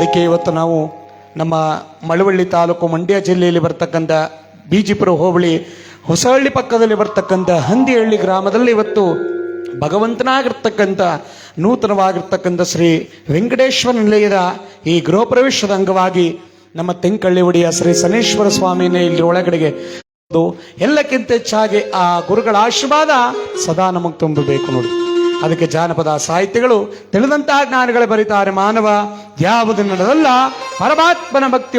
ಅದಕ್ಕೆ ಇವತ್ತು ನಾವು ನಮ್ಮ ಮಳವಳ್ಳಿ ತಾಲೂಕು ಮಂಡ್ಯ ಜಿಲ್ಲೆಯಲ್ಲಿ ಬರ್ತಕ್ಕಂಥ ಬಿಜಿಪುರ ಹೋಬಳಿ ಹೊಸಹಳ್ಳಿ ಪಕ್ಕದಲ್ಲಿ ಬರ್ತಕ್ಕಂಥ ಹಂದಿಹಳ್ಳಿ ಗ್ರಾಮದಲ್ಲಿ ಇವತ್ತು ಭಗವಂತನಾಗಿರ್ತಕ್ಕಂಥ ನೂತನವಾಗಿರ್ತಕ್ಕಂಥ ಶ್ರೀ ವೆಂಕಟೇಶ್ವರ ನಿಲಯದ ಈ ಗೃಹ ಪ್ರವೇಶದ ಅಂಗವಾಗಿ ನಮ್ಮ ತೆಂಕಳ್ಳಿ ಒಡೆಯ ಶ್ರೀ ಶನೇಶ್ವರ ಸ್ವಾಮಿನೇ ಇಲ್ಲಿ ಒಳಗಡೆಗೆ ಎಲ್ಲಕ್ಕಿಂತ ಹೆಚ್ಚಾಗಿ ಆ ಗುರುಗಳ ಆಶೀರ್ವಾದ ಸದಾ ನಮಗೆ ತುಂಬಬೇಕು ನೋಡಿ. ಅದಕ್ಕೆ ಜಾನಪದ ಸಾಹಿತ್ಯಗಳು ತಿಳಿದಂತಹ ಜ್ಞಾನಿಗಳೇ ಬರೀತಾರೆ, ಮಾನವ ಯಾವುದು ನಡೆದಲ್ಲ ಪರಮಾತ್ಮನ ಭಕ್ತಿ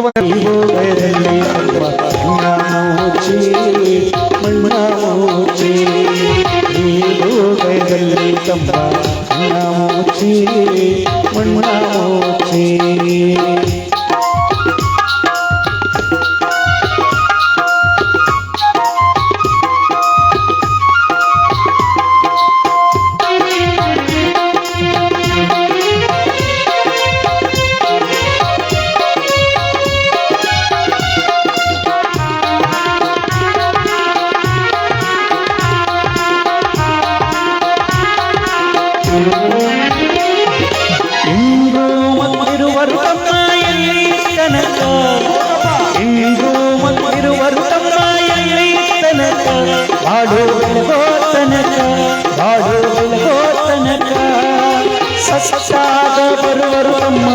ಸಸ್ತಾಗ ಬರುವರಮ್ಮ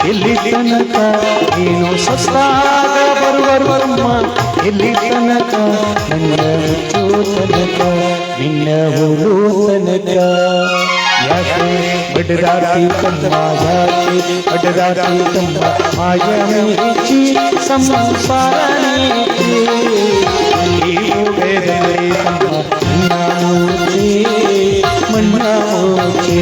ಇಲ್ಲಿ ತನಕ ನೀನು ಸಸ್ತಾಗ ಬರುವರಮ್ಮ ಇಲ್ಲಿ ತನಕ ನನ್ನ ತನಕ ನಿನ್ನ ಹುಳು ತನಕ ಯಾಕೆ ಬಡದಾಟಿ ತಮ್ಮ ಯಾಕೆ ಬಡದಾಟಿ ತಮ್ಮ ಮಾಯ ಮೇಚಿ ಸಂಸಾರ ಮಣ್ಣಾಚೆ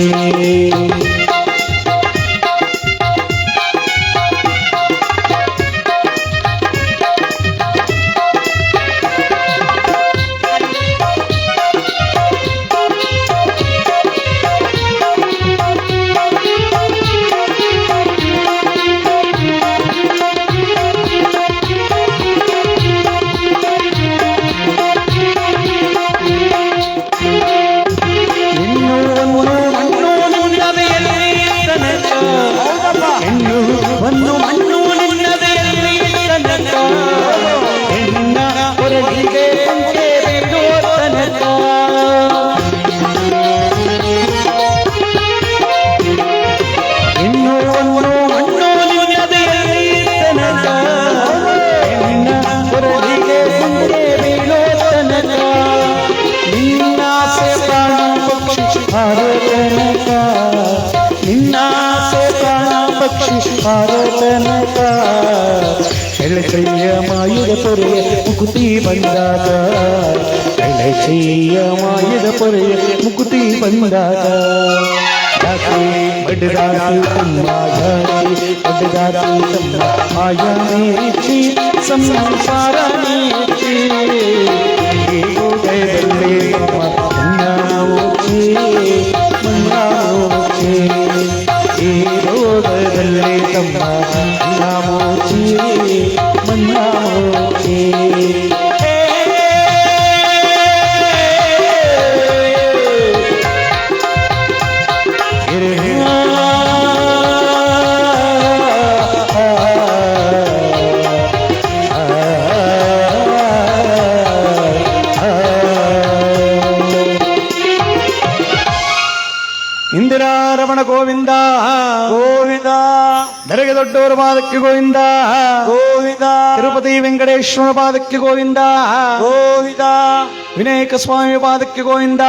ಭಾರತನಕ ಎಳಚಯ್ಯ ಮಾಯುದ ಪೊರೆಯ ಮುಕುತಿ ಬಂದಾಗ ಎಳಚಯ್ಯ ಮಾಯುದ ಪೊರೆಯ ಮುಕುತಿ ಬಂದಾಗ ಯಾಕೆ ಬಡದಾಟಿ ತಮ್ಮ ಯಾಕೆ ಬಡದಾಟಿ ತಮ್ಮ ಮಾಯ ಮೇಚಿ ಸಂಸಾರ ಮೇಚಿ ಉದಯದಲ್ಲಿ ಮನ್ನಾವೋಚಿ ಮನ್ನಾವೋಚಿ ಈ ರೋಗದಲ್ಲಿ ತಮ್ಮ ಮನ್ನಾವೋಚಿ ಮನ್ನಾವೋಚಿ ಇಂದಿರಾ ರಮಣ ಗೋವಿಂದ ಗೋವಿಂದ, ಬೆಳಗ್ಗೆ ದೊಡ್ಡವರ ಪಾದಕ್ಕೆ ಗೋವಿಂದ ಗೋವಿಂದ, ತಿರುಪತಿ ವೆಂಕಟೇಶ್ವರ ಪಾದಕ್ಕೆ ಗೋವಿಂದ ಗೋವಿಂದ, ವಿನಾಯಕ ಸ್ವಾಮಿ ಪಾದಕ್ಕೆ ಗೋವಿಂದ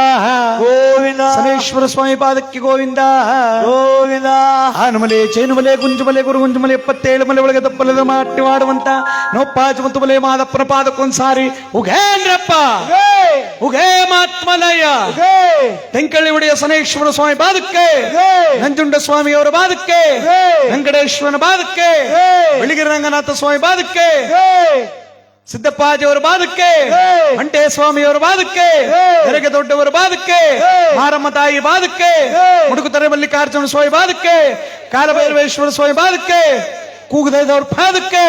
ಗೋವಿಂದ, ಶನೇಶ್ವರ ಸ್ವಾಮಿ ಪಾದಕ್ಕೆ ಗೋವಿಂದ ಗೋವಿಂದ, ಆನುಮಲೆ ಚೇನುಮಲೆ ಗುಂಜುಮಲೆ ಗುರು ಗುಂಜುಮಲೆ 77 ಮಲೆ ಒಳಗೆ ತಪ್ಪಲದ ಮಾಟಿ ಮಾಡುವಂತ ನೋಪ್ಪಾಜು ಮತ್ತು ಮಲೆ ಮಾದಪ್ಪನ ಪಾದಕ್ಕೊಂದ್ಸಾರಿ ಉಗೇಂದ್ರಪ್ಪ ಉಗೇ ಮಾತ್ಮಲಯ ತೆಂಕಳ್ಳಿ ಒಡೆಯ ಶನೇಶ್ವರ ಸ್ವಾಮಿ ಪಾದಕ್ಕೆ, ನಂಜುಂಡ ಸ್ವಾಮಿಯವರ ಪಾದಕ್ಕೆ, ವೆಂಕಟೇಶ್ವರನ ಪಾದಕ್ಕೆ, ಬೆಳಗಿರಿ ರಂಗನಾಥ ಸ್ವಾಮಿ ಪಾದಕ್ಕೆ, ಸಿದ್ದಪ್ಪಾಜಿಯವರ ಪಾದಕ್ಕೆ, ಮಂಟೆ ಸ್ವಾಮಿಯವರ ಪಾದಕ್ಕೆ, ತೆರೆಗೆ ದೊಡ್ಡವರ ಪಾದಕ್ಕೆ, ಮಾರಮ್ಮ ತಾಯಿ ಪಾದಕ್ಕೆ, ಮುಡುಕುತರೆ ಮಲ್ಲಿಕಾರ್ಜುನ ಸ್ವಾಮಿ ಪಾದಕ್ಕೆ, ಕಾಲಭೈರವೇಶ್ವರ ಸ್ವಾಮಿ ಪಾದಕ್ಕೆ, ಕೂಗದವ್ರ ಪಾದಕ್ಕೆ,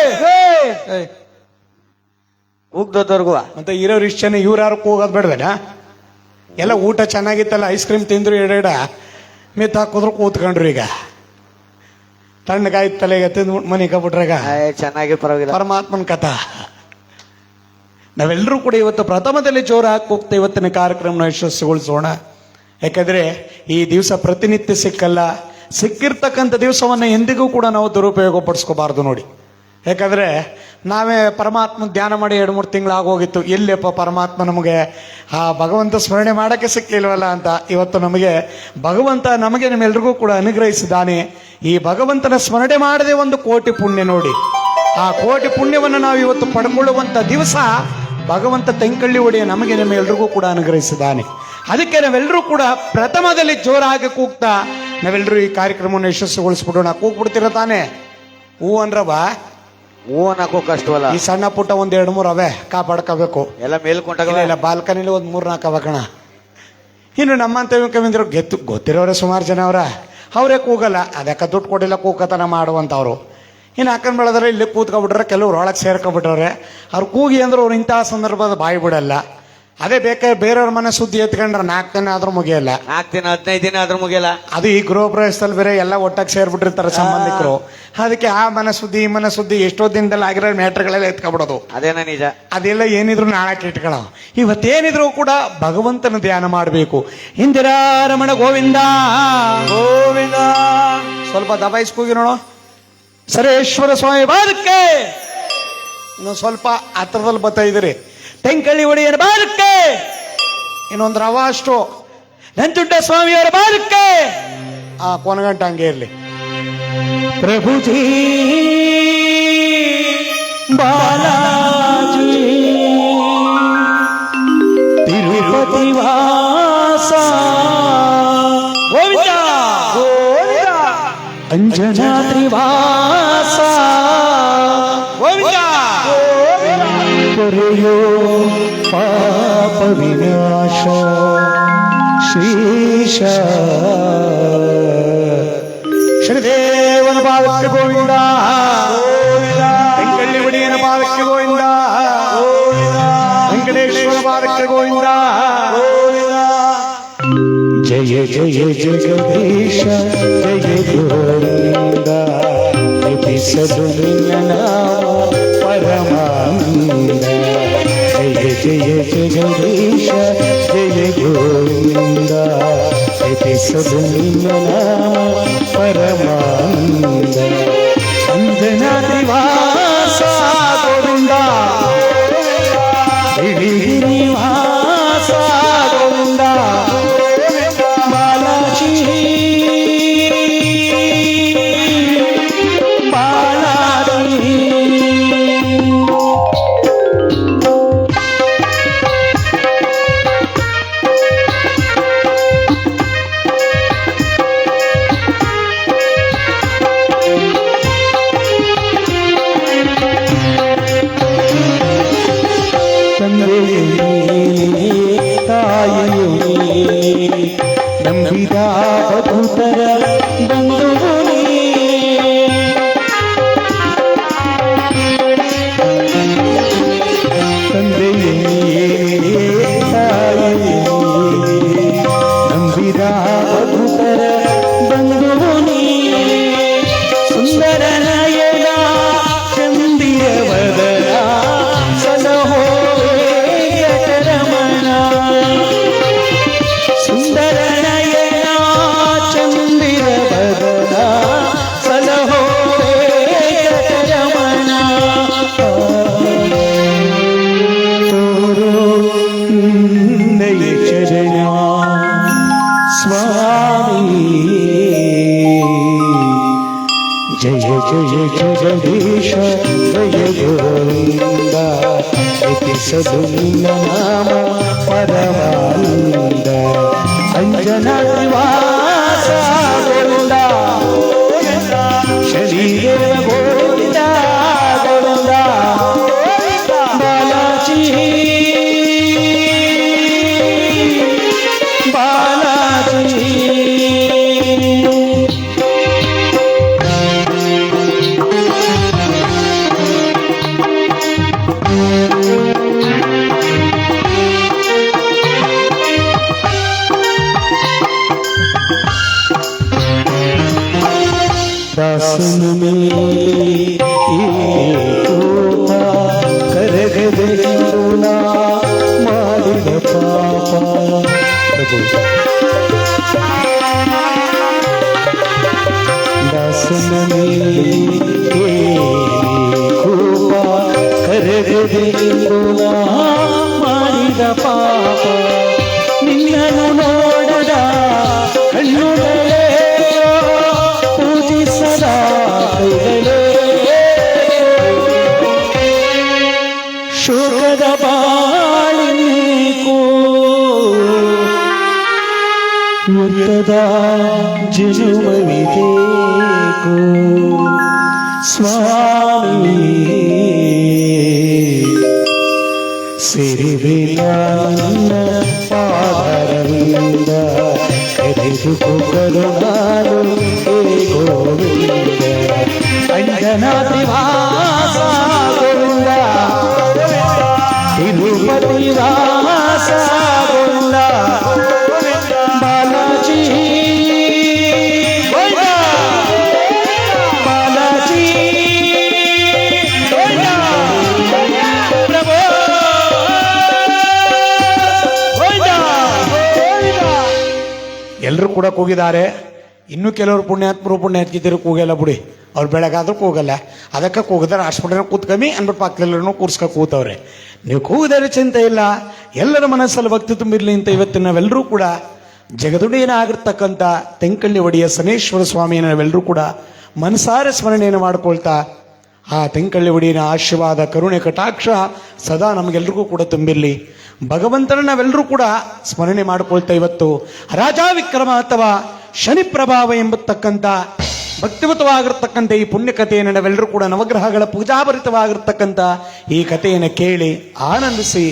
ಕೂಗ್ದವ್ರಿಗೂ ಅಂತ ಇರೋರು ಇಷ್ಟು ಜನ ಇವ್ರು ಯಾರು ಕೂಗೋದು ಬೇಡವೇನ? ಎಲ್ಲ ಊಟ ಚೆನ್ನಾಗಿತ್ತಲ್ಲ, ಐಸ್ ಕ್ರೀಮ್ ತಿಂದ್ರು ಎಡೆಡ ಮೆತ್ತ ಹಾಕಿದ್ರು ಕೂತ್ಕೊಂಡ್ರು. ಈಗ ತಣ್ಣಗಾಯ್ತು ತಲೆಗೆ ತಿಂದು ಮನೆ ಕಬಿಟ್ರಾಗ ಚೆನ್ನಾಗಿ ಪರವಾಗಿಲ್ಲ. ಪರಮಾತ್ಮನ ಕಥಾ. ನಾವೆಲ್ಲರೂ ಕೂಡ ಇವತ್ತು ಪ್ರಥಮದಲ್ಲಿ ಜೋರು ಹಾಕಿ ಹೋಗ್ತಾ ಇವತ್ತಿನ ಕಾರ್ಯಕ್ರಮನ ಯಶಸ್ಸುಗೊಳಿಸೋಣ. ಯಾಕಂದ್ರೆ ಈ ದಿವಸ ಪ್ರತಿನಿತ್ಯ ಸಿಕ್ಕಲ್ಲ. ಸಿಕ್ಕಿರ್ತಕ್ಕಂಥ ದಿವಸವನ್ನು ಎಂದಿಗೂ ಕೂಡ ನಾವು ದುರುಪಯೋಗ ಪಡಿಸ್ಕೋಬಾರ್ದು ನೋಡಿ. ಯಾಕಂದ್ರೆ ನಾವೇ ಪರಮಾತ್ಮ ಧ್ಯಾನ ಮಾಡಿ 2-3 ತಿಂಗಳಾಗೋಗಿತ್ತು. ಎಲ್ಲಿಯಪ್ಪ ಪರಮಾತ್ಮ ನಮಗೆ ಆ ಭಗವಂತ ಸ್ಮರಣೆ ಮಾಡೋಕ್ಕೆ ಸಿಕ್ಕಿಲ್ವಲ್ಲ ಅಂತ. ಇವತ್ತು ನಮಗೆ ಭಗವಂತ ನಮಗೆ ನಿಮ್ಮೆಲ್ರಿಗೂ ಕೂಡ ಅನುಗ್ರಹಿಸಿದ್ದಾನೆ. ಈ ಭಗವಂತನ ಸ್ಮರಣೆ ಮಾಡದೆ 1 ಕೋಟಿ ಪುಣ್ಯ ನೋಡಿ. ಆ ಕೋಟಿ ಪುಣ್ಯವನ್ನು ನಾವು ಇವತ್ತು ಪಡ್ಕೊಳ್ಳುವಂಥ ದಿವಸ ಭಗವಂತ ತೆಂಕಳ್ಳಿ ಒಡೆಯ ನಮಗೆ ನಿಮ್ಮೆಲ್ರಿಗೂ ಕೂಡ ಅನುಗ್ರಹಿಸಿದ್ದಾನೆ. ಅದಕ್ಕೆ ನಾವೆಲ್ಲರೂ ಕೂಡ ಪ್ರಥಮದಲ್ಲಿ ಜೋರಾಗಿ ಕೂಗ್ತಾ ನಾವೆಲ್ಲರೂ ಈ ಕಾರ್ಯಕ್ರಮವನ್ನು ಯಶಸ್ಸುಗೊಳಿಸ್ಬಿಡೋಣ. ಕೂಗ್ಬಿಡ್ತೀರ ತಾನೆ? ಹೂ ಅನ್ರವ ಹೂ ಅನ್ನಕೋ ಕಷ್ಟವಲ್ಲ. ಈ ಸಣ್ಣ ಪುಟ್ಟ 1-2-3 ಅವೇ ಕಾಪಾಡ್ಕೋಬೇಕು. ಎಲ್ಲ ಮೇಲ್ಕೊಂಡಾಗ ಇಲ್ಲ ಬಾಲ್ಕನಿಲಿ 1-3-4 ಅವಕಣ. ಇನ್ನು ನಮ್ಮಂತ ಕವಿಂದ್ರು ಗೊತ್ತಿರೋರೆ ಸುಮಾರು ಜನ ಅವರೇ ಕೂಗಲ್ಲ. ಅದಕ್ಕೆ ದುಡ್ಡು ಕೊಟ್ಟಿಲ್ಲ ಕೂಗತನ ಮಾಡುವಂಥವ್ರು. ಇನ್ನು ಹಾಕೊಂಡ್ ಬೆಳೆದ್ರೆ ಇಲ್ಲಿ ಕೂತ್ಕೊಬಿಟ್ರೆ ಕೆಲವ್ರು ಒಳಗೆ ಸೇರ್ಕೊಬಿಟ್ರೆ ಅವ್ರು ಕೂಗಿ ಅಂದ್ರೆ ಅವ್ರು ಇಂತಹ ಸಂದರ್ಭದ ಬಾಯಿ ಬಿಡಲ್ಲ. ಅದೇ ಬೇಕಾದ್ರೆ ಬೇರೆಯವ್ರ ಮನೆ ಸುದ್ದಿ ಎತ್ಕೊಂಡ್ರೆ 4 ದಿನ ಆದ್ರೂ ಮುಗಿಯಲ್ಲ, 4 ದಿನ 15 ದಿನ ಆದ್ರೂ ಮುಗಿಯಲ್ಲ. ಅದು ಈ ಗೃಹ ಪ್ರವೇಶದಲ್ಲಿ ಬೇರೆ ಎಲ್ಲ ಒಟ್ಟಾಗಿ ಸೇರ್ಬಿಟ್ಟಿರ್ತಾರೆ ಸಂಬಂಧಿಕರು. ಅದಕ್ಕೆ ಆ ಮನೆ ಸುದ್ದಿ ಈ ಮನೆ ಸುದ್ದಿ ಎಷ್ಟೋ ದಿನದಲ್ಲಿ ಆಗಿರೋ ಮ್ಯಾಟ್ರ್ಗಳೆಲ್ಲ ಎತ್ಕೊಬಿಡೋದು. ಅದೇನ ನಿಜ. ಅದೆಲ್ಲ ಏನಿದ್ರು ನಾಳಕ್ಕೆ ಇಟ್ಕೊಳ್ಳೋ. ಇವತ್ತೇನಿದ್ರು ಕೂಡ ಭಗವಂತನ ಧ್ಯಾನ ಮಾಡಬೇಕು. ಇಂದಿರಾ ರಮಣ ಗೋವಿಂದ ಗೋವಿಂದ. ಸ್ವಲ್ಪ ದಬಾಯಿಸ್ಕೋಗಿ ನೋಡು. ಸರೇಶ್ವರ ಸ್ವಾಮಿ ಬಾರಕ್ಕೆ. ಇನ್ನೊಂದು ಸ್ವಲ್ಪ ಹತ್ರದಲ್ಲಿ ಬರ್ತಾ ಇದ್ರಿ. ತೆಂಕಳ್ಳಿ ಒಡೆಯರ ಬಾರಕ್ಕೆ. ಇನ್ನೊಂದು ರವ ಅಷ್ಟು ನಂಜುಂಡ ಸ್ವಾಮಿಯವರ ಬಾರಕ್ಕೆ. ಆ ಕೊನಗಂಟ ಹಂಗೆ ಇರ್ಲಿ. ಪ್ರಭುಜಿ ಬಾಲಾಜಿ ತಿರುಪತಿ ವಾಸ ಗೋವಿಂದ ಗೋವಿಂದ. ಅಂಜನಾದ್ರಿ ವಾಸ ಗೋವಿಂದ ಪೊರೆಯೋ ಪಾಪ ವಿನಾಶ ಶ್ರೀಶ ಶನಿದೇವನ ಪಾದಕ್ಕೆ ಗೋವಿಂದ ತೆಂಕಳ್ಳಿ ಒಡೆಯನ ಪಾದಕ್ಕೆ ಗೋವಿಂದ ವೆಂಕಟೇಶ್ವರ ಪಾದಕ್ಕೆ ಗೋವಿಂದ. ಜಯ ಜಯ ಜಗದೀಶ ಜಯ ಗೋವಿಂದ. ಎಪಿಸದು ನಿನ್ನ ನಾಮ ಪರಮಾನಂದ. ಜಯ ಜಯ ಜಗದೀಶ ಜಯ ಗೋವಿಂದ. ಎಪಿಸದು ನಿನ್ನ ನಾಮ ಪರಮಾನಂದ. ಅಂಜನಾದ್ರಿ ವಾಸ ಗೋವಿಂದ. ಇಳಿಗಿರಿ ವಾಸ ಗೋವಿಂದ. ಬಾಲಾಜಿ ಬಾಲಾಜಿ. ತಾಯಿಯು ನಂಬಿದ ಭೂತರ ಬಂಧುವು ತಂದೆಯೇ ತಾಯಿಯು ನಂಬಿದ ಭೂತರ ಬಂಧುವು ಸುಂದರ ನಯನ ಚಂದಿರ ವದನ ಸಲಹೋ ಸುಂದರ ನಯನ ಚಂದಿರ ಬದನ ಸಲಹೋ ರಮಣ. ತೋರೋ ನಯ ಚರಣ ಸ್ವಾಮಿ. ಜಯ ಜಯ ಜಗದೀಶ ಜಯ ಗೋವಿಂದ. ಎಪಿಸದು ನಿನ್ನ ನಾಮ ಪರಮಾನಂದ. ಅಂಜನಾದ್ರಿ ವಾಸ ಗೋವಿಂದ. ಶರೀರ ಗೋವಿಂದ ಗೋವಿಂದ. ಬಾಲಾಜಿ ಬಾಲಾಜಿ. ಮೇಲೆ ಈ ಕೋಪ ಕರಗದೆಂದು ನಾ ಮಾಡಿದ ಪಾಪ. ಪ್ರಭು ದಾಸನ ಮೇಲೆ ಈ ಕೋಪ ಕರಗದೆಂದು ನಾ ಮಾಡಿದ ಪಾಪ. ನಿನ್ನನ್ನು ನೋಡದ ಕಣ್ಣುಗಳೇ ಪೂಜಿಸದ ಕೈಗಳೇ ಶೋಕದ ಬಾಳಿನೇಕೋ ವ್ಯರ್ಥದ ಜನುಮವಿದೇಕೋ ಸ್ವಾಮಿ ಸಿರಿವಿನ ಪಾದರವಿಂದ ಎದುಕು ಕರುಣಾಲು ಹೇ ಗೋವಿಂದ. ಅಂಜನಾದ್ರಿ ವಾಸ ಗೋವಿಂದ, ತಿರುಪತಿ ವಾಸ ಗೋವಿಂದ, ಬಾಲಾಜಿ ಬಾಲಾಜಿ ಪ್ರಭು ಎಲ್ಲರೂ ಕೂಡ ಕೂಗಿದ್ದಾರೆ. ಇನ್ನು ಕೆಲವರು ಪುಣ್ಯಾತ್ಮರು ಕೂಗಲ್ಲ ಬಿಡಿ, ಅವ್ರು ಬೆಳಗಾದ್ರೂ ಕೂಗಲ್ಲ. ಅದಕ್ಕೆ ಕೂಗಿದಾರೆ ಹಾಸ್ಪಿಟಲ್ ಕೂತ್ಕಮ್ಮಿ ಅನ್ಬಿಟ್ಟು ಪಕ್ಕದಲ್ಲೂ ಕೂರ್ಸ್ಕ ಕೂತವ್ರೆ. ನೀವು ಕೂಗಿದರೆ ಚಿಂತೆ ಇಲ್ಲ, ಎಲ್ಲರ ಮನಸ್ಸಲ್ಲಿ ಭಕ್ತಿ ತುಂಬಿರ್ಲಿ ಅಂತ ಇವತ್ತು ನಾವೆಲ್ಲರೂ ಕೂಡ ಜಗದುಡಿಯನ ಆಗಿರ್ತಕ್ಕಂಥ ತೆಂಕಳ್ಳಿ ಒಡೆಯ ಸನೇಶ್ವರ ಸ್ವಾಮಿಯನ್ನು ನಾವೆಲ್ಲರೂ ಕೂಡ ಮನಸಾರ ಸ್ಮರಣೆಯನ್ನು ಮಾಡ್ಕೊಳ್ತಾ ಆ ತೆಂಕಳ್ಳಿ ಒಡೆಯನ ಆಶೀರ್ವಾದ ಕರುಣೆ ಕಟಾಕ್ಷ ಸದಾ ನಮಗೆಲ್ರಿಗೂ ಕೂಡ ತುಂಬಿರಲಿ. ಭಗವಂತನ ನಾವೆಲ್ಲರೂ ಕೂಡ ಸ್ಮರಣೆ ಮಾಡ್ಕೊಳ್ತಾ ಇವತ್ತು ರಾಜಾ ವಿಕ್ರಮ ಅಥವಾ ಶನಿ ಪ್ರಭಾವ ಎಂಬತಕ್ಕಂಥ ಭಕ್ತಿಯುತವಾಗಿರ್ತಕ್ಕಂಥ ಈ ಪುಣ್ಯ ಕಥೆಯನ್ನು ನಾವೆಲ್ಲರೂ ಕೂಡ ನವಗ್ರಹಗಳ ಪೂಜಾಭರಿತವಾಗಿರ್ತಕ್ಕಂಥ ಈ ಕಥೆಯನ್ನು ಕೇಳಿ ಆನಂದಿಸಿ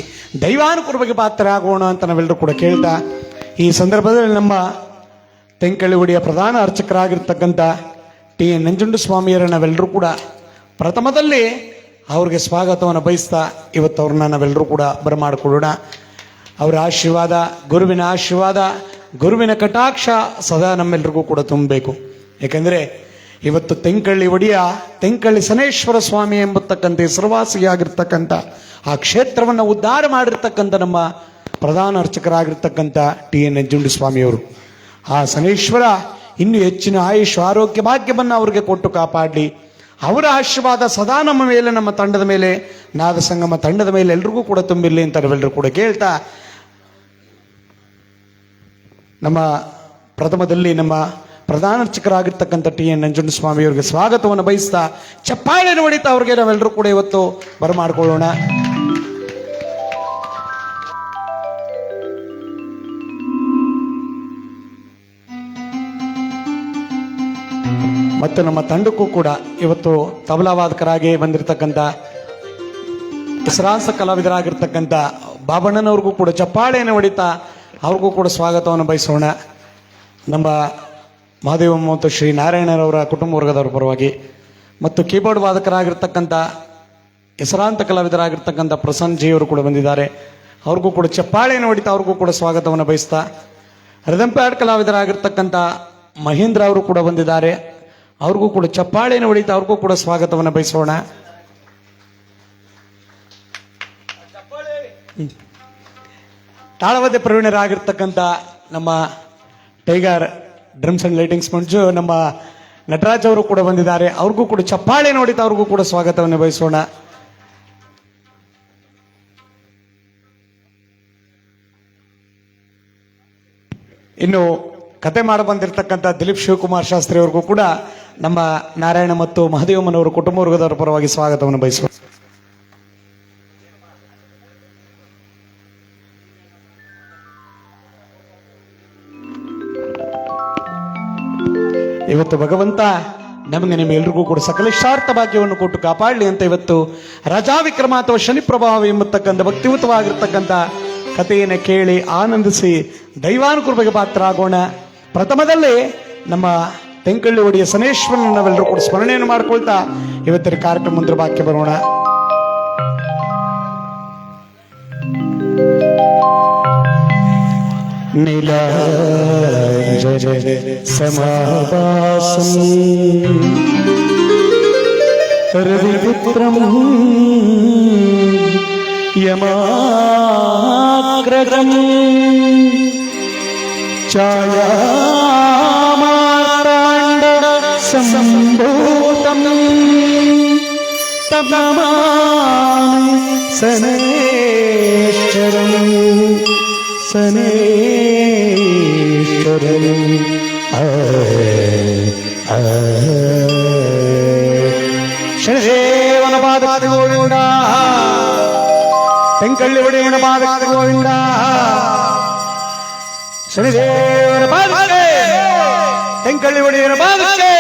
ದೈವಾನುಕೃಪೆಗೆ ಪಾತ್ರರಾಗೋಣ ಅಂತ ನಾವೆಲ್ಲರೂ ಕೂಡ ಕೇಳ್ತಾ, ಈ ಸಂದರ್ಭದಲ್ಲಿ ನಮ್ಮ ತೆಂಕಳ್ಳಿ ಒಡೆಯ ಪ್ರಧಾನ ಅರ್ಚಕರಾಗಿರ್ತಕ್ಕಂಥ ಟಿ ಎನ್ ನಂಜುಂಡ ಸ್ವಾಮಿಯರ ನಾವೆಲ್ಲರೂ ಕೂಡ ಪ್ರಥಮದಲ್ಲಿ ಅವ್ರಿಗೆ ಸ್ವಾಗತವನ್ನು ಬಯಸ್ತಾ ಇವತ್ತು ಅವ್ರನ್ನ ನಾವೆಲ್ಲರೂ ಕೂಡ ಬರಮಾಡಿಕೊಳ್ಳೋಣ. ಅವರ ಆಶೀರ್ವಾದ, ಗುರುವಿನ ಆಶೀರ್ವಾದ, ಗುರುವಿನ ಕಟಾಕ್ಷ ಸದಾ ನಮ್ಮೆಲ್ಲರಿಗೂ ಕೂಡ ತುಂಬಬೇಕು. ಏಕೆಂದರೆ ಇವತ್ತು ತೆಂಕಳ್ಳಿ ಒಡೆಯ ತೆಂಕಳ್ಳಿ ಸನೇಶ್ವರ ಸ್ವಾಮಿ ಎಂಬತಕ್ಕಂಥ ಹೆಸರುವಾಸಿಯಾಗಿರ್ತಕ್ಕಂಥ ಆ ಕ್ಷೇತ್ರವನ್ನು ಉದ್ಧಾರ ಮಾಡಿರ್ತಕ್ಕಂಥ ನಮ್ಮ ಪ್ರಧಾನ ಅರ್ಚಕರಾಗಿರ್ತಕ್ಕಂಥ ಟಿ ಎನ್ ನಂಜುಂಡ ಸ್ವಾಮಿಯವರು. ಆ ಸನೇಶ್ವರ ಇನ್ನೂ ಹೆಚ್ಚಿನ ಆಯುಷ್ ಆರೋಗ್ಯ ಭಾಗ್ಯವನ್ನು ಅವ್ರಿಗೆ ಕೊಟ್ಟು ಕಾಪಾಡಲಿ. ಅವರ ಆಶೀರ್ವಾದ ಸದಾ ನಮ್ಮ ಮೇಲೆ, ನಮ್ಮ ತಂಡದ ಮೇಲೆ, ನಾದ ಸಂಗಮ ತಂಡದ ಮೇಲೆ ಎಲ್ರಿಗೂ ಕೂಡ ತುಂಬಿರಲಿ ಅಂತ ನಾವೆಲ್ಲರೂ ಕೂಡ ಕೇಳ್ತಾ, ನಮ್ಮ ಪ್ರಥಮದಲ್ಲಿ ನಮ್ಮ ಪ್ರಧಾನ ಅರ್ಚಕರಾಗಿರ್ತಕ್ಕಂಥ ಟಿ ಎನ್ ನಂಜುಂಡ ಸ್ವಾಮಿಯವರಿಗೆ ಸ್ವಾಗತವನ್ನು ಬಯಸ್ತಾ ಚಪ್ಪಾಳೆಯನ್ನು ಹೊಡಿತಾ ಅವ್ರಿಗೆ ನಾವೆಲ್ಲರೂ ಕೂಡ ಇವತ್ತು ಬರಮಾಡ್ಕೊಳ್ಳೋಣ. ಮತ್ತು ನಮ್ಮ ತಂಡಕ್ಕೂ ಕೂಡ ಇವತ್ತು ತಬಲಾವಾದಕರಾಗಿ ಬಂದಿರತಕ್ಕಂಥ ಹೆಸರಾಂತ ಕಲಾವಿದರಾಗಿರ್ತಕ್ಕಂಥ ಬಾಬಣ್ಣನವ್ರಿಗೂ ಕೂಡ ಚಪ್ಪಾಳೆಯನ್ನು ಹೊಡಿತಾ ಅವ್ರಿಗೂ ಕೂಡ ಸ್ವಾಗತವನ್ನು ಬಯಸೋಣ. ನಮ್ಮ ಮಹಾದೇವ ಮತ್ತು ಶ್ರೀ ನಾರಾಯಣರವರ ಕುಟುಂಬ ವರ್ಗದವರ ಪರವಾಗಿ ಮತ್ತು ಕೀಬೋರ್ಡ್ ವಾದಕರಾಗಿರ್ತಕ್ಕಂಥ ಹೆಸರಾಂತ ಕಲಾವಿದರಾಗಿರ್ತಕ್ಕಂಥ ಪ್ರಸನ್ನ ಜಿಯವರು ಕೂಡ ಬಂದಿದ್ದಾರೆ. ಅವ್ರಿಗೂ ಕೂಡ ಚಪ್ಪಾಳೆಯನ್ನು ಹೊಡಿತಾ ಅವ್ರಿಗೂ ಕೂಡ ಸ್ವಾಗತವನ್ನು ಬಯಸ್ತಾ, ರಿದಮ್-ಪ್ಯಾಡ್ ಕಲಾವಿದರಾಗಿರ್ತಕ್ಕಂಥ ಮಹೇಂದ್ರ ಅವರು ಕೂಡ ಬಂದಿದ್ದಾರೆ. ಅವ್ರಿಗೂ ಕೂಡ ಚಪ್ಪಾಳೆಯನ್ನು ಹೊಡಿತಾ ಅವ್ರಿಗೂ ಕೂಡ ಸ್ವಾಗತವನ್ನು ಬಯಸೋಣ. ತಾಳವಾದ್ಯ ಪ್ರವೀಣರಾಗಿರ್ತಕ್ಕಂಥ ನಮ್ಮ ಟೈಗರ್ ಡ್ರಮ್ಸ್ ಅಂಡ್ ಲೈಟಿಂಗ್ಸ್ ಮಂಜು ನಮ್ಮ ನಟರಾಜ್ ಅವರು ಕೂಡ ಬಂದಿದ್ದಾರೆ. ಅವ್ರಿಗೂ ಕೂಡ ಚಪ್ಪಾಳೆಯನ್ನು ಹೊಡಿತಾ ಅವ್ರಿಗೂ ಕೂಡ ಸ್ವಾಗತವನ್ನು ಬಯಸೋಣ. ಇನ್ನು ಕತೆ ಮಾಡಿ ಬಂದಿರತಕ್ಕಂಥ ದಿಲೀಪ್ ಶಿವಕುಮಾರ್ ಶಾಸ್ತ್ರಿ ಅವ್ರಿಗೂ ಕೂಡ ನಮ್ಮ ನಾರಾಯಣ ಮತ್ತು ಮಹದೇವಮ್ಮನವರ ಕುಟುಂಬ ವರ್ಗದವರ ಪರವಾಗಿ ಸ್ವಾಗತವನ್ನು ಬಯಸುವ. ಇವತ್ತು ಭಗವಂತ ನಮಗೆ ನಿಮ್ಮೆಲ್ಲರಿಗೂ ಕೂಡ ಸಕಲೇಶಾರ್ಥ ಭಾಗ್ಯವನ್ನು ಕೊಟ್ಟು ಕಾಪಾಡಲಿ ಅಂತ ಇವತ್ತು ರಾಜಾ ವಿಕ್ರಮ ಅಥವಾ ಶನಿ ಪ್ರಭಾವ ಎಂಬತಕ್ಕಂಥ ಭಕ್ತಿಯುತವಾಗಿರ್ತಕ್ಕಂಥ ಕಥೆಯನ್ನು ಕೇಳಿ ಆನಂದಿಸಿ ದೈವಾನುಕೃಪೆಗೆ ಪಾತ್ರ ಆಗೋಣ. ಪ್ರಥಮದಲ್ಲಿ ನಮ್ಮ ತೆಂಕಳ್ಳಿ ಒಡೆಯ ಸನೇಶ್ವರನ ನಾವೆಲ್ಲರೂ ಕೂಡ ಸ್ಮರಣೆಯನ್ನು ಮಾಡ್ಕೊಳ್ತಾ ಇವತ್ತಿನ ಕಾರ್ಯಕ್ರಮ ಮುಂದೆ ಬಾಕಿ ಬರೋಣ. ನೀಲಾಂಜನ ಸಮಾಭಾಸಂ रविपुत्रं यमाग्रजम् छायामार्ताण्ड सम्भूतं तमामि शनैश्चरम् ಶನಿದೇವನ ಪಾದಕ್ಕೆ ಗೋವಿಂದ ತೆಂಕಳ್ಳಿ ಒಡೆಯನ ಪಾದಕ್ಕೆ ಗೋವಿಂದ ಶನಿದೇವನ ಪಾದಕ್ಕೆ ತೆಂಕಳ್ಳಿ ಒಡೆಯನ ಪಾದಕ್ಕೆ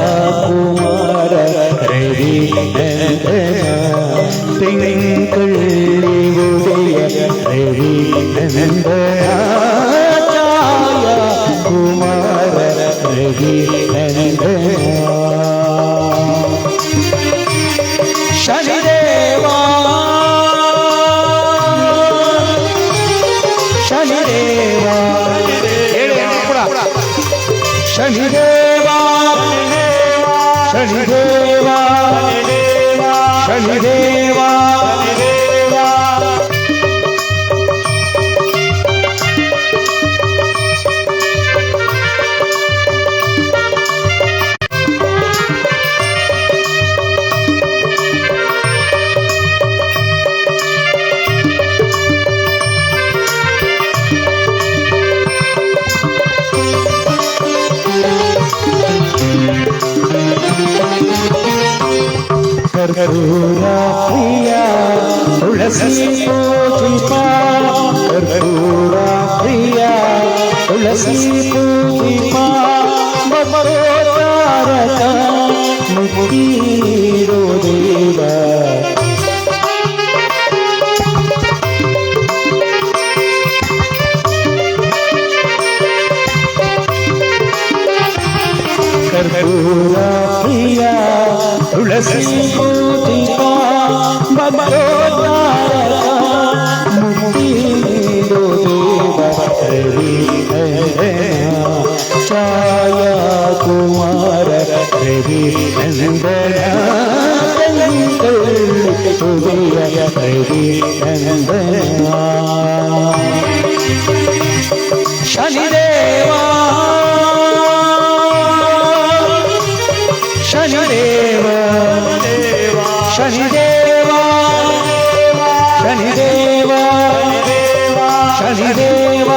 ಛಾಯಾಕುಮಾರ ರವಿ ತಿಂಕಳ್ಳಿ ಒಡೆಯ ರವಿ ಛಾಯಾಕುಮಾರ ರವಿ ಶನಿದೇವ ಶನಿದೇವ ಶನಿದೇವ ಶನಿದೇವ ಶನಿದೇವ ಕರ್ಪೂರ ಪ್ರಿಯ ತುಳಸಿ ಪೂಜಿಪ ಕರ್ಪೂರ ಪ್ರಿಯ ತುಳಸಿ ಪೂಜಿಪ ಮಮೋತಾರಕ ಮುಕ್ತಿರೋ ದೇವ ಕರ್ಪೂರ ಪ್ರಿಯ ತುಳಸಿ ಪೂಜಿಪ ಮಮೋತಾರಕ ಮುಕ್ತಿರೋ ದೇವ ರವಿ ಛಾಯಾ ಕುಮಾರ ರವಿ ನಂದನ ರವಿ ನಂದನ ಶನಿದೇವ ಶನಿದೇವ ಶನಿದೇವ ಶನಿದೇವ ಶನಿದೇವ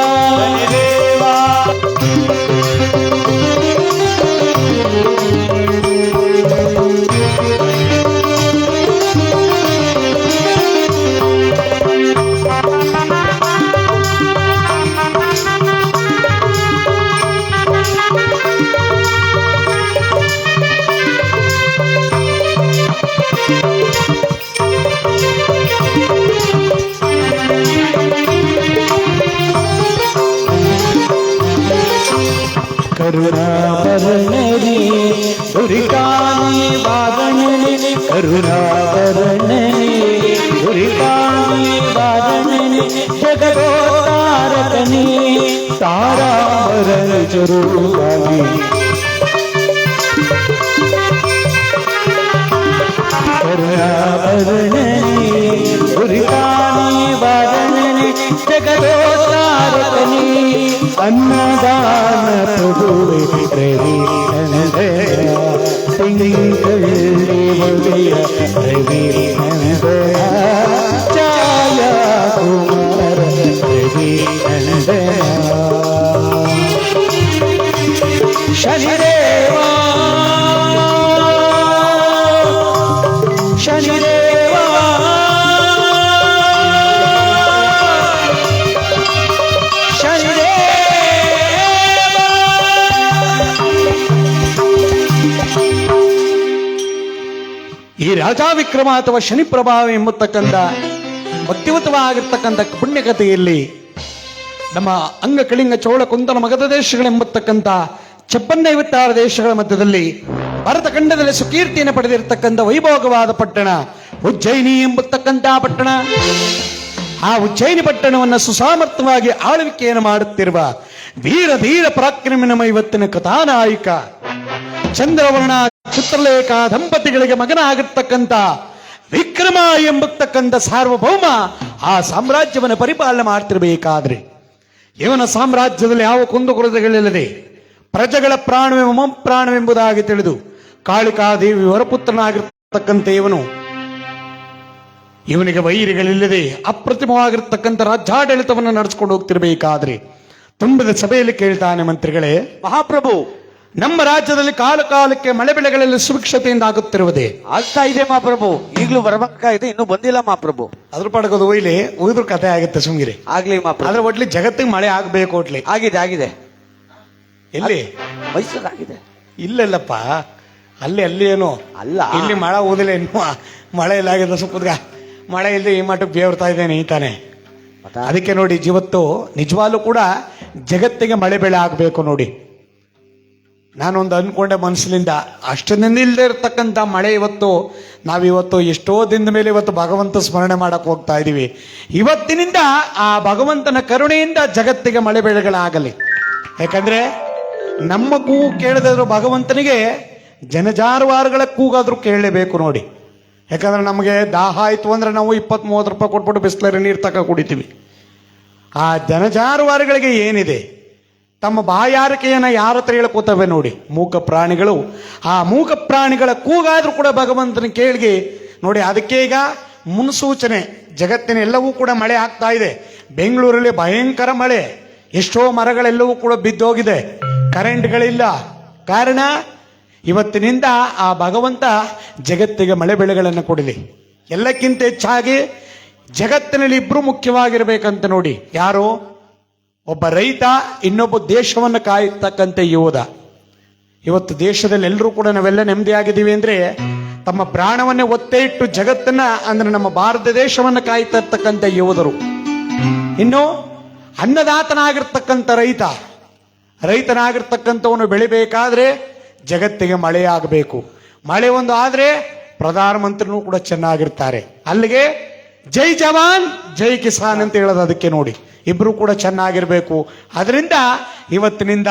ಕರುಣಾಭರಣಿ ದುರಿಕಾನಿ ವಾಗಣಿ ಕರುಣಾಭರಣಿ ದುರಿಕಾನಿ ವಾಗಣಿ ಜಗದೋತಾರಕನಿ ತಾರಾಭರಣ ಜರುವಾನಿ ಕರುಣಾಭರಣಿ ದುರಿಕಾನಿ ವಾಗಣಿ ಜಗದೋತಾರಕನಿ ಅನ್ನದಾನ ಪ್ರಭುವೆ ರವಿ ನಂದನ ತಿಂಕಳ್ಳಿ ಒಡೆಯ ರವಿ ನಂದನ ಛಾಯಾ ಕುಮಾರ ರವಿ ನಂದನ ಶನಿದೇವ ಶನಿದೇವ ಶನಿದೇವ ಈ ರಾಜಾ ವಿಕ್ರಮ ಅಥವಾ ಶನಿ ಪ್ರಭಾವ ಎಂಬತಕ್ಕಂಥ ಭಕ್ತಿವತವಾಗಿರ್ತಕ್ಕಂಥ ಪುಣ್ಯಕಥೆಯಲ್ಲಿ ನಮ್ಮ ಅಂಗಕಳಿಂಗ ಚೋಳ ಕುಂತಲ ಮಗಧ ದೇಶಗಳೆಂಬತಕ್ಕಂಥ 56 ದೇಶಗಳ ಮಧ್ಯದಲ್ಲಿ ಭಾರತ ಖಂಡದಲ್ಲಿ ಸುಕೀರ್ತಿಯನ್ನು ಪಡೆದಿರತಕ್ಕಂಥ ವೈಭೋಗವಾದ ಪಟ್ಟಣ ಉಜ್ಜಯಿನಿ ಎಂಬತಕ್ಕಂಥ ಪಟ್ಟಣ. ಆ ಉಜ್ಜಯಿನಿ ಪಟ್ಟಣವನ್ನು ಸುಸಾಮರ್ಥ್ಯವಾಗಿ ಆಳ್ವಿಕೆಯನ್ನು ಮಾಡುತ್ತಿರುವ ವೀರ ಧೀರ ಪರಾಕ್ರಮಿನಮ ಇವತ್ತಿನ ಕಥಾನಾಯಕ ಚಂದ್ರವರ್ಣ ಚಿತ್ರಲೇಖ ದಂಪತಿಗಳಿಗೆ ಮಗನಾಗಿರ್ತಕ್ಕಂಥ ವಿಕ್ರಮ ಎಂಬತಕ್ಕಂಥ ಸಾರ್ವಭೌಮ ಆ ಸಾಮ್ರಾಜ್ಯವನ್ನು ಪರಿಪಾಲನೆ ಮಾಡ್ತಿರ್ಬೇಕಾದ್ರೆ ಇವನ ಸಾಮ್ರಾಜ್ಯದಲ್ಲಿ ಯಾವ ಕುಂದುಕೊರತೆಗಳಿಲ್ಲದೆ ಪ್ರಜೆಗಳ ಪ್ರಾಣವೆಂಬ ಮಮ ಪ್ರಾಣವೆಂಬುದಾಗಿ ತಿಳಿದು ಕಾಳಿಕಾದೇವಿ ಹೊರಪುತ್ರನಾಗಿರ್ತಕ್ಕಂಥ ಇವನಿಗೆ ವೈರಿಗಳಿಲ್ಲದೆ ಅಪ್ರತಿಮವಾಗಿರ್ತಕ್ಕಂಥ ರಾಜ್ಯಾಡಳಿತವನ್ನು ನಡೆಸಿಕೊಂಡು ಹೋಗ್ತಿರ್ಬೇಕಾದ್ರೆ ತುಂಬಿದ ಸಭೆಯಲ್ಲಿ ಕೇಳ್ತಾನೆ, ಮಂತ್ರಿಗಳೇ, ಮಹಾಪ್ರಭು, ನಮ್ಮ ರಾಜ್ಯದಲ್ಲಿ ಕಾಲಕ್ಕೆ ಮಳೆ ಬೆಳೆಗಳಲ್ಲಿ ಸುಭಿಕ್ಷತೆಯಿಂದ ಆಗುತ್ತಿರುವುದೇ? ಆಗ್ತಾ ಇದೆ ಮಹಾಪ್ರಭು. ಈಗಲೂ ಬರ್ಬೇಕಾಗಿದೆ, ಇನ್ನೂ ಬಂದಿಲ್ಲ ಮಹಾಪ್ರಭು. ಅದ್ರ ಪಡಗೋದು ಒಯ್ಲಿ ಉಳಿದ್ರ ಕಥೆ ಆಗುತ್ತೆ ಸುಮ್ಗಿರಿ. ಆಗ್ಲಿ ಮಹಾಪ್ರಭು. ಆದ್ರೆ ಒಟ್ಲಿ ಜಗತ್ತಿಗೆ ಮಳೆ ಆಗ್ಬೇಕು. ಒಟ್ಲಿ ಆಗಿದೆ ಆಗಿದೆ. ಎಲ್ಲಿ? ಮೈಸೂರು ಆಗಿದೆ. ಇಲ್ಲಲ್ಲಪ್ಪ, ಅಲ್ಲಿ ಏನು ಅಲ್ಲ, ಇಲ್ಲಿ ಮಳೆ ಓದಿಲ್ಲ ಇನ್ನು. ಮಳೆ ಇಲ್ಲ ಆಗಿದೆ ಸ್ವಲ್ಪ ಮಳೆ ಇಲ್ಲದೆ ಈ ಮಟ್ಟಕ್ಕೆ ಬೇರ್ತಾ ಇದ್ದೇನೆ ಈ ತಾನೆ. ಅದಕ್ಕೆ ನೋಡಿ, ಇವತ್ತು ನಿಜವಾಗ್ಲೂ ಕೂಡ ಜಗತ್ತಿಗೆ ಮಳೆ ಬೆಳೆ ಆಗ್ಬೇಕು ನೋಡಿ. ನಾನೊಂದು ಅನ್ಕೊಂಡೆ ಮನಸ್ಸಿನಿಂದ, ಅಷ್ಟದಿಂದ ಇಲ್ಲದೆ ಇರತಕ್ಕಂಥ ಮಳೆ ನಾವಿವತ್ತು ಎಷ್ಟೋ ದಿನದ ಮೇಲೆ ಇವತ್ತು ಭಗವಂತ ಸ್ಮರಣೆ ಮಾಡಕ್ ಹೋಗ್ತಾ ಇದೀವಿ. ಇವತ್ತಿನಿಂದ ಆ ಭಗವಂತನ ಕರುಣೆಯಿಂದ ಜಗತ್ತಿಗೆ ಮಳೆ ಬೆಳೆಗಳಾಗಲಿ. ಯಾಕಂದ್ರೆ ನಮ್ಮ ಕೂಗು ಕೇಳದಿದ್ರು ಭಗವಂತನಿಗೆ ಜನಜಾನುವಾರುಗಳ ಕೂಗಾದ್ರೂ ಕೇಳಲೇಬೇಕು ನೋಡಿ. ಯಾಕಂದ್ರೆ ನಮಗೆ ದಾಹ ಆಯ್ತು ಅಂದ್ರೆ ನಾವು 20-30 ರೂಪಾಯಿ ಕೊಟ್ಬಿಟ್ಟು ಬಿಸ್ಲರಿ ನೀರು ತಕ ಕುಡಿತೀವಿ. ಆ ಜನಜಾನುವಾರುಗಳಿಗೆ ಏನಿದೆ, ತಮ್ಮ ಬಾಯಾರಿಕೆಯನ್ನ ಯಾರ ಹತ್ರ ಹೇಳ್ಕೋತವೆ ನೋಡಿ, ಮೂಕ ಪ್ರಾಣಿಗಳು. ಆ ಮೂಕ ಪ್ರಾಣಿಗಳ ಕೂಗಾದ್ರೂ ಕೂಡ ಭಗವಂತನ ಕೇಳಿಗೆ ನೋಡಿ. ಅದಕ್ಕೆ ಈಗ ಮುನ್ಸೂಚನೆ, ಜಗತ್ತಿನ ಎಲ್ಲವೂ ಕೂಡ ಮಳೆ ಆಗ್ತಾ ಇದೆ. ಬೆಂಗಳೂರಲ್ಲಿ ಭಯಂಕರ ಮಳೆ, ಎಷ್ಟೋ ಮರಗಳೆಲ್ಲವೂ ಕೂಡ ಬಿದ್ದೋಗಿದೆ, ಕರೆಂಟ್ಗಳಿಲ್ಲ. ಕಾರಣ ಇವತ್ತಿನಿಂದ ಆ ಭಗವಂತ ಜಗತ್ತಿಗೆ ಮಳೆ ಬೆಳೆಗಳನ್ನು ಕೊಡಲಿ. ಎಲ್ಲಕ್ಕಿಂತ ಹೆಚ್ಚಾಗಿ ಜಗತ್ತಿನಲ್ಲಿ ಇಬ್ರು ಮುಖ್ಯವಾಗಿರ್ಬೇಕಂತ ನೋಡಿ. ಯಾರು? ಒಬ್ಬ ರೈತ, ಇನ್ನೊಬ್ಬ ದೇಶವನ್ನು ಕಾಯತಕ್ಕಂಥ ಯೋಧ. ಇವತ್ತು ದೇಶದಲ್ಲಿ ಎಲ್ಲರೂ ಕೂಡ ನಾವೆಲ್ಲ ನೆಮ್ಮದಿಯಾಗಿದ್ದೀವಿ ಅಂದ್ರೆ ತಮ್ಮ ಪ್ರಾಣವನ್ನೇ ಒತ್ತೆ ಇಟ್ಟು ಜಗತ್ತನ್ನ ಅಂದ್ರೆ ನಮ್ಮ ಭಾರತ ದೇಶವನ್ನು ಕಾಯ್ತಾ ಇರ್ತಕ್ಕಂಥ ಯೋಧರು. ಇನ್ನು ಅನ್ನದಾತನಾಗಿರ್ತಕ್ಕಂಥ ರೈತನಾಗಿರ್ತಕ್ಕಂಥವನು ಬೆಳಿಬೇಕಾದ್ರೆ ಜಗತ್ತಿಗೆ ಮಳೆ ಆಗಬೇಕು. ಮಳೆ ಒಂದು ಆದ್ರೆ ಪ್ರಧಾನಮಂತ್ರಿನೂ ಕೂಡ ಚೆನ್ನಾಗಿರ್ತಾರೆ. ಅಲ್ಲಿಗೆ ಜೈ ಜವಾನ್ ಜೈ ಕಿಸಾನ್ ಅಂತ ಹೇಳೋದು ಅದಕ್ಕೆ ನೋಡಿ. ಇಬ್ರು ಕೂಡ ಚೆನ್ನಾಗಿರ್ಬೇಕು. ಅದರಿಂದ ಇವತ್ತಿನಿಂದ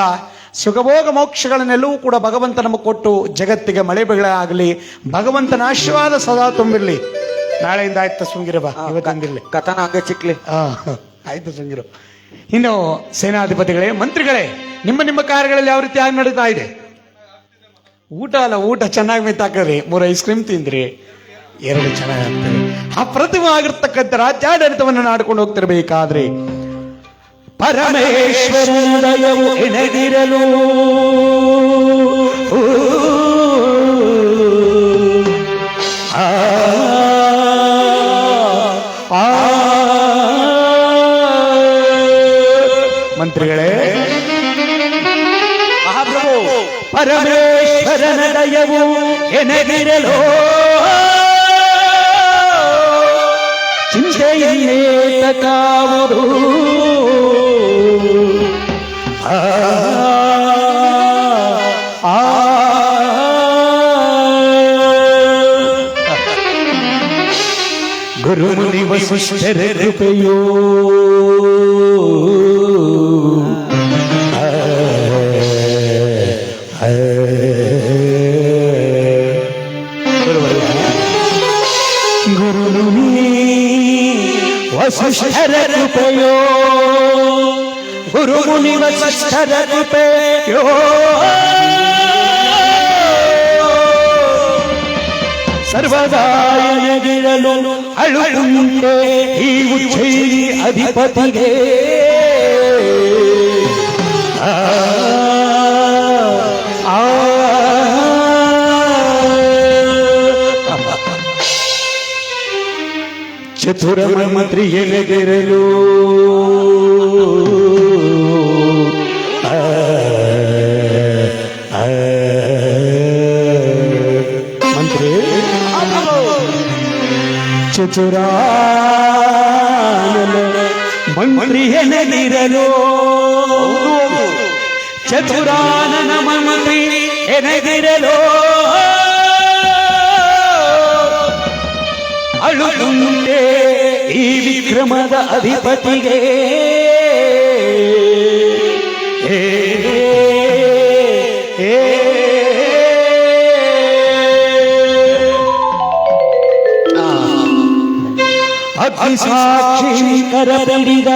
ಸುಖಭೋಗ ಮೋಕ್ಷಗಳನ್ನೆಲ್ಲವೂ ಕೂಡ ಭಗವಂತ ನಮಗೆ ಕೊಟ್ಟು ಜಗತ್ತಿಗೆ ಮಳೆ ಬೆಳೆಯಾಗಲಿ. ಭಗವಂತನ ಆಶೀರ್ವಾದ ಸದಾ ತುಂಬಿರ್ಲಿ. ನಾಳೆಯಿಂದ ಆಯ್ತು ಸುಂಗಿರಬ, ಇವತ್ತಿಂದಿರ್ಲಿ ಕಥನ ಹಂಗೆ ಚಿಕ್ಲಿ. ಆಯ್ತು ಸುಂಗಿರು. ಇನ್ನು ಸೇನಾಧಿಪತಿಗಳೇ, ಮಂತ್ರಿಗಳೇ, ನಿಮ್ಮ ಕಾರ್ಯಗಳಲ್ಲಿ ಯಾವ ರೀತಿ ಆಗಿ ನಡೀತಾ ಇದೆ? ಊಟ ಅಲ್ಲ, ಊಟ ಚೆನ್ನಾಗಿ ಮೆತ್ತಾಕ್ರಿ. 3 ಐಸ್ ಕ್ರೀಮ್ ತಿಂದ್ರಿ, 2 ಚೆನ್ನಾಗಾಗ್ತದೆ. ಆ ಪ್ರತಿಮ ಆಗಿರ್ತಕ್ಕಂಥ ರಾಜ್ಯಾಡಳಿತವನ್ನು ನಾಡ್ಕೊಂಡು ಹೋಗ್ತಿರ್ಬೇಕಾದ್ರೆ ಪರಮೇಶ್ವರನ ದಯವು ಎಣೆದಿರಲು ಮಂತ್ರಿಗಳೇ, ಮಹಾಪ್ರಭು, ಪರಮೇಶ್ವರನ ದಯವು ಎಣೆದಿರಲು ಚಿಂತೆಯನ್ನೇತಕಾವುದು. ಗುರುಮುನಿ ವಸಿಷ್ಠರ ಕೃಪೆಯೋ ವಸಿಷ್ಠರ ಕೃಪೆಯೋ ಗುರುಮುನಿ ವಸಿಷ್ಠರ ಕೃಪೆಯೋ ಸರ್ವದಾಯನಗಿರಲು ಅಳುಕುಂಟೆ ಈ ಉಜ್ಜಯಿನಿ ಅಧಿಪತಿಗೆ. ಚತುರ ಮಂತ್ರಿ ಎಲೆಗಿರಲು ಮಂತ್ರಿ ಚುರಾಯಲು ಮಂತ್ರಿ ಎನಗಿರಲು ಚತುರಾನನ ಮಂತ್ರಿ ಎನಗಿರಲು ಅಳುಗುಂಟೆ ಈ ವಿಕ್ರಮದ ಅಧಿಪತಿಗೆ ಅಗ್ನಿ ಸಾಕ್ಷಿ ಕರಪಿಡಿದ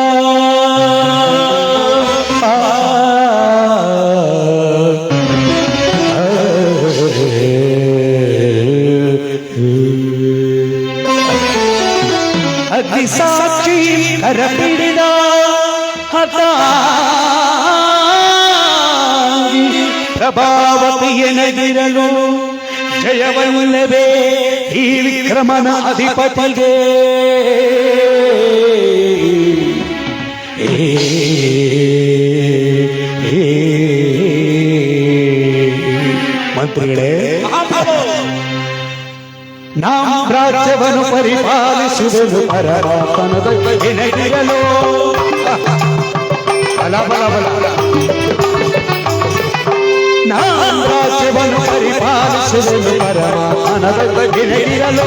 ಅಗ್ನಿ ಸಾಕ್ಷಿ ಕರಪಿಡಿದ ಹತ ಪ್ರಭಾವತಿಯನಗಿರಲು ಜಯವಲ್ಲವೇ ಈ ವಿಕ್ರಮನ ಅಧಿಪತಿಗೆ ಮಂತ್ರಿಗಳೇ, ನಾವು ರಾಜ್ಯವನ್ನು ಪರಿಪಾಲಿಸುವುದು ಪರಮಾತ್ಮನದ ಎನಗಿರಲು ಬಲ ಬಲ ಬಲ ನಾವು ರಾಜ್ಯವನ್ನು ಪರಿಪಾಲಿಸುವುದು ಪರಮಾತ್ಮನದ ಎನಗಿರಲು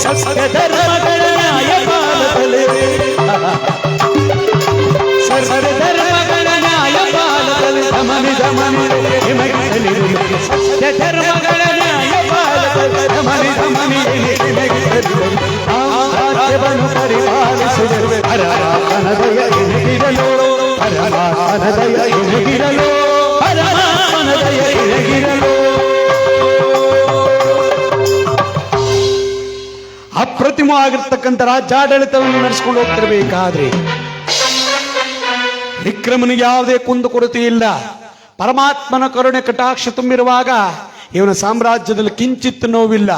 ಸತ್ಯ ಧರ್ಮಗಳ ನ್ಯಾಯಪಾಲದಲ್ಲಿ ಸರ್ವ ಧರ್ಮಗಳ ನ್ಯಾಯಪಾಲದಲ್ಲಿ ಧಮನಿ ಧಮನಿ ಸತ್ಯ ಧರ್ಮಗಳ ನ್ಯಾಯಪಾಲದಲ್ಲಿ ಧಮನಿ ಧಮನಿ ರಾಜ್ಯವನ್ನು ಪರಿಪಾಲಿಸುವುದು ಪರಮಾತ್ಮನದಯ ಎನಗಿರಲು ಪರಮಾತ್ಮನದಯ ಎನಗಿರಲು ಪರಮಾತ್ಮನದಯ ಎನಗಿರಲು. ಅಪ್ರತಿಮವಾಗಿರ್ತಕ್ಕಂಥ ರಾಜ್ಯಾಡಳಿತವನ್ನು ನಡೆಸಿಕೊಂಡು ಹೋಗ್ತಿರ್ಬೇಕಾದ್ರೆ ವಿಕ್ರಮನಿಗೆ ಯಾವುದೇ ಕುಂದುಕೊರತೆ ಇಲ್ಲ. ಪರಮಾತ್ಮನ ಕರುಣೆ ಕಟಾಕ್ಷ ತುಂಬಿರುವಾಗ ಇವನ ಸಾಮ್ರಾಜ್ಯದಲ್ಲಿ ಕಿಂಚಿತ್ ನೋವಿಲ್ಲ.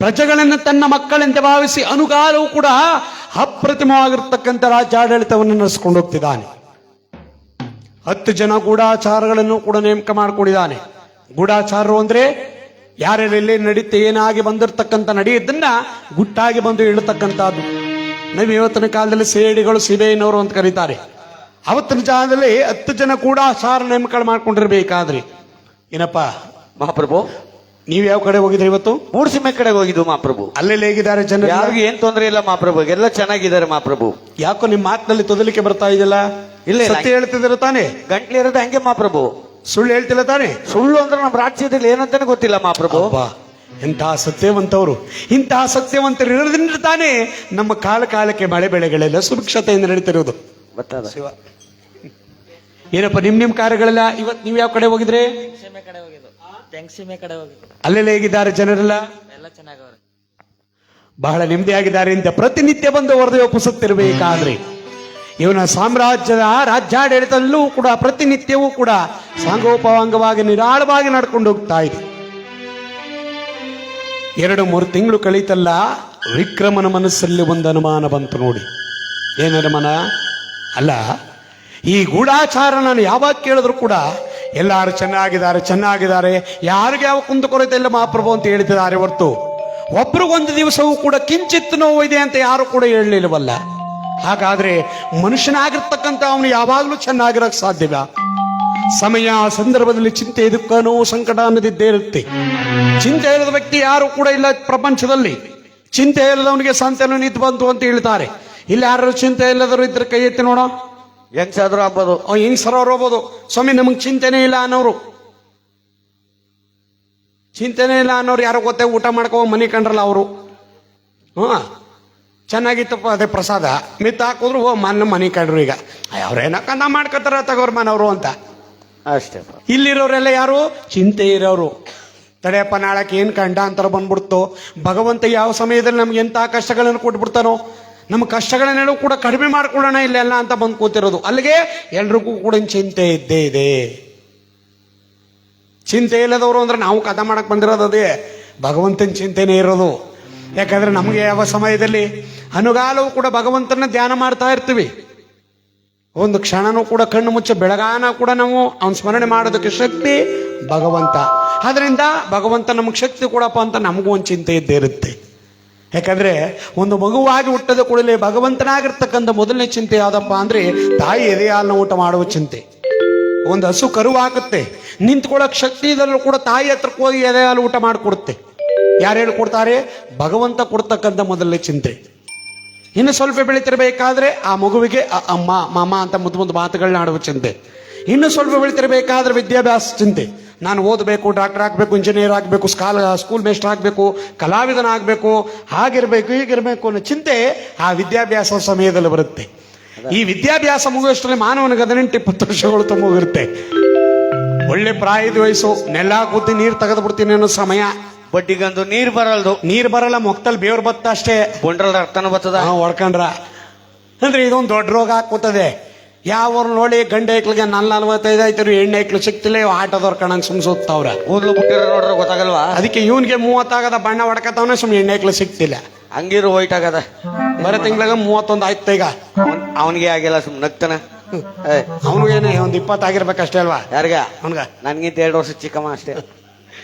ಪ್ರಜೆಗಳನ್ನು ತನ್ನ ಮಕ್ಕಳೆಂತೆ ಭಾವಿಸಿ ಅನುಗಾಲವೂ ಕೂಡ ಅಪ್ರತಿಮವಾಗಿರ್ತಕ್ಕಂಥ ರಾಜ್ಯಾಡಳಿತವನ್ನು ನಡೆಸಿಕೊಂಡು ಹೋಗ್ತಿದ್ದಾನೆ. 10 ಜನ ಗೂಢಾಚಾರಗಳನ್ನು ಕೂಡ ನೇಮಕ ಮಾಡಿಕೊಂಡಿದ್ದಾನೆ. ಗೂಢಾಚಾರರು ಅಂದ್ರೆ ಯಾರೆಲ್ಲಿ ನಡೀತೆ ಏನಾಗಿ ಬಂದಿರತಕ್ಕಂಥ ನಡೆಯದನ್ನ ಗುಟ್ಟಾಗಿ ಬಂದು ಇಳತಕ್ಕಂಥದ್ದು. ನಾವು ಇವತ್ತಿನ ಕಾಲದಲ್ಲಿ ಸೇಡಿಗಳು ಸಿಬೇನವರು ಅಂತ ಕರೀತಾರೆ. ಅವತ್ತಿನ ಜಾಗದಲ್ಲಿ 10 ಜನ ಗೂಢಾಚಾರ ನೇಮಕ ಮಾಡ್ಕೊಂಡಿರ್ಬೇಕಾದ್ರಿ. ಏನಪ್ಪ ಮಹಾಪ್ರಭು, ನೀವ್ ಯಾವ ಕಡೆ ಹೋಗಿದ್ರಿ ಇವತ್ತು? ಮೂಡ್ಸಿಮೆ ಕಡೆಗೆ ಹೋಗಿದ್ದು ಮಹಾಪ್ರಭು. ಅಲ್ಲೆಲ್ಲ ಹೇಗಿದ್ದಾರೆ ಜನರು? ಯಾರಿಗೂ ಏನ್ ತೊಂದರೆ ಇಲ್ಲ ಮಹಾಪ್ರಭು, ಎಲ್ಲ ಚೆನ್ನಾಗಿದ್ದಾರೆ ಮಹಾಪ್ರಭು. ಯಾಕೋ ನಿಮ್ ಮಾತಿನಲ್ಲಿ ತೊದಲಿಕೆ ಬರ್ತಾ ಇದೆಯಲ್ಲ? ಇಲ್ಲ, ಸತ್ಯ ಹೇಳ್ತಿದ್ದೀರ ತಾನೆ? ಗಂಟ್ಲಿ ಇರೋದು ಹಂಗೆ ಮಹಾಪ್ರಭು. ಸುಳ್ಳು ಹೇಳ್ತಿಲ್ಲ ತಾನೆ? ಸುಳ್ಳು ಅಂದ್ರೆ ನಮ್ಮ ರಾಜ್ಯದಲ್ಲಿ ಏನಂತಾನೆ ಗೊತ್ತಿಲ್ಲ ಮಹಾಪ್ರಭು. ಇಂತಹ ಸತ್ಯವಂತವರು, ಇಂತಹ ಸತ್ಯವಂತರು ಇರೋದ್ರಿಂದ ತಾನೇ ನಮ್ಮ ಕಾಲಕ್ಕೆ ಮಳೆ ಬೆಳೆಗಳೆಲ್ಲ ಸುಭಿಕ್ಷತೆಯಿಂದ ನಡೀತಿರೋದು. ಗೊತ್ತಾದ ಶಿವ. ಏನಪ್ಪ ನಿಮ್ ಕಾರ್ಯಗಳೆಲ್ಲ ಇವತ್ತು ನೀವು ಯಾವ ಕಡೆ ಹೋಗಿದ್ರೆ? ಅಲ್ಲೆಲ್ಲ ಹೇಗಿದ್ದಾರೆ ಜನರೆಲ್ಲ? ಬಹಳ ನೆಮ್ಮದಿಯಾಗಿದ್ದಾರೆ ಅಂತ ಪ್ರತಿನಿತ್ಯ ಬಂದು ವರದಿ ಒಪ್ಪಿಸುತ್ತಿರಬೇಕಾದ್ರೆ ಇವನ ಸಾಮ್ರಾಜ್ಯದ ರಾಜ್ಯಾಡಳಿತದಲ್ಲೂ ಕೂಡ ಪ್ರತಿನಿತ್ಯವೂ ಕೂಡ ಸಾಂಗೋಪವಾಂಗವಾಗಿ ನಿರಾಳವಾಗಿ ನಡ್ಕೊಂಡು ಹೋಗ್ತಾ ಇದೆ. 2-3 ತಿಂಗಳು ಕಳೀತಲ್ಲ, ವಿಕ್ರಮನ ಮನಸ್ಸಲ್ಲಿ ಒಂದು ಅನುಮಾನ ಬಂತು ನೋಡಿ. ಏನನುಮಾನ? ಅಲ್ಲ, ಈ ಗೂಢಾಚಾರ ನಾನು ಯಾವಾಗ ಕೇಳಿದ್ರು ಕೂಡ ಎಲ್ಲಾರು ಚೆನ್ನಾಗಿದ್ದಾರೆ, ಯಾರಿಗೆ ಯಾವ ಕುಂದುಕೊರತೆ ಇಲ್ಲ ಮಹಾಪ್ರಭು ಅಂತ ಹೇಳ್ತಿದ್ದಾರೆ ಹೊರತು ಒಬ್ರಿಗೊಂದು ದಿವಸವೂ ಕೂಡ ಕಿಂಚಿತ್ ನೋವು ಇದೆ ಅಂತ ಯಾರು ಕೂಡ ಹೇಳಲಿಲ್ಲವಲ್ಲ. ಹಾಗಾದ್ರೆ ಮನುಷ್ಯನಾಗಿರ್ತಕ್ಕಂಥ ಅವನು ಯಾವಾಗಲೂ ಚೆನ್ನಾಗಿರಕ್ ಸಾಧ್ಯವ? ಸಮಯ ಸಂದರ್ಭದಲ್ಲಿ ಚಿಂತೆ, ದುಃಖ, ನೋವು, ಸಂಕಟ ಅನ್ನೋದಿದ್ದೇ ಇರುತ್ತೆ. ಚಿಂತೆ ಇಲ್ಲದ ವ್ಯಕ್ತಿ ಯಾರು ಕೂಡ ಇಲ್ಲ ಪ್ರಪಂಚದಲ್ಲಿ. ಚಿಂತೆ ಇಲ್ಲದವನಿಗೆ ಸಂತೆಯನ್ನು ನಿಂತು ಬಂತು ಅಂತ ಹೇಳ್ತಾರೆ. ಇಲ್ಲಿ ಯಾರು ಚಿಂತೆ ಇಲ್ಲದರು ಇದ್ರೆ ಕೈ ಎತ್ತಿ ನೋಡೋ. ಹೆಂಗ್ಸಾದ್ರು ಆಗ್ಬೋದು, ಹೆಂಗ್ಸರವ್ರು ಹೋಗ್ಬೋದು. ಸ್ವಾಮಿ ನಮಗ್ ಚಿಂತೆನೇ ಇಲ್ಲ ಅನ್ನೋರು, ಚಿಂತೆನೇ ಇಲ್ಲ ಅನ್ನೋರು ಯಾರೋ ಗೊತ್ತೇ ಊಟ ಮಾಡ್ಕೋ ಮನೆ ಕಂಡ್ರಲ್ಲ ಅವರು. ಚೆನ್ನಾಗಿತ್ತಪ್ಪ ಅದೇ ಪ್ರಸಾದ ಮಿತ್ ಹಾಕಿದ್ರು ಮನೆ ಕಂಡ್ರು. ಈಗ ಅವ್ರೇನ ಕಂದ ಮಾಡ್ಕೊತಾರ ತಗೋರ್ ಮನವರು ಅಂತ ಅಷ್ಟೇ. ಇಲ್ಲಿರೋರೆಲ್ಲ ಯಾರು? ಚಿಂತೆ ಇರೋರು. ತಡೆಯಪ್ಪ ನಾಳಕ್ಕೆ ಏನ್ ಕಂಡ ಅಂತಾರ ಬಂದ್ಬಿಡ್ತು. ಭಗವಂತ ಯಾವ ಸಮಯದಲ್ಲಿ ನಮ್ಗೆ ಎಂತ ಕಷ್ಟಗಳನ್ನು ಕೊಟ್ಬಿಡ್ತಾನೋ, ನಮ್ಮ ಕಷ್ಟಗಳನ್ನೆಲ್ಲೂ ಕೂಡ ಕಡಿಮೆ ಮಾಡ್ಕೊಳ್ಳೋಣ ಇಲ್ಲೆಲ್ಲ ಅಂತ ಬಂದು ಕೂತಿರೋದು. ಅಲ್ಲಿಗೆ ಎಲ್ರಿಗೂ ಕೂಡ ಚಿಂತೆ ಇದ್ದೇ ಇದೆ. ಚಿಂತೆ ಇಲ್ಲದವರು ಅಂದ್ರೆ ನಾವು ಕಥೆ ಮಾಡಕ್ ಬಂದಿರೋದು ಅದೇ, ಭಗವಂತನ ಚಿಂತೆನೇ ಇರೋದು. ಯಾಕಂದ್ರೆ ನಮಗೆ ಯಾವ ಸಮಯದಲ್ಲಿ ಅನುಗಾಲವೂ ಕೂಡ ಭಗವಂತನ ಧ್ಯಾನ ಮಾಡ್ತಾ ಇರ್ತೀವಿ. ಒಂದು ಕ್ಷಣನೂ ಕೂಡ ಕಣ್ಣು ಮುಚ್ಚ ಬೆಳಗಾನ ಕೂಡ ನಾವು ಅವನ ಸ್ಮರಣೆ ಮಾಡೋದಕ್ಕೆ ಶಕ್ತಿ ಭಗವಂತ. ಆದ್ರಿಂದ ಭಗವಂತ ನಮಗೆ ಶಕ್ತಿ ಕೊಡಪ್ಪ ಅಂತ ನಮಗೂ ಒಂದು ಚಿಂತೆ ಇದ್ದೇ ಇರುತ್ತೆ. ಯಾಕಂದ್ರೆ ಒಂದು ಮಗುವಾಗಿ ಹುಟ್ಟದ ಕೂಡಲೇ ಭಗವಂತನಾಗಿರ್ತಕ್ಕಂಥ ಮೊದಲನೇ ಚಿಂತೆ ಯಾವ್ದಪ್ಪ ಅಂದ್ರೆ ತಾಯಿ ಎದೆ ಹಾಲನ್ನ ಊಟ ಮಾಡುವ ಚಿಂತೆ. ಒಂದು ಹಸು ಕರುವಾಗುತ್ತೆ, ನಿಂತ್ಕೊಳ್ಳೋಕೆ ಶಕ್ತಿ ಇದ್ರೂ ಕೂಡ ತಾಯಿ ಹತ್ರಕ್ಕೆ ಹೋಗಿ ಎದೆ ಹಾಲು ಊಟ ಮಾಡಿಕೊಡುತ್ತೆ. ಯಾರು ಹೇಳ್ಕೊಡ್ತಾರೆ? ಭಗವಂತ ಕೊಡ್ತಕ್ಕಂಥ ಮೊದಲನೇ ಚಿಂತೆ. ಇನ್ನು ಸ್ವಲ್ಪ ಬೆಳಿತಿರ್ಬೇಕಾದ್ರೆ ಆ ಮಗುವಿಗೆ ಅಮ್ಮ ಮಾಮ ಅಂತ ಮುದ್ದು ಮಾತುಗಳನ್ನ ಆಡುವ ಚಿಂತೆ. ಇನ್ನು ಸ್ವಲ್ಪ ಬೆಳಿತಿರ್ಬೇಕಾದ್ರೆ ವಿದ್ಯಾಭ್ಯಾಸ ಚಿಂತೆ. ನಾನು ಓದಬೇಕು, ಡಾಕ್ಟರ್ ಆಗಬೇಕು, ಇಂಜಿನಿಯರ್ ಆಗಬೇಕು, ಸ್ಕೂಲ್ ಮೇಸ್ಟರ್ ಆಗಬೇಕು, ಕಲಾವಿದನಾಗಬೇಕು, ಹಾಗಿರ್ಬೇಕು ಹೀಗಿರ್ಬೇಕು ಅನ್ನೋ ಚಿಂತೆ ಆ ವಿದ್ಯಾಭ್ಯಾಸ ಸಮಯದಲ್ಲಿ ಬರುತ್ತೆ. ಈ ವಿದ್ಯಾಭ್ಯಾಸ ಮುಗಿಯೋಷ್ಟರಲ್ಲಿ ಮಾನವನಿಗೆ 18-20 ವರ್ಷಗಳು ತುಂಬೋಗಿರುತ್ತೆ. ಒಳ್ಳೆ ಪ್ರಾಯದ ವಯಸ್ಸು, ನೆಲ ಕೂತಿ ನೀರು ತೆಗೆದು ಬಿಡ್ತೀನಿ ಅನ್ನೋ ಸಮಯ. ಬಡ್ಡಿಗಂದು ನೀರ್ ಬರಲ್ಲ, ಮೊಕ್ತಲ್ಲಿ ಬೇವ್ರು ಬತ್ತ ಅಷ್ಟೇ, ಬೊಂಡ್ರಲ್ ರಕ್ತನ ಬರ್ತದ ಹೊಡ್ಕೊಂಡ್ರ ಅಂದ್ರೆ ಇದೊಂದು ದೊಡ್ಡ ರೋಗ ಹಾಕುತ್ತದೆ. ಯಾವ್ರು ನೋಡಿ ಗಂಡ ಐಕ್ಳಿಗೆ 45 ಆಯ್ತು, ಹೆಣ್ಣು ಐಕ್ಳು ಸಿಕ್ತಿಲ್ಲ, ಆಟೋದವ್ರ ಕಣಂಗ್ ಸುಮ್ಸುತ್ತವ್ರ ಕೂದಲು ಬಿಟ್ಟಿರೋ ನೋಡ್ರ ಗೊತ್ತಾಗಲ್ವಾ? ಅದಕ್ಕೆ ಇವನ್ಗೆ 30 ಆಗದ ಬಣ್ಣ ಹೊಡ್ಕತವನ, ಸುಮ್ಮನೆ ಹೆಣ್ಣು ಐಕ್ಳು ಸಿಕ್ತಿಲ್ಲ, ಹಂಗಿರು ವೈಟ್ ಆಗದ. ಬರೋ ತಿಂಗ್ಳಾಗ 31 ಆಯ್ತು. ಈಗ ಅವನಿಗೆ ಆಗಿಲ್ಲ, ಸುಮ್ ನಗ್ತಾನ. ಅವನಿಗೇನೆ ಒಂದು 20 ಆಗಿರ್ಬೇಕಷ್ಟೇ ಅಲ್ವಾ? ಯಾರಿಗ? ಅವನ್ಗ ನನ್ಗಿಂತ 2 ವರ್ಷ ಚಿಕ್ಕಮ್ಮ ಅಷ್ಟೇ.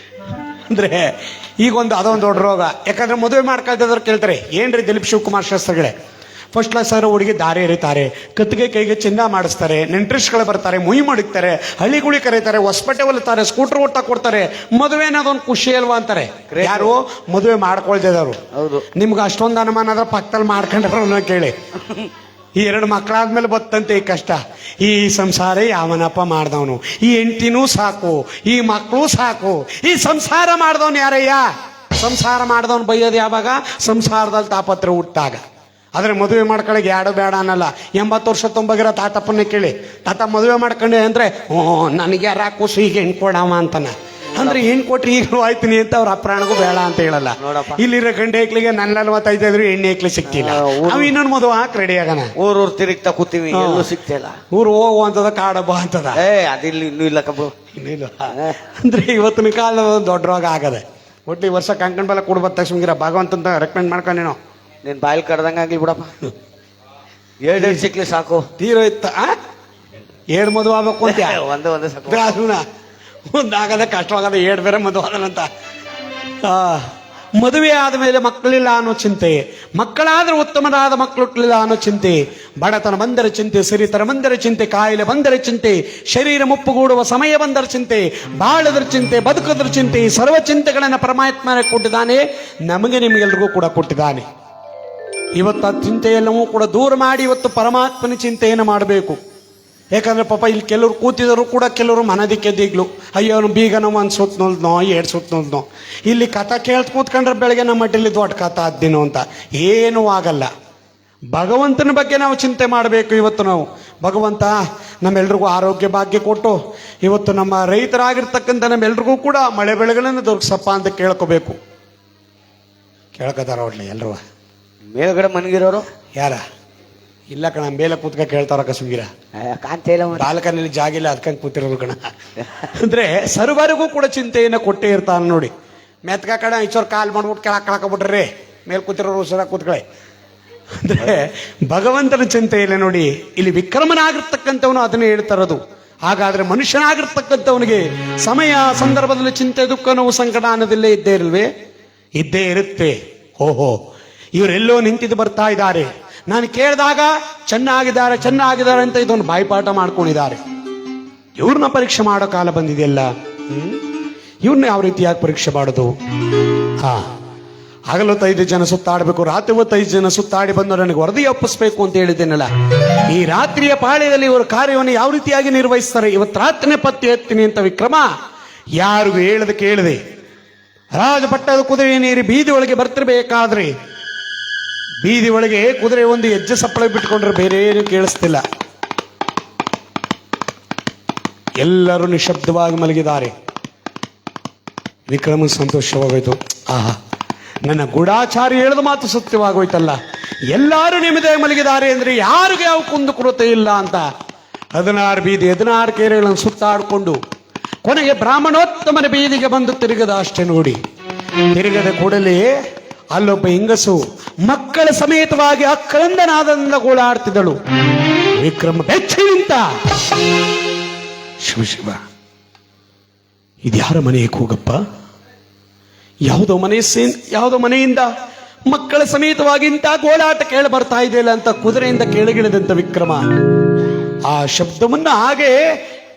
ಅಂದ್ರೆ ಈಗೊಂದು ಅದೊಂದು ದೊಡ್ಡ ರೋಗ. ಯಾಕಂದ್ರೆ ಮದುವೆ ಮಾಡ್ಕೊಳ್ತಿದ್ರು ಕೇಳ್ತಾರೆ, ಏನ್ರಿ ದಿಲೀಪ್ ಶಿವಕುಮಾರ್ ಶಾಸ್ತ್ರಿಗಳೇ, ಫಸ್ಟ್ ಕ್ಲಾಸ್ ಆದ್ರೆ ಹುಡುಗಿ ದಾರಿ ಎರಿತಾರೆ, ಕತ್ತಿಗೆ ಕೈಗೆ ಚಿನ್ನ ಮಾಡಿಸ್ತಾರೆ, ನೆಂಟ್ರಿಸ್ಗಳು ಬರ್ತಾರೆ, ಮುಯಿ ಮಡಗ್ತಾರೆ, ಹಳ್ಳಿಗುಳಿ ಕರೀತಾರೆ, ಹೊಸಪಟ್ಟೆ ಹೊಲಿತಾರೆ, ಸ್ಕೂಟರ್ ಓಟ ಕೊಡ್ತಾರೆ, ಮದುವೆ ಅನ್ನೋದೊಂದು ಖುಷಿ ಅಲ್ವಾ ಅಂತಾರೆ. ಯಾರು ಮದುವೆ ಮಾಡ್ಕೊಳ್ತಿದವರು. ಹೌದು. ನಿಮ್ಗೆ ಅಷ್ಟೊಂದು ಅನುಮಾನ ಆದ್ರೆ ಪಕ್ಕದಲ್ಲಿ ಮಾಡ್ಕೊಂಡ್ರ ಕೇಳಿ. ಈ 2 ಮಕ್ಕಳಾದ್ಮೇಲೆ ಬತ್ತಂತೆ ಈ ಕಷ್ಟ. ಈ ಸಂಸಾರ ಯಾವನಪ್ಪ ಮಾಡ್ದವನು, ಈ ಹೆಂಡತಿನೂ ಸಾಕು, ಈ ಮಕ್ಕಳು ಸಾಕು, ಈ ಸಂಸಾರ ಮಾಡ್ದವನು ಯಾರಯ್ಯ? ಸಂಸಾರ ಮಾಡ್ದವನು ಬೈಯೋದು ಯಾವಾಗ? ಸಂಸಾರದಲ್ಲಿ ತಾಪತ್ರ ಹುಟ್ಟಾಗ. ಆದ್ರೆ ಮದುವೆ ಮಾಡ್ಕೊಳಗೆ ಯಾಡು ಬೇಡ ಅನ್ನಲ್ಲ. 80 ವರ್ಷ ತುಂಬಗಿರೋ ತಾತಪ್ಪನ್ನೇ ಕೇಳಿ, ತಾತ ಮದುವೆ ಮಾಡ್ಕೊಂಡೆ ಅಂದ್ರೆ ನನಗೆ ಯಾರ ಕೂಸು ಈಗ ಹೆಣ್ಣು ಕೊಡವ ಅಂತಾನ. ಅಂದ್ರೆ ಹೆಣ್ಣು ಕೊಟ್ರಿ ಈಗಲೂ ಆಯ್ತೀನಿ ಅಂತ ಅವ್ರ ಅಪ್ರಾಣಗೂ ಬೇಡ ಅಂತ ಹೇಳಲ್ಲ. ಇಲ್ಲಿರೋ ಗಂಡೆ ಐಕ್ಳಿಗೆ 45 ಇದ್ರು ಹೆಣ್ಣು ಐಕ್ಲಿ ಸಿಕ್ತಿಲ್ಲ, ಅವ್ ಇನ್ನೊಂದು ಮದುವೆ ಹಾಕಿ ರೆಡಿ ಆಗನ. ಊರ್ ತಿರುಗ್ತಾ ಕೂತೀವಿ, ಎಲ್ಲೂ ಸಿಗ್ತಿಲ್ಲ. ಊರು ಹೋಗು ಅಂತದ, ಕಾಡಬ್ಬ ಅಂತದ. ಅದಿಲ್ಲ, ಇನ್ನೂ ಇಲ್ಲ ಕಬ್ಬು. ಇನ್ನಿಲ್ಲ ಅಂದ್ರೆ ಇವತ್ತಿನ ಕಾಲ ದೊಡ್ಡ ರೋಗ ಆಗದೆ. ಒಟ್ಟು ಈ ವರ್ಷ ಕಂಕಣ ಬಲ ಕೊಡ್ಬತ್ತ ಸುಮ್ಗಿರ, ಭಗವಂತ ರೆಕಮೆಂಡ್ ಮಾಡ್ಕೊಂಡೇನೋ. ನೀನ್ ಬಾಯಿಲ್ ಕಡ್ದಂಗ ಆಗ್ಲಿ ಬಿಡಪ್ಪ. 2 ಸಿಕ್ಲಿ ಸಾಕು. ತೀರೋಯ್ತ 2 ಮದುವೆ ಆಗ್ಬೇಕು ಅಂತ ಒಂದೇ ಸಾಕು. ಒಂದಾಗದೆ ಕಷ್ಟವಾಗದೆ 2 ಬೇರೆ ಮದುವೆ ಆಗದಂತ. ಮದುವೆ ಆದಮೇಲೆ ಮಕ್ಕಳಿಲ್ಲ ಅನ್ನೋ ಚಿಂತೆ, ಮಕ್ಕಳಾದ್ರೆ ಉತ್ತಮರಾದ ಮಕ್ಕಳು ಹುಟ್ಟಲಿಲ್ಲ ಅನ್ನೋ ಚಿಂತೆ, ಬಡತನ ಬಂದರೆ ಚಿಂತೆ, ಸಿರಿತನ ಬಂದರೆ ಚಿಂತೆ, ಕಾಯಿಲೆ ಬಂದರೆ ಚಿಂತೆ, ಶರೀರ ಮುಪ್ಪುಗೂಡುವ ಸಮಯ ಬಂದರೆ ಚಿಂತೆ, ಬಾಳದ್ರ ಚಿಂತೆ, ಬದುಕದ್ರ ಚಿಂತೆ, ಈ ಸರ್ವ ಚಿಂತೆಗಳನ್ನು ಪರಮಾತ್ಮನೇ ಕೊಟ್ಟಿದ್ದಾನೆ, ನಮಗೆ ನಿಮಗೆಲ್ರಿಗೂ ಕೂಡ ಕೊಟ್ಟಿದ್ದಾನೆ. ಇವತ್ತು ಆ ಚಿಂತೆಯೆಲ್ಲವೂ ಕೂಡ ದೂರ ಮಾಡಿ ಇವತ್ತು ಪರಮಾತ್ಮನ ಚಿಂತೆಯನ್ನು ಮಾಡಬೇಕು. ಯಾಕಂದ್ರೆ ಪಾಪ ಇಲ್ಲಿ ಕೆಲವರು ಕೂತಿದ್ರು ಕೂಡ ಕೆಲವರು ಮನದಿಕ್ಕೆದಿಗ್ಲು, ಅಯ್ಯೋ ಬೀಗನ 1 ಸುತ್ತ ನೋಲ್ದ್ನೋ 2 ಸುತ್ತ ನೋಲ್ದ್ನೋ, ಇಲ್ಲಿ ಕಥಾ ಕೇಳ್ತ ಕೂತ್ಕೊಂಡ್ರೆ ಬೆಳಗ್ಗೆ ನಮ್ಮ ಮಟ್ಟಲ್ಲಿ ದೊಡ್ಡ ಕಥಾ ಅದ್ದಿನೋ ಅಂತ ಏನೂ ಆಗಲ್ಲ. ಭಗವಂತನ ಬಗ್ಗೆ ನಾವು ಚಿಂತೆ ಮಾಡಬೇಕು. ಇವತ್ತು ನಾವು ಭಗವಂತ ನಮ್ಮೆಲ್ರಿಗೂ ಆರೋಗ್ಯ ಭಾಗ್ಯ ಕೊಟ್ಟು ಇವತ್ತು ನಮ್ಮ ರೈತರಾಗಿರ್ತಕ್ಕಂಥ ನಮ್ಮೆಲ್ರಿಗೂ ಕೂಡ ಮಳೆ ಬೆಳೆಗಳನ್ನು ದೊರಕಿಸಪ್ಪ ಅಂತ ಕೇಳ್ಕೋಬೇಕು. ಕೇಳ್ಕೊತಾರ ಒಳ್ಳೆ ಎಲ್ರು ಮೇಲ್ಗಡೆ ಮನ್ಗಿರೋರು ಯಾರ ಇಲ್ಲ ಕಣ, ಮೇಲೆ ಕೂತ್ಕ ಕೇಳ್ತಾರ ಕಸುಗಿರ ಬಾಲಕನಲ್ಲಿ ಜಾಗಿಲ್ಲ ಅದಕ್ಕಂಗೆ ಕೂತಿರೋರು ಕಣ. ಅಂದ್ರೆ ಸರ್ವರಿಗೂ ಕೂಡ ಚಿಂತೆಯನ್ನು ಕೊಟ್ಟೇ ಇರ್ತಾನೆ ನೋಡಿ. ಮೆತ್ಕ ಕಣ ಈಚೋರ್ ಕಾಲ್ ಮಾಡ್ಬಿಟ್ಟು ಕೆಳಕ್ಬಿಟ್ರೆ ಮೇಲ್ ಕೂತಿರೋರು ಹುಷಾರಾಗಿ ಕೂತ್ಕಳೆ. ಅಂದ್ರೆ ಭಗವಂತನ ಚಿಂತೆ ಇಲ್ಲ ನೋಡಿ. ಇಲ್ಲಿ ವಿಕ್ರಮನಾಗಿರ್ತಕ್ಕಂಥವನು ಅದನ್ನೇ ಹೇಳ್ತಾರದು. ಹಾಗಾದ್ರೆ ಮನುಷ್ಯನಾಗಿರ್ತಕ್ಕಂಥವನಿಗೆ ಸಮಯ ಸಂದರ್ಭದಲ್ಲಿ ಚಿಂತೆ ದುಃಖ ನೋವು ಸಂಕಟ ಅನ್ನೋದಿಲ್ಲೇ ಇದ್ದೇ ಇರಲ್ವೇ? ಇದ್ದೇ ಇರುತ್ತೆ. ಓಹೋ, ಇವರೆಲ್ಲೋ ನಿಂತಿದ್ದು ಬರ್ತಾ ಇದ್ದಾರೆ, ನಾನು ಕೇಳಿದಾಗ ಚೆನ್ನಾಗಿದ್ದಾರೆ ಅಂತ ಇದೊಂದು ಬಾಯ್ಪಾಠ ಮಾಡ್ಕೊಂಡಿದ್ದಾರೆ. ಇವ್ರನ್ನ ಪರೀಕ್ಷೆ ಮಾಡೋ ಕಾಲ ಬಂದಿದೆಯಲ್ಲ, ಇವ್ರನ್ನ ಯಾವ ರೀತಿಯಾಗಿ ಪರೀಕ್ಷೆ ಮಾಡೋದು? ಹಗಲೊತ್ತು 5 ಜನ ಸುತ್ತಾಡಬೇಕು, ರಾತ್ರಿ ಹೊತ್ತು 5 ಜನ ಸುತ್ತಾಡಿ ಬಂದು ನನಗೆ ವರದಿ ಒಪ್ಪಿಸ್ಬೇಕು ಅಂತ ಹೇಳಿದ್ದೇನಲ್ಲ, ಈ ರಾತ್ರಿಯ ಪಾಳ್ಯದಲ್ಲಿ ಇವರು ಕಾರ್ಯವನ್ನು ಯಾವ ರೀತಿಯಾಗಿ ನಿರ್ವಹಿಸ್ತಾರೆ? ಇವತ್ತು ರಾತ್ರಿನೇ ಪತ್ತೆ ಎತ್ತೀನಿ ಅಂತ ವಿಕ್ರಮ ಯಾರಿಗೂ ಕೇಳದೆ ರಾಜಪಟ್ಟದ ಕುದುರೆ ನೀರಿ ಬೀದಿ ಒಳಗೆ ಬರ್ತಿರ್ಬೇಕಾದ್ರೆ, ಬೀದಿ ಒಳಗೆ ಕುದುರೆ ಒಂದು ಹೆಜ್ಜೆ ಸಪ್ಪಳ ಬಿಟ್ಕೊಂಡ್ರೆ ಬೇರೆ ಏನು ಕೇಳಿಸ್ತಿಲ್ಲ. ಎಲ್ಲರೂ ನಿಶಬ್ದವಾಗಿ ಮಲಗಿದ್ದಾರೆ. ವಿಕ್ರಮ ಸಂತೋಷವಾಗೋಯ್ತು. ನನ್ನ ಗೂಢಾಚಾರಿ ಹೇಳಿದ ಮಾತು ಸತ್ಯವಾಗೋಯ್ತಲ್ಲ, ಎಲ್ಲರೂ ನಿಮ್ಮದೇ ಮಲಗಿದ್ದಾರೆ ಅಂದ್ರೆ ಯಾರಿಗೂ ಯಾವ ಕುಂದು ಕೊರತೆ ಇಲ್ಲ ಅಂತ 16 ಬೀದಿ 16 ಕೇರೆಗಳನ್ನು ಸುತ್ತಾಡಿಕೊಂಡು ಕೊನೆಗೆ ಬ್ರಾಹ್ಮಣೋತ್ತಮನ ಬೀದಿಗೆ ಬಂದು ತಿರುಗದ ಅಷ್ಟೇ ನೋಡಿ. ತಿರುಗದ ಕೂಡಲೇ ಅಲ್ಲೊಬ್ಬ ಹೆಂಗಸು ಮಕ್ಕಳ ಸಮೇತವಾಗಿ ಅಕ್ಕಳಂದನಾದಂದ ಗೋಳಾಡ್ತಿದ್ದಳು. ವಿಕ್ರಮ ಬೆಚ್ಚಿ ನಿಂತ. ಶಿವ, ಇದ್ಯಾರ ಮನೆಗೆ ಕೂಗಪ್ಪ? ಯಾವುದೋ ಮನೆಯಿಂದ ಮಕ್ಕಳ ಸಮೇತವಾಗಿ ಇಂಥ ಗೋಳಾಟ ಕೇಳಿ ಬರ್ತಾ ಇದೆಯಲ್ಲ ಅಂತ ಕುದುರೆಯಿಂದ ಕೆಳಗಿಳಿದಂತ ವಿಕ್ರಮ ಆ ಶಬ್ದವನ್ನ ಹಾಗೆ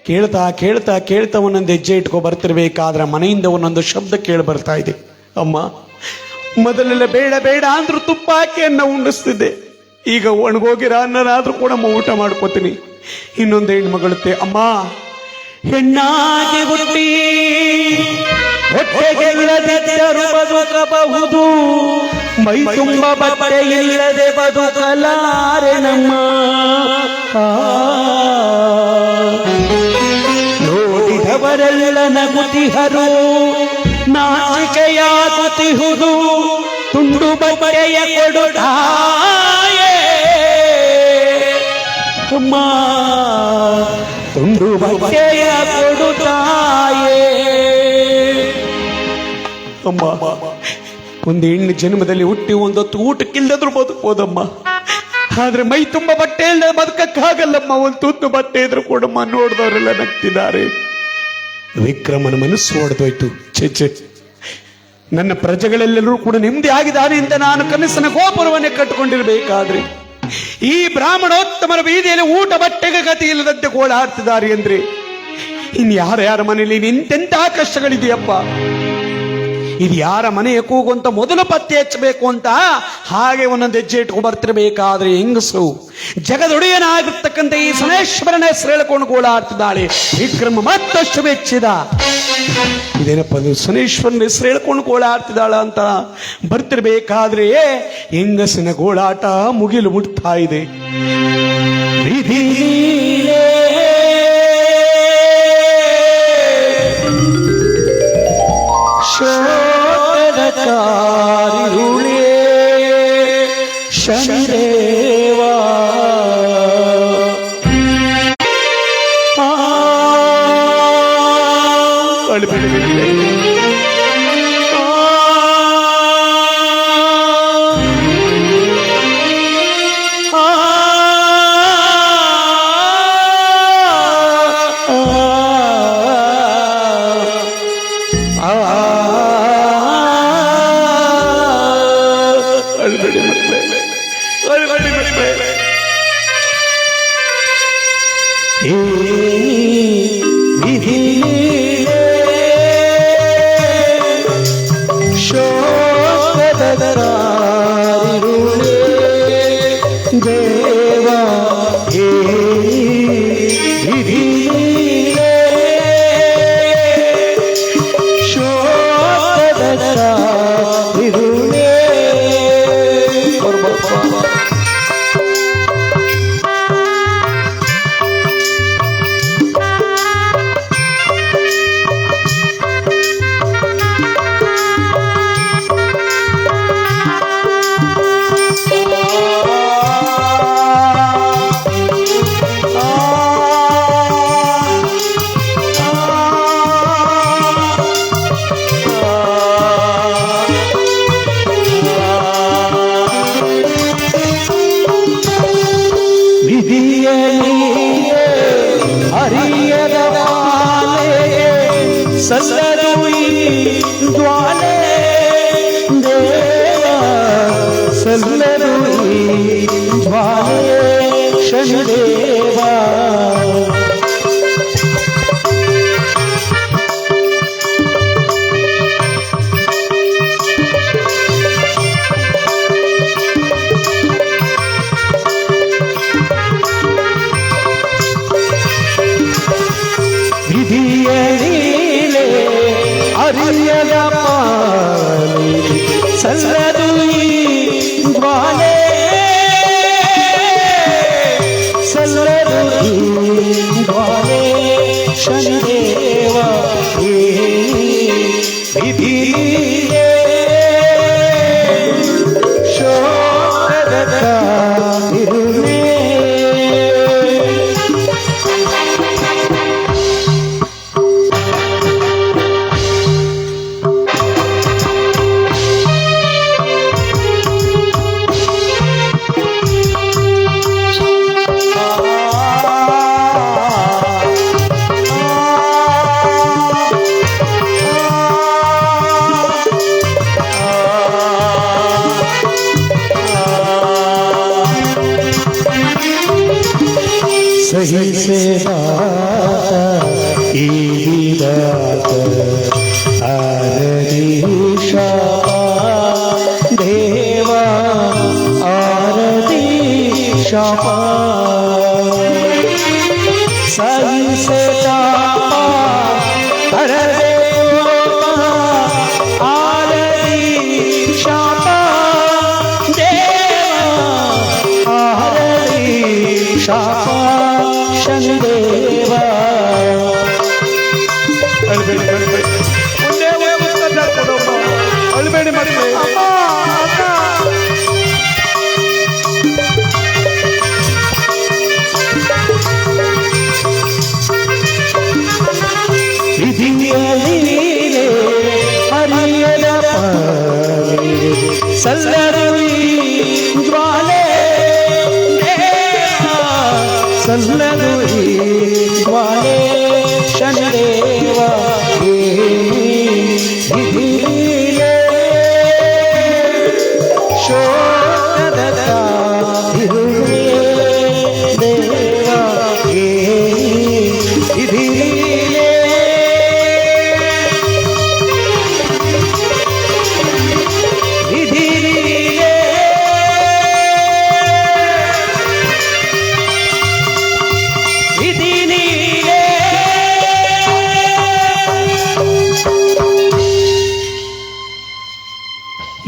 ಕೇಳ್ತಾ ಕೇಳ್ತಾ ಕೇಳ್ತಾ ಒಂದೊಂದು ಹೆಜ್ಜೆ ಇಟ್ಕೊ ಬರ್ತಿರ್ಬೇಕಾದ್ರೆ ಮನೆಯಿಂದ ಒಂದೊಂದು ಶಬ್ದ ಕೇಳಿ ಬರ್ತಾ ಇದೆ. ಅಮ್ಮ, ಮೊದಲೆಲ್ಲ ಬೇಡ ಬೇಡ ಅಂದ್ರೂ ತುಪ್ಪ ಹಾಕಿ ಅನ್ನ ಉಂಡಿಸ್ತಿದ್ದೆ. ಈಗ ಒಣಗೋಗಿರ ಅನ್ನನಾದ್ರೂ ಕೂಡ ಊಟ ಮಾಡ್ಕೋತೀನಿ. ಇನ್ನೊಂದು ಹೆಣ್ಮಗಳುತ್ತೆ, ಅಮ್ಮ ಹೆಣ್ಣಾಗಿ ಹುಟ್ಟಿ ಹೊಟ್ಟೆಗೆ ಇಲ್ಲದಿದ್ದರೂ ಬದುಕಬಹುದು, ಮೈ ತುಂಬ ಬಟ್ಟೆ ಇಲ್ಲದೆ ಬದುಕಲಾರೆ ನಮ್ಮ. ನೋಡಿದವರೆಲ್ಲ ನಗುತಿಹರು, ನಾಚಿಕೆಯಾಗುತ್ತಿಹುದು, ತುಂಡು ಬಟ್ಟೆಯ ಕೊಡುತ್ತಾಯೇ ಅಮ್ಮ, ತುಂಡು ಬಟ್ಟೆಯ ಕೊಡುತ್ತಾಯೇ ಅಮ್ಮ. ಒಂದು ಹೆಣ್ಣು ಜನ್ಮದಲ್ಲಿ ಹುಟ್ಟಿ ಒಂದೊತ್ತು ಊಟಕ್ಕಿಲ್ಲದ್ರು ಬದುಕ್ಬೋದಮ್ಮ, ಆದ್ರೆ ಮೈ ತುಂಬ ಬಟ್ಟೆ ಇಲ್ಲದೆ ಬದುಕಕ್ಕಾಗಲ್ಲಮ್ಮ. ಒಂದು ತುತ್ತು ಬಟ್ಟೆ ಇದ್ರು ಕೂಡಮ್ಮ ನೋಡಿದವರೆಲ್ಲ ನಗ್ತಿದ್ದಾರೆ. ವಿಕ್ರಮನ ಮನಸ್ಸು ಹೊಡೆದೋಯ್ತು. ಛೆ, ನನ್ನ ಪ್ರಜೆಗಳೆಲ್ಲರೂ ಕೂಡ ನೆಮ್ಮದಿ ಆಗಿದ್ದಾರೆ ಅಂತ ನಾನು ಕನಸಿನ ಗೋಪುರವನ್ನೇ ಕಟ್ಟಿಕೊಂಡಿರ್ಬೇಕಾದ್ರೆ ಈ ಬ್ರಾಹ್ಮಣೋತ್ತಮರ ಬೀದಿಯಲ್ಲಿ ಊಟ ಬಟ್ಟೆಗೆ ಗತಿ ಇಲ್ಲದಂತೆ ಗೋಳಾಡ್ತಿದ್ದಾರೆ ಅಂದ್ರೆ ಇನ್ಯಾರ ಮನೆಯಲ್ಲಿ ನಿಂತೆಂತ ಕಷ್ಟಗಳಿದೆಯಪ್ಪ. ಇದು ಯಾರ ಮನೆಯ ಕೂಗು ಅಂತ ಮೊದಲು ಪತ್ತೆ ಹಚ್ಚಬೇಕು ಅಂತ ಹಾಗೆ ಒಂದೊಂದು ಹೆಜ್ಜೆ ಇಟ್ಕೊಂಡು ಬರ್ತಿರ್ಬೇಕಾದ್ರೆ ಹೆಂಗಸು ಜಗದೊಡೆಯನಾಗಿರ್ತಕ್ಕಂಥ ಈ ಸನೇಶ್ವರನ ಹೆಸರು ಹೇಳ್ಕೊಂಡು ಗೋಳಾಡ್ತಿದ್ದಾಳೆ. ವಿಕ್ರಮ ಮತ್ತಷ್ಟು ಬೆಚ್ಚಿದ. ಇದೇನಪ್ಪ ಅದು ಸನೇಶ್ವರನ ಹೆಸರು ಹೇಳ್ಕೊಂಡು ಗೋಳಾಡ್ತಿದ್ದಾಳ ಅಂತ ಬರ್ತಿರ್ಬೇಕಾದ್ರೆ ಹೆಂಗಸಿನ ಗೋಳಾಟ ಮುಗಿಲು ಮುಟ್ತಾ ಇದೆ. ಶೋಧಕಾರಿರುಳೇ ಶನಿದೇವಾ ದೇವಾ ಶನಿದೇವಾ ವಿಧಿಯ ಲೀಲೆ ಅರಿಯದ ಪಾಲಿ ಸಲ್ಲದು ಈ ಜ್ವಾಲೆ ಸಲ್ಲದು ಈ ಜ್ವಾಲೆ ಶನಿದೇವ ವಿಧಿ ಲೀಲೆ ಶೋಧದ ಇರುವೆ ಸಹಿಸದಾತ ಈ ವಿಧಾತ ಆರದೀಶ ದೇವ ಆರದೀಶ ಸಹಿಸದಾತ ಆರದೀಶ ಶನಿದೇವ ಅಳ್ಬೇಡಿ ಮಕ್ಕಳು ವಿಧಿಯಲ್ಲಿ ಹರಿಯದ ಸಲ್ಲರುವಿ ಜ್ವಾಲೆ ಸಲ್ಲರುವಿ ಜ್ವಾಲೆ ಶನಿದೇವ ವಿಧಿಲೇ ಶೋಕದ ಇರುವೆ ದೇವ ವಿಧಿಲೇ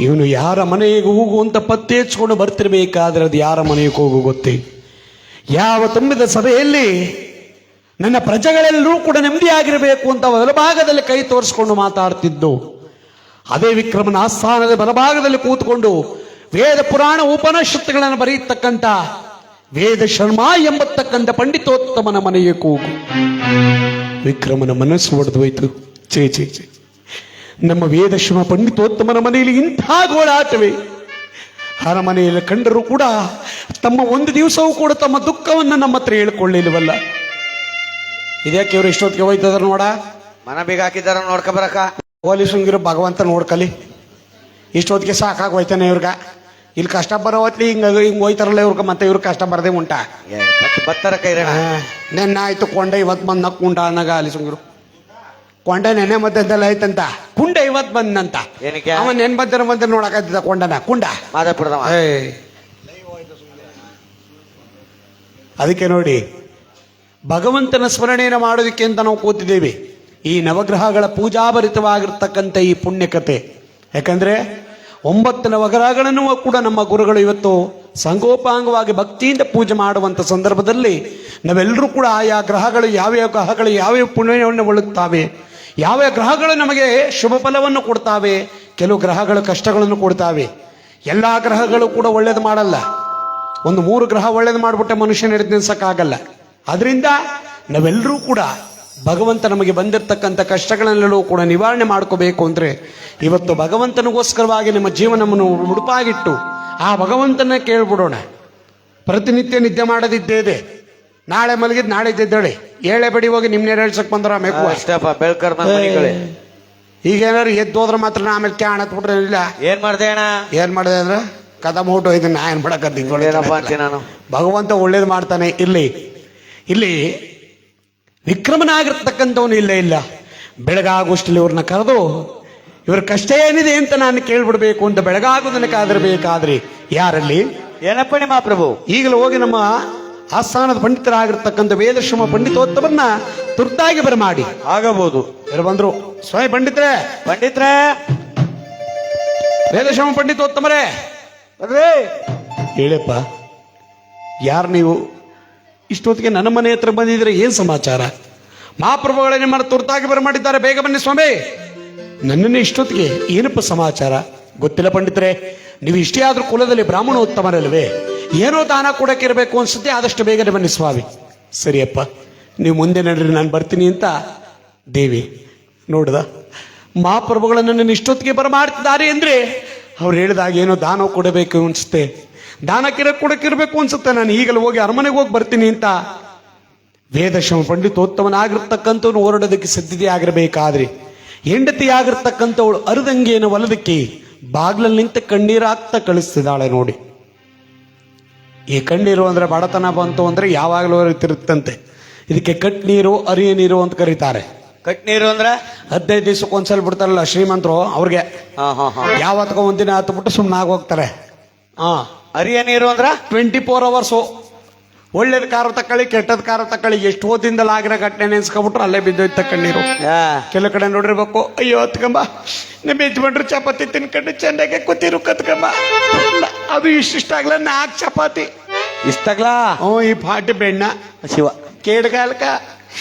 ಇವನು ಯಾರ ಮನೆಗೆ ಹೋಗು ಅಂತ ಪತ್ತೆ ಹಚ್ಕೊಂಡು ಬರ್ತಿರ್ಬೇಕಾದ್ರೆ ಅದು ಯಾರ ಮನೆಗೆ ಹೋಗು ಗೊತ್ತೇ? ಯಾವ ತುಂಬಿದ ಸಭೆಯಲ್ಲಿ ನನ್ನ ಪ್ರಜೆಗಳೆಲ್ಲರೂ ಕೂಡ ನೆಮ್ಮದಿಯಾಗಿರಬೇಕು ಅಂತ ಬಲಭಾಗದಲ್ಲಿ ಕೈ ತೋರಿಸ್ಕೊಂಡು ಮಾತಾಡ್ತಿದ್ದು, ಅದೇ ವಿಕ್ರಮನ ಆಸ್ಥಾನದ ಬಲಭಾಗದಲ್ಲಿ ಕೂತ್ಕೊಂಡು ವೇದ ಪುರಾಣ ಉಪನಿಷತ್ತುಗಳನ್ನು ಬರೆಯತಕ್ಕಂಥ ವೇದ ಶರ್ಮ ಎಂಬತಕ್ಕಂಥ ಪಂಡಿತೋತ್ತಮನ ಮನೆಗೆ ಕೂಗು. ವಿಕ್ರಮನ ಮನಸ್ಸು ಒಡೆದು ಹೋಯ್ತು. ಚೇ ಚೇ ಚೇ, ನಮ್ಮ ವೇದಶ್ರಮ ಪಂಡಿತೋತ್ತಮನ ಮನೆಯಲ್ಲಿ ಇಂಥ ಗೋಳಾಟವೇ? ಅರಮನೆಯಲ್ಲಿ ಕಂಡರೂ ಕೂಡ ತಮ್ಮ ಒಂದು ದಿವಸವೂ ಕೂಡ ತಮ್ಮ ದುಃಖವನ್ನು ನಮ್ಮ ಹತ್ರ ಹೇಳ್ಕೊಳ್ಳಿಲ್ವಲ್ಲ. ಇದ್ಯಾಕೆ ಇವರು ಇಷ್ಟೊತ್ತಿಗೆ ಹೋಯ್ತದ್ರ ನೋಡ, ಮನ ಬೀಗ ಹಾಕಿದಾರ ನೋಡ್ಕ ಬರಕ. ಪೊಲೀಸಂಗಿರೋ ಭಗವಂತ ನೋಡ್ಕಲಿ. ಇಷ್ಟೊತ್ತಿಗೆ ಸಾಕಾಗಿ ಹೋಯ್ತಾನೆ ಇವ್ರಗ. ಇಲ್ಲಿ ಕಷ್ಟ ಬರೋ ಹೊತ್ಲಿ ಹಿಂಗ ಹೋಯ್ತಾರಲ್ಲ ಇವ್ರಿಗೆ, ಮತ್ತೆ ಇವ್ರ ಕಷ್ಟ ಬರದೇ ಉಂಟಾ? ಬತ್ತರ ಕೈರಣ ನೆನ್ನೆ ಆಯ್ತು ಕೊಂಡ, ಇವತ್ತು ಬಂದ ಕುಂಡ ಅನ್ನಗ ಅಲ್ಲಿ ಸುಂಗಿರು. ಕೊಂಡ ನೆನ್ನೆ ಮಧ್ಯದಲ್ಲಿ ಆಯ್ತಂತ, ಕುಂಡ ಇವತ್ತು ಬಂದಂತ. ಏನಕ್ಕೆ? ಅವ ನೆನ್ ಮಧ್ಯ ನೋಡಕತ್ತಿದ್ದ ಕೊಂಡನ ಕುಂಡ ಮಾದಾಪುರದವ. ಅದಕ್ಕೆ ನೋಡಿ, ಭಗವಂತನ ಸ್ಮರಣೆಯನ್ನು ಮಾಡೋದಕ್ಕೆ ಅಂತ ನಾವು ಕೂತಿದ್ದೇವೆ. ಈ ನವಗ್ರಹಗಳ ಪೂಜಾಭರಿತವಾಗಿರ್ತಕ್ಕಂಥ ಈ ಪುಣ್ಯಕತೆ. ಯಾಕಂದ್ರೆ 9 ನವಗ್ರಹಗಳನ್ನು ಕೂಡ ನಮ್ಮ ಗುರುಗಳು ಇವತ್ತು ಸಂಗೋಪಾಂಗವಾಗಿ ಭಕ್ತಿಯಿಂದ ಪೂಜೆ ಮಾಡುವಂಥ ಸಂದರ್ಭದಲ್ಲಿ ನಾವೆಲ್ಲರೂ ಕೂಡ ಆಯಾ ಗ್ರಹಗಳು ಯಾವ್ಯಾವ ಗ್ರಹಗಳು ಯಾವ್ಯಾವ ಪುಣ್ಯವನ್ನು ಒಳ್ಳುತ್ತಾವೆ, ಯಾವ್ಯಾವ ಗ್ರಹಗಳು ನಮಗೆ ಶುಭ ಫಲವನ್ನು ಕೊಡ್ತಾವೆ, ಕೆಲವು ಗ್ರಹಗಳು ಕಷ್ಟಗಳನ್ನು ಕೊಡ್ತಾವೆ. ಎಲ್ಲ ಗ್ರಹಗಳು ಕೂಡ ಒಳ್ಳೇದು ಮಾಡಲ್ಲ. ಒಂದು 3 ಗ್ರಹ ಒಳ್ಳೇದು ಮಾಡಿಬಿಟ್ಟೆ ಮನುಷ್ಯನ ಹಿಡಿದು ನಿಲ್ಸಕ್ಕಾಗಲ್ಲ. ಅದರಿಂದ ನಾವೆಲ್ಲರೂ ಕೂಡ ಭಗವಂತ ನಮಗೆ ಬಂದಿರತಕ್ಕಂಥ ಕಷ್ಟಗಳನ್ನೆಲ್ಲೂ ಕೂಡ ನಿವಾರಣೆ ಮಾಡ್ಕೋಬೇಕು ಅಂದರೆ ಇವತ್ತು ಭಗವಂತನಿಗೋಸ್ಕರವಾಗಿ ನಮ್ಮ ಜೀವನವನ್ನು ಮುಡುಪಾಗಿಟ್ಟು ಆ ಭಗವಂತನ ಕೇಳ್ಬಿಡೋಣ. ಪ್ರತಿನಿತ್ಯ ನಿದ್ದೆ ಮಾಡೋದಿದ್ದೇದೆ, ನಾಳೆ ಮಲಗಿದ್ ನಾಳೆ ಇದ್ದೇಳಿ, ಏಳೆ ಬಡಿ ಹೋಗಿ ನಿಮ್ನೆ ಹೇಳ್ಸಕ್ ಬಂದ್ರ ಮೇಕು ಅಷ್ಟಪ್ಪ. ಬೆಳ್ಕರ್ ಮನೆಗಳೇ ಈಗೇನಾರು ಎದ್ದೋದ್ರ ಮಾತ್ರ ಆಮೇಲೆ ಕ್ಯಾಣ ಹತ್ಬಿಟ್ರೆ ಇಲ್ಲ. ಏನ್ ಮಾಡ್ದೆ ಅಣ್ಣ? ಏನ್ ಮಾಡಿದೆ ಅಂದ್ರೆ ಕದ ಮೂಟು ಇದನ್ನ ನಾ ಏನ್ ಏನಪ್ಪ ಅಂತೀನಿ ನಾನು. ಭಗವಂತ ಒಳ್ಳೇದು ಮಾಡ್ತಾನೆ. ಇಲ್ಲಿ ವಿಕ್ರಮನಾಗಿರ್ತಕ್ಕಂಥವನು ಇಲ್ಲೇ ಇಲ್ಲ. ಬೆಳಗಾಗುವಷ್ಟಲ್ಲಿ ಇವ್ರನ್ನ ಕರೆದು ಇವ್ರ ಕಷ್ಟ ಏನಿದೆ ಅಂತ ನಾನು ಕೇಳ್ಬಿಡ್ಬೇಕು ಅಂತ ಬೆಳಗಾಗುವುದನ್ನು ಕಾದಿರ್ಬೇಕಾದ್ರಿ ಯಾರಲ್ಲಿ? ಏನಪ್ಪ ನಿಮ್ಮ ಪ್ರಭು? ಈಗಲೂ ಹೋಗಿ ನಮ್ಮ ಆಸ್ಥಾನದ ಪಂಡಿತರಾಗಿರ್ತಕ್ಕಂಥ ವೇದಶ್ರಮ ಪಂಡಿತೋತ್ತಮನ್ನ ತುರ್ತಾಗಿ ಬರಮಾಡಿ. ಆಗಬಹುದು. ಯಾರು ಬಂದ್ರು? ಸ್ವಯಂ ಪಂಡಿತರೇ, ಪಂಡಿತ್ರೆ, ವೇದಶ್ರಮ ಪಂಡಿತೋತ್ತಮರೇ ಬರ್ರಿ. ಹೇಳಪ್ಪ, ಯಾರು ನೀವು? ಇಷ್ಟೊತ್ತಿಗೆ ನನ್ನ ಮನೆ ಹತ್ರ ಬಂದಿದ್ರೆ ಏನ್ ಸಮಾಚಾರ? ಮಹಾಪ್ರಭುಗಳೇ ನಿಮ್ಮನ್ನು ತುರ್ತಾಗಿ ಬರಮಾಡಿದ್ದಾರೆ, ಬೇಗ ಬನ್ನಿ ಸ್ವಾಮಿ. ನನ್ನನ್ನೇ ಇಷ್ಟೊತ್ತಿಗೆ ಏನಪ್ಪ ಸಮಾಚಾರ? ಗೊತ್ತಿಲ್ಲ ಪಂಡಿತರೆ, ನೀವು ಇಷ್ಟೇ ಆದ್ರೂ ಕುಲದಲ್ಲಿ ಬ್ರಾಹ್ಮಣೋತ್ತಮರಲ್ವೇ? ಏನೋ ದಾನ ಕೊಡಕ್ಕೆ ಇರಬೇಕು ಅನ್ಸುತ್ತೆ, ಆದಷ್ಟು ಬೇಗನೆ ಬನ್ನಿ ಸ್ವಾಮಿ. ಸರಿಯಪ್ಪ, ನೀವು ಮುಂದೆ ನಡ್ರಿ, ನಾನು ಬರ್ತೀನಿ ಅಂತ ದೇವಿ ನೋಡ್ದ. ಮಹಾಪ್ರಭುಗಳನ್ನು ನನ್ನ ಇಷ್ಟೊತ್ತಿಗೆ ಬರಮಾಡ್ತಿದ್ದಾರೆ ಅಂದ್ರೆ ಅವ್ರು ಹೇಳಿದಾಗ ಏನೋ ದಾನ ಕೊಡಬೇಕು ಅನ್ಸುತ್ತೆ, ದಾನ ಕೊಡಕ್ಕಿರ್ಬೇಕು ಅನ್ಸುತ್ತೆ. ನಾನು ಈಗಲೂ ಹೋಗಿ ಅರಮನೆಗೆ ಹೋಗಿ ಬರ್ತೀನಿ ಅಂತ ವೇದಶ್ರಮ ಪಂಡಿತೋತ್ತಮನಾಗಿರ್ತಕ್ಕಂಥವ್ನು ಹೊರಡೋದಕ್ಕೆ ಸಿದ್ಧತೆ ಆಗಿರ್ಬೇಕಾದ್ರಿ ಹೆಂಡತಿ ಆಗಿರ್ತಕ್ಕಂಥವಳು ಅರುದಂಗೆಯನ್ನು ಹೊಲದಕ್ಕೆ ಬಾಗ್ಲಲ್ಲಿ ನಿಂತ ಕಣ್ಣೀರಾಗ್ತಾ ಕಳಿಸ್ತಿದ್ದಾಳೆ. ನೋಡಿ, ಈ ಕಣ್ಣೀರು ಅಂದ್ರೆ ಬಡತನ ಬಂತು ಅಂದ್ರೆ ಯಾವಾಗಲೂ ತಿರುತ್ತಂತೆ. ಇದಕ್ಕೆ ಕಟ್ ನೀರು ಅರಿಯ ನೀರು ಅಂತ ಕರೀತಾರೆ. ಕಟ್ ನೀರು ಅಂದ್ರೆ 15 ದಿವ್ಸಕ್ಕೆ ಒಂದ್ಸಲ ಬಿಡ್ತಾರಲ್ಲ ಶ್ರೀಮಂತರು, ಅವ್ರಿಗೆ ಯಾವತ್ಕೋ ಒಂದಿನ ಹತ್ಬಿಟ್ಟು ಸುಮ್ಮನೆ ಆಗೋಗ್ತಾರೆ. ಅರಿಯ ನೀರು ಅಂದ್ರ 24 ಅವರ್ಸು. ಒಳ್ಳೇದ್ ಕಾರ ತಕೊಳ್ಳಿ, ಕೆಟ್ಟದ್ ಕಾರ ತಕೊಳ್ಳಿ, ಎಷ್ಟು ಓದಿಂದಲ್ಲ ಆಗಿರೋ ಘಟನೆ ನೆನ್ಸ್ಕೊಬಿಟ್ರು ಅಲ್ಲೇ ಬಿದ್ದೋಯ್ತು ಕಣ್ಣೀರು. ಕೆಲವು ಕಡೆ ನೋಡಿರ್ಬೇಕು, ಅಯ್ಯೋ ಹತ್ಕಂಬ ನಿಮ್ಮ ಯಜಮಾನ್ರು ಚಪಾತಿ ತಿನ್ಕೊಂಡು ಚೆಂದಾಗೆ ಕೂತಿರು ಕತ್ಕಂಬ, ಅದು ಇಷ್ಟಾಗ್ಲ 4 ಚಪಾತಿ ಇಷ್ಟಾಗ್ಲಾ. ಈ ಪಾಟಿ ಬೆಣ್ಣ ಶಿವ ಕೇಡ್ಗಾಲಕ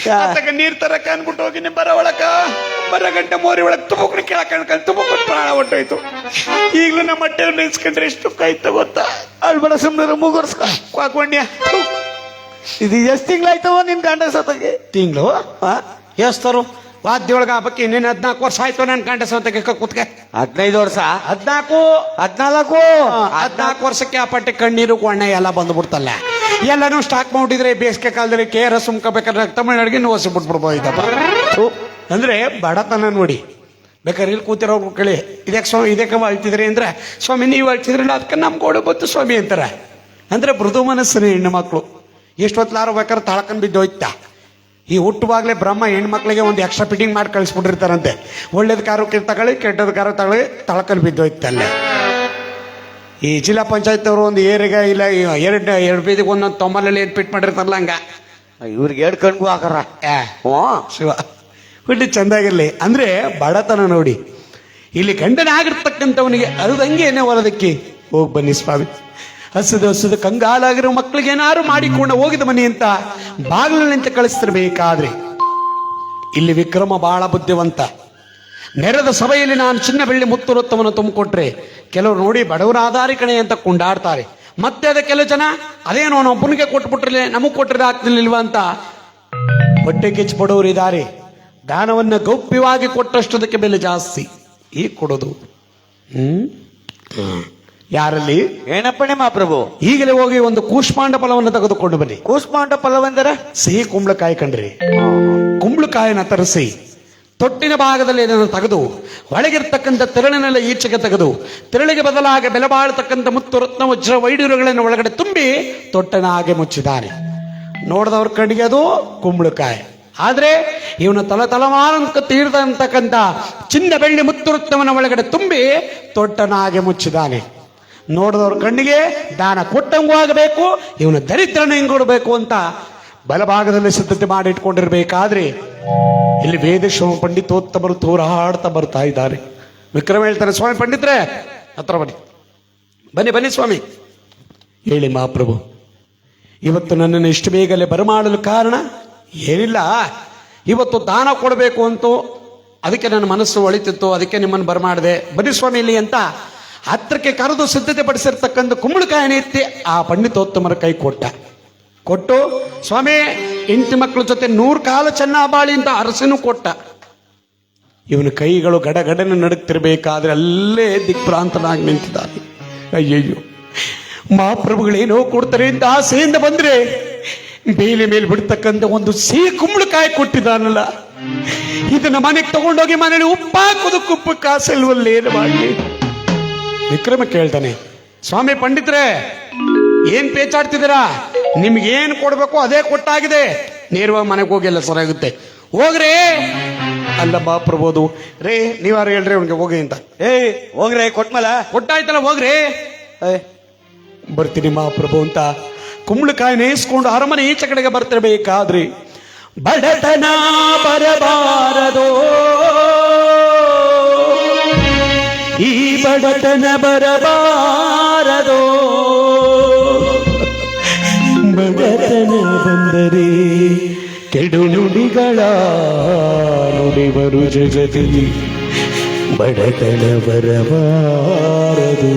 ನೀರ್ ತರಕ ಅನ್ಬಿಟ್ಟು ಹೋಗಿ ಬರ ಒಳಕ ಬರ ಗಂಟೆ ಮೋರಿ ಒಳಗ್ ತುಮಕ್ರು ಕೆಳಕಂಡ್ಕೊಂಡು ತುಮಕ್ರು ಪ್ರಾಣ ಹೊಟ್ಟೋಯ್ತು. ಈಗ್ಲೂ ನಮ್ಮ ಹೊಟ್ಟೆ ನೆನ್ಸ್ಕೊಂಡ್ರೆ ಎಷ್ಟು ಕಾಯ್ತು ಗೊತ್ತಾ? ಅಳ್ಬೇಡ ಸುಮ್ಮನೆ ಮುಗುರ್ಸ್ಕ ಹಾಕೊಂಡ್ಯ. ಇದು ಎಷ್ಟು ತಿಂಗ್ಳಾಯ್ತವ ನಿನ್ ಗಂಡ ಸತ್ತಗೆ? ತಿಂಗಳು ಎಸ್ತರು ವಾದ್ಯೊಳಗ ಹಬ್ಬಕ್ಕೆ ಇನ್ನೇನು 14 ವರ್ಷ ಆಯ್ತು ನನ್ ಗಂಡ ಸತ್ತಗೆ ಕೂತ್ಕೆ. 15 ವರ್ಷ 14 14 ವರ್ಷಕ್ಕೆ ಆ ಪಟ್ಟೆ ಕಣ್ಣೀರು ಕೊಣ್ಣೆ ಎಲ್ಲ ಬಂದ್ಬಿಡ್ತಲ್ಲ. ಎಲ್ಲನೂ ಸ್ಟಾಕ್ ಮಾಡಿದ್ರೆ ಬೇಸಿಗೆ ಕಾಲದಲ್ಲಿ KRS ಸುಮ್ಕೋಬೇಕಾದ್ರೆ ತಮಿಳ್ನಾಡಿಗೆ ನೋಸಿ ಬಿಟ್ಬಿಡ್ಬೋದಪ್ಪ. ಅಂದ್ರೆ ಬಡತನ ನೋಡಿ. ಬೇಕಾದ್ರೆ ಇಲ್ಲಿ ಕೂತಿರೋರು ಕೇಳಿ, ಇದಕ್ಕೆ ಸ್ವಾಮಿ ಇದಕ್ಕೆ ಅಳ್ತಿದ್ರಿ ಅಂದ್ರೆ, ಸ್ವಾಮಿ ನೀವು ಅಳ್ತಿದ್ರಲ್ಲ ಅದಕ್ಕೆ ನಮ್ಗೆ ಗೋಡು ಬತ್ತು ಸ್ವಾಮಿ ಅಂತಾರೆ. ಅಂದ್ರೆ ಮೃದು ಮನಸ್ಸಿನ ಹೆಣ್ಣು ಮಕ್ಕಳು ಎಷ್ಟೊತ್ತಲಾರು ಬೇಕಾದ್ರೆ ತಳಕನ್ ಬಿದ್ದೋಯ್ತಾ. ಈ ಹುಟ್ಟುವಾಗಲೇ ಬ್ರಹ್ಮ ಹೆಣ್ಮಕ್ಳಿಗೆ ಒಂದು ಎಕ್ಸ್ಟ್ರಾ ಫಿಟ್ಟಿಂಗ್ ಮಾಡಿ ಕಳಿಸ್ಬಿಟ್ಟಿರ್ತಾರಂತೆ. ಒಳ್ಳೇದ್ ಕಾರು ತಗೊಳ್ಳಿ, ಕೆಟ್ಟದ ಕಾರು ತಗೊಳ್ಳಿ, ತಳಕನ್ ಬಿದ್ದೋಯ್ತಲ್ಲೇ. ಈ ಜಿಲ್ಲಾ ಪಂಚಾಯತ್ ಅವರು ಒಂದು ಏರಿಗೆ ಇಲ್ಲ ಎರಡು ಬೀದಿಗೆ ಒಂದೊಂದು ತೊಂಬಲಲ್ಲಿ ಏನು ಫಿಟ್ ಮಾಡಿರ್ತಾರಲ್ಲ ಹಂಗ ಇವ್ರಿಗೆ 2 ಕಣ್ಗೂ ಹಾಕರ. ಶಿವ ಬಿಟ್ಟು ಚಂದಾಗಿರ್ಲಿ. ಅಂದ್ರೆ ಬಡತನ ನೋಡಿ. ಇಲ್ಲಿ ಗಂಡನಾಗಿರ್ತಕ್ಕಂಥವನಿಗೆ ಅರುದಂಗೆ ಏನೇ ಹೊರದಕ್ಕೆ ಹೋಗಿ ಬನ್ನಿ ಸ್ವಾಮಿ, ಹಸದು ಕಂಗಾಲಾಗಿರೋ ಮಕ್ಕಳಿಗೆ ಏನಾರು ಮಾಡಿಕೊಂಡು ಹೋಗಿದ ಮನಿ ಅಂತ ಬಾಗಿಲಿನಂತೆ ಕಳಿಸ್ತಿರ್ಬೇಕಾದ್ರೆ, ಇಲ್ಲಿ ವಿಕ್ರಮ ಬಹಳ ಬುದ್ಧಿವಂತ. ನೆರೆದ ಸಭೆಯಲ್ಲಿ ನಾನು ಚಿನ್ನ ಬೆಳ್ಳಿ ಮುತ್ತು ರತ್ನವನ್ನು ತುಂಬಿಕೊಟ್ರೆ ಕೆಲವರು ನೋಡಿ ಬಡವರ ಆಧಾರಿ ಕಣೆ ಅಂತ ಕೊಂಡಾಡ್ತಾರೆ. ಮತ್ತೆ ಅದ ಕೆಲವು ಜನ ಅದೇನೋ ಒಬ್ಬನಿಗೆ ಕೊಟ್ಬಿಟ್ರೆ ನಮಗ್ ಕೊಟ್ಟರೆ ಆಗ್ತಿರ್ಲಿಲ್ವಾ ಅಂತ ಹೊಟ್ಟೆ ಕಿಚ್ಚು ಬಡವರು ಇದ್ದಾರೆ. ದಾನವನ್ನ ಗೌಪ್ಯವಾಗಿ ಕೊಟ್ಟಷ್ಟದಕ್ಕೆ ಬೆಲೆ ಜಾಸ್ತಿ ಈ ಕೊಡೋದು. ಯಾರಲ್ಲಿ ಏನಪ್ಪಣೆ ಮಹಾಪ್ರಭು? ಈಗಲೇ ಹೋಗಿ ಒಂದು ಕೂಷ್ಮಾಂಡ ಫಲವನ್ನು ತೆಗೆದುಕೊಂಡು ಬನ್ನಿ. ಕೂಷ್ಮಾಂಡ ಫಲವೆಂದರೆ ಸಿಹಿ ಕುಂಬಳಕಾಯಿ ಕಂಡ್ರಿ. ಕುಂಬಳಕಾಯಿನ ತರಿಸಿ ತೊಟ್ಟಿನ ಭಾಗದಲ್ಲಿ ಇದನ್ನು ತೆಗೆದು ಒಳಗಿರ್ತಕ್ಕಂಥ ತೆರಳಿನೆಲ್ಲ ಈಚೆಗೆ ತೆಗೆದು ತೆರಳಿಗೆ ಬದಲಾಗಿ ಬೆಲೆ ಬಾಳ್ತಕ್ಕಂಥ ಮುತ್ತು ರತ್ನ ವಜ್ರ ವೈಡೂರುಗಳನ್ನು ಒಳಗಡೆ ತುಂಬಿ ತೊಟ್ಟನ ಹಾಗೆ ಮುಚ್ಚಿದ್ದಾನೆ. ನೋಡಿದವ್ರ ಕಣ್ಣಿಗೆ ಅದು ಕುಂಬಳಕಾಯಿ. ಆದ್ರೆ ಇವನ ತಲಮಾರಂತ ತೀರ್ದಂತಕ್ಕಂಥ ಚಿನ್ನ ಬೆಳ್ಳಿ ಮುತ್ತು ರತ್ನವನ್ನು ಒಳಗಡೆ ತುಂಬಿ ತೊಟ್ಟನ ಹಾಗೆ ಮುಚ್ಚಿದ್ದಾನೆ. ನೋಡಿದವ್ರ ಕಣ್ಣಿಗೆ ದಾನ ಕೊಟ್ಟಂಗೂ ಆಗಬೇಕು, ಇವನ ದರಿದ್ರನ ಹೆಂಗೊಡ್ಬೇಕು ಅಂತ ಬಲಭಾಗದಲ್ಲಿ ಸಿದ್ಧತೆ ಮಾಡಿ ಇಟ್ಕೊಂಡಿರ್ಬೇಕಾದ್ರೆ ಇಲ್ಲಿ ವೇದಶ್ರಮ ಪಂಡಿತೋತ್ತಮರು ತೋರಾಡ್ತಾ ಬರ್ತಾ ಇದ್ದಾರೆ. ವಿಕ್ರಮ ಹೇಳ್ತಾರೆ, ಸ್ವಾಮಿ ಪಂಡಿತ್ರೆ ಹತ್ರ ಬನ್ನಿ, ಬನ್ನಿ ಬನ್ನಿ ಸ್ವಾಮಿ. ಹೇಳಿ ಮಹಾಪ್ರಭು, ಇವತ್ತು ನನ್ನನ್ನು ಇಷ್ಟು ಬೇಗಲೇ ಬರಮಾಡಲು ಕಾರಣ ಏನಿಲ್ಲ. ಇವತ್ತು ದಾನ ಕೊಡಬೇಕು ಅಂತೂ ಅದಕ್ಕೆ ನನ್ನ ಮನಸ್ಸು ಒಳಿತಿತ್ತು, ಅದಕ್ಕೆ ನಿಮ್ಮನ್ನು ಬರಮಾಡಿದೆ. ಬನ್ನಿ ಸ್ವಾಮಿ ಇಲ್ಲಿ ಅಂತ ಹತ್ರಕ್ಕೆ ಕರೆದು ಸಿದ್ಧತೆ ಪಡಿಸಿರ್ತಕ್ಕಂಥ ಕುಂಬಳಕಾಯಿನ ಎತ್ತಿ ಆ ಪಂಡಿತೋತ್ತಮರ ಕೈ ಕೊಟ್ಟು ಸ್ವಾಮಿ ಹೆಂಡತಿ ಮಕ್ಕಳ ಜೊತೆ 100 ಕಾಲ ಚೆನ್ನಾಬಾಳಿ ಅಂತ ಅರಸನು ಕೊಟ್ಟ. ಇವನ ಕೈಗಳು ಗಡಗಡನೆ ನಡುತ್ತಿರಬೇಕಾದ್ರೆ ಅಲ್ಲೇ ದಿಕ್ಭ್ರಾಂತನಾಗಿ ನಿಂತಿದ್ದಾನೆ. ಅಯ್ಯಯ್ಯೋ, ಮಹಾಪ್ರಭುಗಳೇನೋ ಕೊಡ್ತಾರೆ ಅಂತ ಆಸೆಯಿಂದ ಬಂದ್ರೆ ಬೇಲೆ ಮೇಲೆ ಬಿಡ್ತಕ್ಕಂಥ ಒಂದು ಸಿಹಿ ಕುಂಬಳಕಾಯಿ ಕೊಟ್ಟಿದ್ದಾನಲ್ಲ, ಇದನ್ನ ಮನೆಗೆ ತಗೊಂಡೋಗಿ ಮನೇಲಿ ಉಪ್ಪಾಕೋದಕ್ಕೆ ಉಪ್ಪು ಕಾಸಲ್ವಲ್ಲಿ ಏನು ಮಾಡಲಿ? ವಿಕ್ರಮ ಕೇಳ್ತಾನೆ, ಸ್ವಾಮಿ ಪಂಡಿತ್ರೆ ಏನ್ ಪೇಚಾಡ್ತಿದ್ದೀರಾ? ನಿಮ್ಗೆ ಏನ್ ಕೊಡ್ಬೇಕು ಅದೇ ಕೊಟ್ಟಾಗಿದೆ, ನೇರವಾಗಿ ಮನೆಗೆ ಹೋಗಿಲ್ಲ ಸರಿಯಾಗುತ್ತೆ ಹೋಗ್ರಿ. ಅಲ್ಲ ಮಹಾಪ್ರಭೋದು ರೇ ನೀವಾರು ಹೇಳ್ರಿ ಅವ್ನಿಗೆ ಹೋಗಿ ಅಂತ. ಹೋಗ್ರೆ ಕೊಟ್ಮಲ್ಲ ಕೊಟ್ಟಾಯ್ತಲ್ಲ ಹೋಗ್ರಿ. ಬರ್ತೀನಿ ಮಹಾಪ್ರಭು ಅಂತ ಕುಂಬಳಕಾಯಿ ನೇಯಿಸ್ಕೊಂಡು ಅರಮನೆ ಈಚೆ ಕಡೆಗೆ ಬರ್ತಿರ್ಬೇಕಾದ್ರಿ ಬಡತನ ಬರಬಾರದೋ, ಈ ಬಡತನ ಬರಬಾರದೋ, ಬಡತನ ಬಂದರೆ ಕೆಡು ನುಡಿಗಳ ನುಡಿವರು ಜಗದಲ್ಲಿ, ಬಡತನ ಬರಬಾರದು.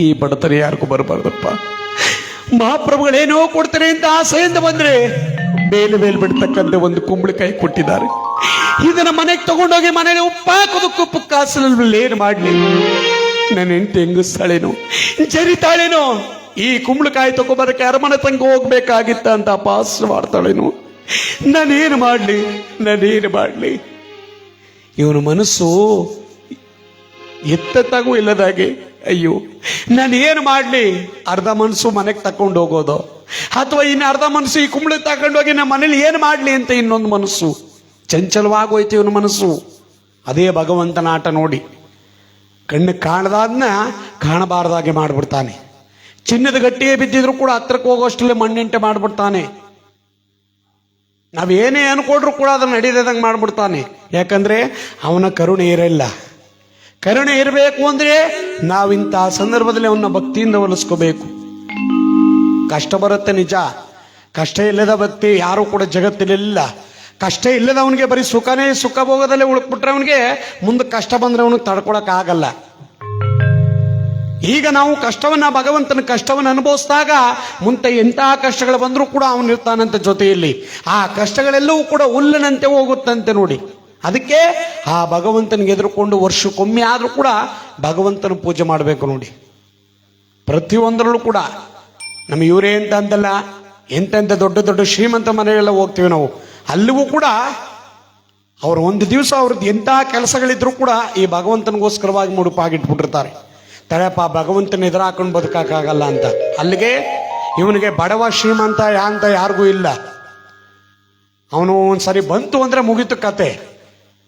ಈ ಬಡತನ ಯಾರಿಗೂ ಬರಬಾರ್ದಪ್ಪ. ಮಹಾಪ್ರಭುಗಳೇನೋ ಕೊಡ್ತಾರೆ ಅಂತ ಆಸೆಯಿಂದ ಬಂದ್ರೆ ಬೇಲೆ ಬಿಡ್ತಕ್ಕಂಥ ಒಂದು ಕುಂಬಳಕಾಯಿ ಕೊಟ್ಟಿದ್ದಾರೆ. ಇದನ್ನ ಮನೆಗೆ ತಗೊಂಡೋಗಿ ಮನೇಲಿ ಉಪ್ಪಾಕೋದಕ್ಕೂ ಉಪ್ಪು ಕಾಸಲ್ಲಿ ಏನು ಮಾಡ್ಲಿ? ನನ್ನ ಹೆಂಡತಿ ಹೆಂಗಸ್ತಾಳೇನೋ ಜರಿತಾಳೇನೋ, ಈ ಕುಂಬಳಕಾಯಿ ತಗೊಂಬರಕ್ಕೆ ಅರಮನೆ ತಂಗ ಹೋಗ್ಬೇಕಾಗಿತ್ತ ಅಂತ ಅಪಾಸ ಮಾಡ್ತಾಳೇನು. ನಾನೇನು ಮಾಡಲಿ? ಇವನ ಮನಸ್ಸು ಎತ್ತತ್ತಾಗೂ ಇಲ್ಲದಾಗೆ. ಅಯ್ಯೋ, ನಾನೇನು ಮಾಡಲಿ? ಅರ್ಧ ಮನಸ್ಸು ಮನೆಗೆ ತಕೊಂಡು ಹೋಗೋದು, ಅಥವಾ ಇನ್ನು ಅರ್ಧ ಮನಸ್ಸು ಈ ಕುಂಬಳ ತಗೊಂಡೋಗಿ ನಮ್ಮ ಮನೇಲಿ ಏನು ಮಾಡಲಿ ಅಂತ ಇನ್ನೊಂದು ಮನಸ್ಸು. ಚಂಚಲವಾಗೋಯ್ತು ಇವನ ಮನಸ್ಸು. ಅದೇ ಭಗವಂತನ ಆಟ ನೋಡಿ. ಕಣ್ಣು ಕಾಣದಾದ್ನ ಕಾಣಬಾರ್ದಾಗೆ ಮಾಡಿಬಿಡ್ತಾನೆ. ಚಿನ್ನದ ಗಟ್ಟಿಗೆ ಬಿದ್ದಿದ್ರು ಕೂಡ ಹತ್ರಕ್ಕೆ ಹೋಗೋಷ್ಟಲ್ಲೇ ಮಣ್ಣಿಂಟೆ ಮಾಡಿಬಿಡ್ತಾನೆ. ನಾವೇನೇ ಅನ್ಕೊಂಡ್ರು ಕೂಡ ಅದನ್ನ ನಡೀದಂಗೆ ಮಾಡಿಬಿಡ್ತಾನೆ. ಯಾಕಂದ್ರೆ ಅವನ ಕರುಣೆ ಇರಲ್ಲ. ಕರುಣೆ ಇರಬೇಕು ಅಂದ್ರೆ ನಾವಿಂಥ ಸಂದರ್ಭದಲ್ಲಿ ಅವನ್ನ ಭಕ್ತಿಯಿಂದ ಒಲಿಸ್ಕೋಬೇಕು. ಕಷ್ಟ ಬರುತ್ತೆ ನಿಜ. ಕಷ್ಟ ಇಲ್ಲದ ಭಕ್ತಿ ಯಾರು ಕೂಡ ಜಗತ್ತಿಲಿಲ್ಲ. ಕಷ್ಟ ಇಲ್ಲದ ಅವನಿಗೆ ಬರೀ ಸುಖ ಭೋಗದಲ್ಲೇ ಉಳುಕ್ಬಿಟ್ರೆ ಅವನಿಗೆ ಮುಂದೆ ಕಷ್ಟ ಬಂದ್ರೆ ಅವನಿಗೆ ತಡ್ಕೊಳಕ್ ಆಗಲ್ಲ. ಈಗ ನಾವು ಭಗವಂತನ ಕಷ್ಟವನ್ನು ಅನುಭವಿಸಿದಾಗ ಮುಂದೆ ಎಂತಹ ಕಷ್ಟಗಳು ಬಂದರೂ ಕೂಡ ಅವನಿರ್ತಾನಂತೆ ಜೊತೆಯಲ್ಲಿ. ಆ ಕಷ್ಟಗಳೆಲ್ಲವೂ ಕೂಡ ಹುಲ್ಲಿನಂತೆ ಹೋಗುತ್ತಂತೆ ನೋಡಿ. ಅದಕ್ಕೆ ಆ ಭಗವಂತನಿಗೆ ಎದುರುಕೊಂಡು ವರ್ಷಕ್ಕೊಮ್ಮೆ ಆದರೂ ಕೂಡ ಭಗವಂತನ ಪೂಜೆ ಮಾಡಬೇಕು ನೋಡಿ. ಪ್ರತಿಯೊಂದರಲ್ಲೂ ಕೂಡ ನಮ್ಮ ಇವರೇ ಅಂತ ಅಂತಲ್ಲ, ಎಂತೆಂಥ ದೊಡ್ಡ ದೊಡ್ಡ ಶ್ರೀಮಂತ ಮನೆಗೆಲ್ಲ ಹೋಗ್ತೀವಿ ನಾವು. ಅಲ್ಲಿಗೂ ಕೂಡ ಅವರು ಒಂದು ದಿವಸ ಅವ್ರದ್ದು ಎಂಥ ಕೆಲಸಗಳಿದ್ರು ಕೂಡ ಈ ಭಗವಂತನಿಗೋಸ್ಕರವಾಗಿ ಮುಡುಪಾಗಿಟ್ಬಿಟ್ಟಿರ್ತಾರೆ. ತಡೆಯಪ್ಪ, ಭಗವಂತನ ಎದುರಾಕೊಂಡು ಬದುಕಾಗಲ್ಲ ಅಂತ. ಅಲ್ಲಿಗೆ ಇವನಿಗೆ ಬಡವ ಶ್ರೀಮಂತ ಅಂತ ಯಾರಿಗೂ ಇಲ್ಲ. ಅವನು ಒಂದ್ಸರಿ ಬಂತು ಅಂದ್ರೆ ಮುಗಿತು ಕತೆ.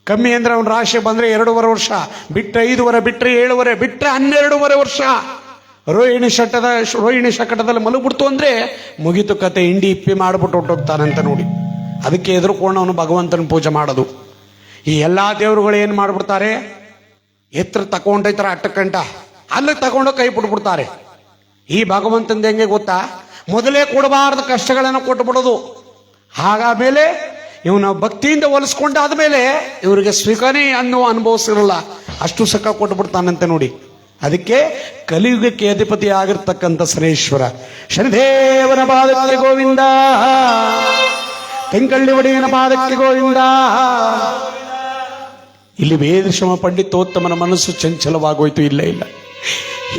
ಕಮ್ಮಿ ಅಂದ್ರೆ ಅವನ ರಾಶಿ ಬಂದ್ರೆ 2.5 ವರ್ಷ, ಬಿಟ್ಟರೆ 5.5, ಬಿಟ್ಟರೆ 7.5, ಬಿಟ್ಟರೆ 12.5 ವರ್ಷ ರೋಹಿಣಿ ಶಕಟದಲ್ಲಿ ಮಲಗ್ಬಿಡ್ತು ಅಂದ್ರೆ ಮುಗಿತು ಕತೆ. ಇಂಡಿ ಇಪ್ಪಿ ಮಾಡ್ಬಿಟ್ಟು ಹೊಟ್ಟೋಗ್ತಾನಂತ ನೋಡಿ. ಅದಕ್ಕೆ ಎದುರುಕೊಂಡು ಅವನು ಭಗವಂತನ ಪೂಜೆ ಮಾಡೋದು. ಈ ಎಲ್ಲಾ ದೇವರುಗಳು ಏನ್ ಮಾಡ್ಬಿಡ್ತಾರೆ, ಎತ್ತರ ತಗೊಂಡೈತರ ಅಟ್ಟಕ್ಕಂಟ ಅಲ್ಲಿ ತಗೊಂಡು ಕೈ ಬಿಟ್ಬಿಡ್ತಾರೆ. ಈ ಭಗವಂತಂದ ಹೆಂಗೆ ಗೊತ್ತಾ, ಮೊದಲೇ ಕೊಡಬಾರ್ದ ಕಷ್ಟಗಳನ್ನು ಕೊಟ್ಟುಬಿಡೋದು. ಹಾಗಾದ್ಮೇಲೆ ಇವನ ಭಕ್ತಿಯಿಂದ ಒಲಿಸ್ಕೊಂಡಾದ್ಮೇಲೆ ಇವರಿಗೆ ಸುಖನೇ ಅನ್ನೋ ಅನುಭವಿಸಿರಲ್ಲ, ಅಷ್ಟು ಸುಖ ಕೊಟ್ಟುಬಿಡ್ತಾನಂತೆ ನೋಡಿ. ಅದಕ್ಕೆ ಕಲಿಯುಗಕ್ಕೆ ಅಧಿಪತಿ ಆಗಿರ್ತಕ್ಕಂಥ ಶನೇಶ್ವರ ಶನಿದೇವನ ಪಾದಕ್ಕೆ ಗೋವಿಂದ, ತೆಂಕಳ್ಳಿ ಒಡೆಯನ ಪಾದಕ್ಕೆ ಗೋವಿಂದ. ಇಲ್ಲಿ ವೇದಶ್ರಮ ಪಂಡಿತೋತ್ತಮನ ಮನಸ್ಸು ಚಂಚಲವಾಗೋಯ್ತು. ಇಲ್ಲ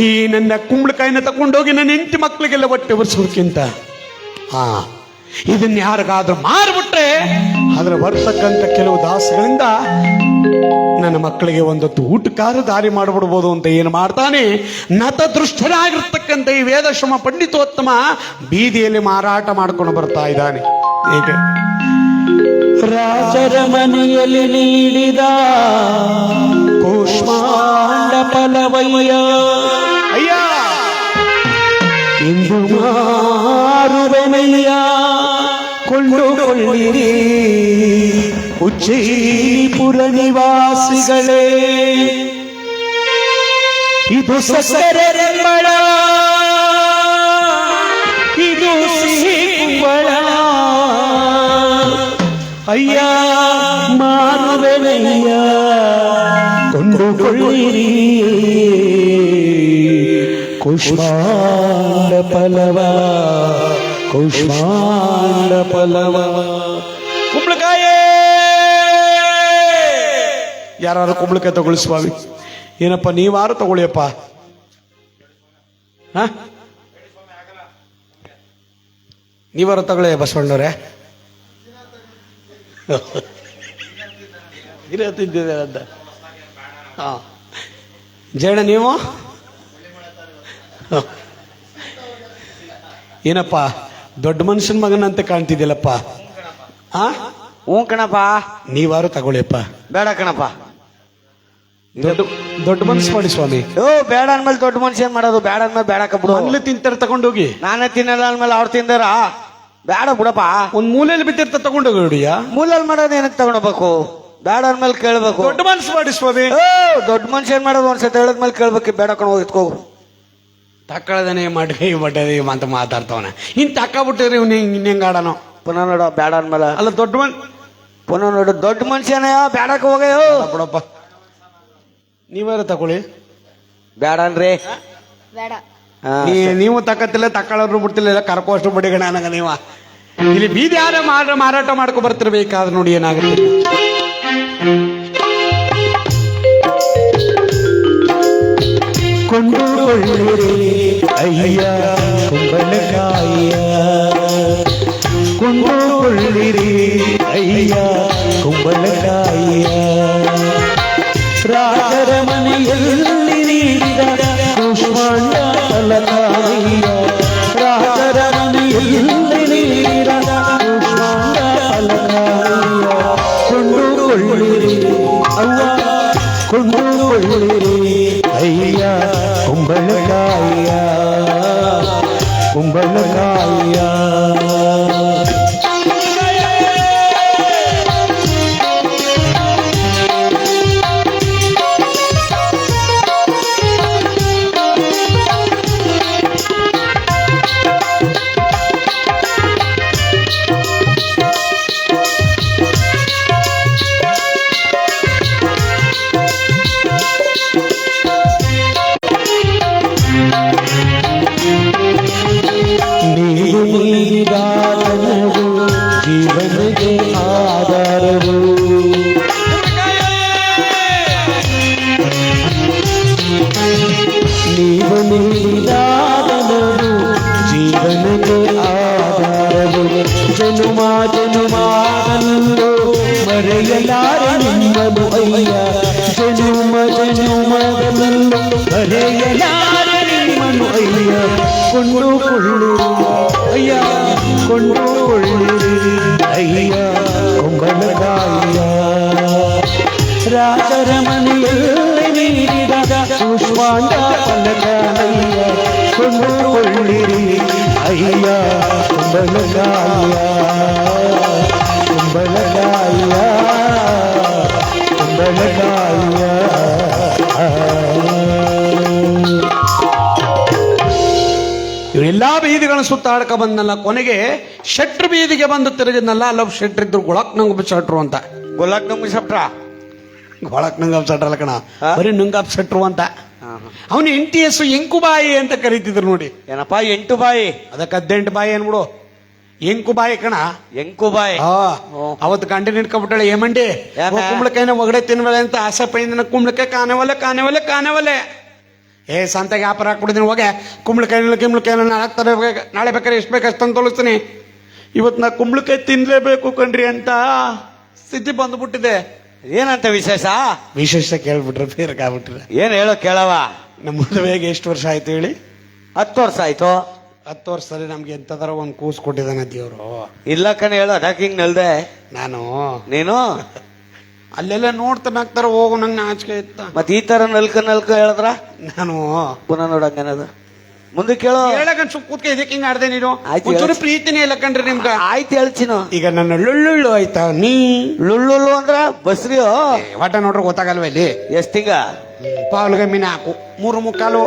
ಈ ನನ್ನ ಕುಂಬಳಕಾಯಿನ ತಗೊಂಡೋಗಿ ನನ್ನ ಹೆಂಡತಿ ಮಕ್ಕಳಿಗೆಲ್ಲ ಹೊಟ್ಟೆ ಒರೆಸೋದಕ್ಕಿಂತ ಇದನ್ನ ಯಾರಿಗಾದ್ರೂ ಮಾರ್ಬಿಟ್ರೆ ಅದರ ಬರ್ತಕ್ಕಂಥ ಕೆಲವು ದಾಸಗಳಿಂದ ನನ್ನ ಮಕ್ಕಳಿಗೆ ಒಂದೊತ್ತು ಊಟಕ್ಕಾರ ದಾರಿ ಮಾಡಿಬಿಡ್ಬೋದು ಅಂತ ಏನು ಮಾಡ್ತಾನೆ, ನತದೃಷ್ಟನಾಗಿರ್ತಕ್ಕಂಥ ಈ ವೇದಶ್ರಮ ಪಂಡಿತೋತ್ತಮ ಬೀದಿಯಲ್ಲಿ ಮಾರಾಟ ಮಾಡ್ಕೊಂಡು ಬರ್ತಾ ಇದ್ದಾನೆ. ಹೇಗೆ ರಾಜರ ಮನೆಯಲ್ಲಿ ನೀಡಿದ ಕೂಷ್ಮಾಂಡ ಫಲವಯ್ಯ ಅಯ್ಯ ಇಂದು ಮಾರುವೆನಯ್ಯ, ಕೊಂಡುಕೊಳ್ಳಿರಿ ಉಜ್ಜಯಿನಿಪುರ ನಿವಾಸಿಗಳೇ. ಇದು ಸಸರೆಂಬಳ, ಇದು ಸಿಹಿ ಕುಂಬಳ, ಅಯ್ಯ ಮಾರುವೆನಯ್ಯ ಕೊಂಡುಕೊಳ್ಳಿರಿ ಕೂಷ್ಮಾಂಡ ಫಲವ, ಕೂಷ್ಮಾಂಡ ಫಲವ. ಕುಂಬಳಕಾಯೇ, ಯಾರು ಕುಂಬಳಕಾಯಿ ತಗೊಳ್ಳಿ ಸ್ವಾಮಿ. ಏನಪ್ಪ ನೀವಾರು ತಗೊಳ್ಳಿಯಪ್ಪ. ನೀವಾರು ತಗೊಳ್ಳಿ ಬಸವಣ್ಣವ್ರೆ. ತಿಂದಿದೆ ಅಂತ. ಜಯಣ್ಣ ನೀವು ಏನಪ್ಪ ದೊಡ್ಡ ಮನುಷ್ಯನ ಮಗನಂತೆ ಕಾಣ್ತಿದ್ದಿಲ್ಲಪ್ಪ. ಹ್ಞೂ ಕಣಪ್ಪ. ನೀವಾರು ತಗೊಳ್ಳಿಯಪ್ಪ. ಬೇಡ ಕಣಪ್ಪ, ದೊಡ್ಡ ಮನಸ್ಸು ಮಾಡಿ ಸ್ವಾಮಿ. ಬೇಡ ಅಂದ್ಮೇಲೆ ದೊಡ್ಡ ಮನುಷ್ಯ ಏನ್ ಮಾಡೋದು? ಬೇಡ ಅಂದ್ಮೇಲೆ ಬೇಡಕ್ಕ ಬಿಡು. ಅಲ್ಲಿ ತಿಂತಾರೆ ತಗೊಂಡೋಗಿ. ನಾನೇ ತಿನ್ನಲ್ಲ ಅಂದ್ಮೇಲೆ ಅವ್ರು ತಿಂದಾರ? ಬೇಡ ಬಿಡಪ್ಪ. ಒಂದ್ ಮೂಲೆಯಲ್ಲಿ ಬಿದ್ದಿರ್ತ ತಗೊಂಡೋಗಿ ನೋಡಿಯ. ಮೂಲಲ್ಲಿ ಮಾಡೋದು ಏನಕ್ಕೆ ತಗೊಂಡೋಗ್ಬೇಕು? ಬೇಡ ಅಂದ್ಮೇಲೆ ಕೇಳ್ಬೇಕು. ದೊಡ್ಡ ಮನಸ್ಸು ಮಾಡಿ ಸ್ವಾಮಿ. ದೊಡ್ಡ ಮನುಷ್ಯ ಏನ್ ಮಾಡೋದು? ಒಂದ್ಸತಿ ಹೇಳಿದ್ಮೇಲೆ ಕೇಳ್ಬೇಕು. ಬೇಡ ಕಣ ಹೋಗಿತ್ಕೋ. ತಕ್ಕಳದನೆ ಮಾಡಿ ಬಡ್ಡದಿ ಅಂತ ಮಾತಾಡ್ತವನ. ಇನ್ ತಕ್ಕ ಬಿಟ್ಟಿರಿ ಇವ್ನ ಇನ್ನೆಂಗ ಆಡನೋ. ಪುನಃ ನೋಡ ಬೇಡ ಅಂದ್ಮೇಲೆ. ಅಲ್ಲ ದೊಡ್ಡ ಪುನಃ ನೋಡು ದೊಡ್ಡ ಮನುಷ್ಯನೇ ಬೇಡಕ್ಕೆ ಹೋಗಯ್ಯೋ. ಬಿಡಪ್ಪ, ನೀವಾರು ತಗೊಳ್ಳಿ. ಬೇಡ ಅನ್ರಿ. ಬೇಡ. ನೀವು ತಕ್ಕತ್ತಿಲ್ಲ, ತಕ್ಕಳವ್ರು ಬಿಡ್ತಿಲ್ಲ, ಕರ್ಕೋಷ್ಟು ಬಡಿಗಣ ನನಗ. ನೀವ ಇಲ್ಲಿ ಬೀದಿ ಯಾರ ಮಾರಾಟ ಮಾಡ್ಕೊ ಬರ್ತಿರ್ಬೇಕಾದ್ರೆ ನೋಡಿ ಏನಾಗುತ್ತೆ. ಕೊಂಡುಕೊಳ್ಳಿರಿ ಅಯ್ಯ ಕುಂಬಳಕಾಯಿಯ, ಕೊಂಡುಕೊಳ್ಳಿರಿ ಕೂಷ್ಮಾಂಡ ಫಲಕಾರಿಯ ರಾಜರ ಮನೆಯಲ್ಲಿ ನೀರದ ಕೂಷ್ಮಾಂಡ ಫಲಕಾರಿಯ ಕೊಂಡುಕೊಳ್ಳಿರಿ ಅವ್ವ ಕೊಂಡುಕೊಳ್ಳಿರಿ ಅಯ್ಯ ಕುಂಬಳಕಾಯ ಕುಂಬಳಕಾಯ ನೀವು ನೀಡಿದಾತನವು ಜೀವನಕ್ಕೆ ಆಧಾರವು ನೀವು ನೀಡಿದಾತನವು ಜೀವನಕ್ಕೆ ಆಧಾರವು ಜನುಮ ಜನುಮಾಗಲು ಮರೆಯಲಾರೆ ನಿಮ್ಮನು ಅಯ್ಯ ಜನುಮ ಜನುಮಗಲನ್ನು ಮರೆಯಲಾರೆ ನಿಮ್ಮನು ಅಯ್ಯ ಕೊಂಡುಕೊಳ್ಳಿರಿ ಅಯ್ಯ ಕೊಂಡುಕೊಳ್ಳಿರಿ ಅಯ್ಯ ಕುಂಬಳಕಾಯ ರಾಜರ ಮನೆಯಲ್ಲಿ ನೀಡಿದ ಕೂಷ್ಮಾಂಡ ಫಲಕಾಯ ಕೊಂಡುಕೊಳ್ಳಿರಿ ಅಯ್ಯ ಕುಂಬಳಕಾಯ ಕುಂಬಳಕಾಯ ಕುಂಬಳಕಾಯ ಇವೆಲ್ಲಾ ಬೀದಿಗಳನ್ನು ಸುತ್ತಾಡ್ಕ ಬಂದಲ್ಲ, ಕೊನೆಗೆ ಶೆಟ್ರ್ ಬೀದಿಗೆ ಬಂದು ತಿರುಗಿದ್ನಲ್ಲ, ಅಲ್ಲೊಬ್ಬ ಶೆಟ್ರ್ ಇದ್ರು, ಗೊಳಕ್ ನಂಗೊಬ್ಬ ಶೆಟ್ರು ಅಂತ. ಗೊಲಾಕ್ ನಮ್ಗೆ ಸಪ್ರ ಗೊಳಕ್ ನಂಗಪ್ಪ ಶೆಟ್ರಲ್ಲ ಕಣ, ಹಾ? ಬರೀ ನಂಗಪ್ಪ ಶೆಟ್ರು ಅಂತ. ಅವನು NTS ಎಂಕುಬಾಯಿ ಅಂತ ಕರೀತಿದ್ರು ನೋಡಿ. ಏನಪ್ಪ 8 ಬಾಯಿ ಅದಕ್ಕೆ 18 ಬಾಯಿ ಅನ್ಬಿಡು, ಎಂಕುಬಾಯಿ ಕಣ. ಎಂಕು ಬಾಯಿ ಅವತ್ತು ಗಂಟೆ ನಿಡ್ಕೊಬಿಟ್ಟಾಳೆ, ಏಮಂಡಿ ಯಾಕ? ಕುಂಬಳಕಾಯಿನ ಒಗಡೆ ತಿನ್ವಲೆ ಅಂತ ಆಸೆ ಪೈಂದಿನ ಕುಂಬಳಕಾಯಿ ಕಾಣವಲ್ಲ ಕಾಣವಲ್ಲ ಕಾಣವಲ್ಲ. ಏ ಸಂತೆಗೆ ವ್ಯಾಪಾರ ಹಾಕ್ಬಿಡಿದೀನಿ, ಹೋಗೆ ಕುಂಬಳಕಾಯಿ ನಾಳೆ ಬೇಕಾದ್ರೆ ಎಷ್ಟು ಬೇಕು ಅಷ್ಟಂತ ತೊಳಿಸ್ತೀನಿ, ಇವತ್ತು ನಾ ಕುಂಬಳಕಾಯಿ ತಿನ್ಲೇಬೇಕು ಕಣ್ರಿ ಅಂತ ಸ್ಥಿತಿ ಬಂದ್ಬಿಟ್ಟಿದೆ. ಏನಂತ ವಿಶೇಷ? ವಿಶೇಷ ಕೇಳ್ಬಿಟ್ರೆ ಬೇರೆಗಾಗ್ಬಿಟ್ರೆ. ಏನ್ ಹೇಳೋ ಕೇಳವ. ನಮ್ಮ ಮದುವೆಗೆ ಎಷ್ಟು ವರ್ಷ ಆಯ್ತು ಹೇಳಿ? 10 ವರ್ಷ ಆಯ್ತು. 10 ವರ್ಷದಲ್ಲಿ ನಮ್ಗೆ ಎಂತದಾರ ಒಂದು ಕೂಸ್ ಕೊಟ್ಟಿದ್ದಾನೆ ದೇವ್ರು. ಇಲ್ಲ ಕಣ ಹೇಳು, ಅದಕ್ಕೆ ಹಿಂಗ್ ನಲ್ದೆ ನಾನು ನೀನು. ಅಲ್ಲೆಲ್ಲ ನೋಡ್ತಾನೆ ಹಾಕ್ತಾರ, ಹೋಗು ನಂಗೆ ನಾಚಿಕೆ ಇತ್ತ. ಮತ್ ಈ ತರ ನಲ್ಕ ಹೇಳಿದ್ರ ನಾನು ಪುನಃ ನೋಡಂಗನದು ಮುಂದೆ ಕೇಳೋ. ಹೇಳಕ ಸುಮ್ ಕೂತ್ಕೆ ಇದಕ್ಕೆ ಹಿಂಗ ಆಡ್ದೆ ನೀನು. ಆಯ್ತು, ಒಂಚೂರು ಪ್ರೀತಿನೇ ಇಲ್ಲ ಕಣ್ರಿ ನಿಮ್ಗ. ಆಯ್ತು ಹೇಳ್ತೀನು. ಈಗ ನನ್ನ ಲುಳ್ಳುಳ್ಳು ಆಯ್ತಾ ನೀ ಲುಳ್ಳುಳ್ಳು ಅಂದ್ರ ಬಸ್ರಿಯೋ ಒಟ ನೋಡ್ರೆ ಗೊತ್ತಾಗಲ್ವ ಇಲ್ಲಿ. ಎಷ್ಟ್ ತಿಂಗ ಪಾವ್ಲಿಗೆ ಮೀನು ಹಾಕು 3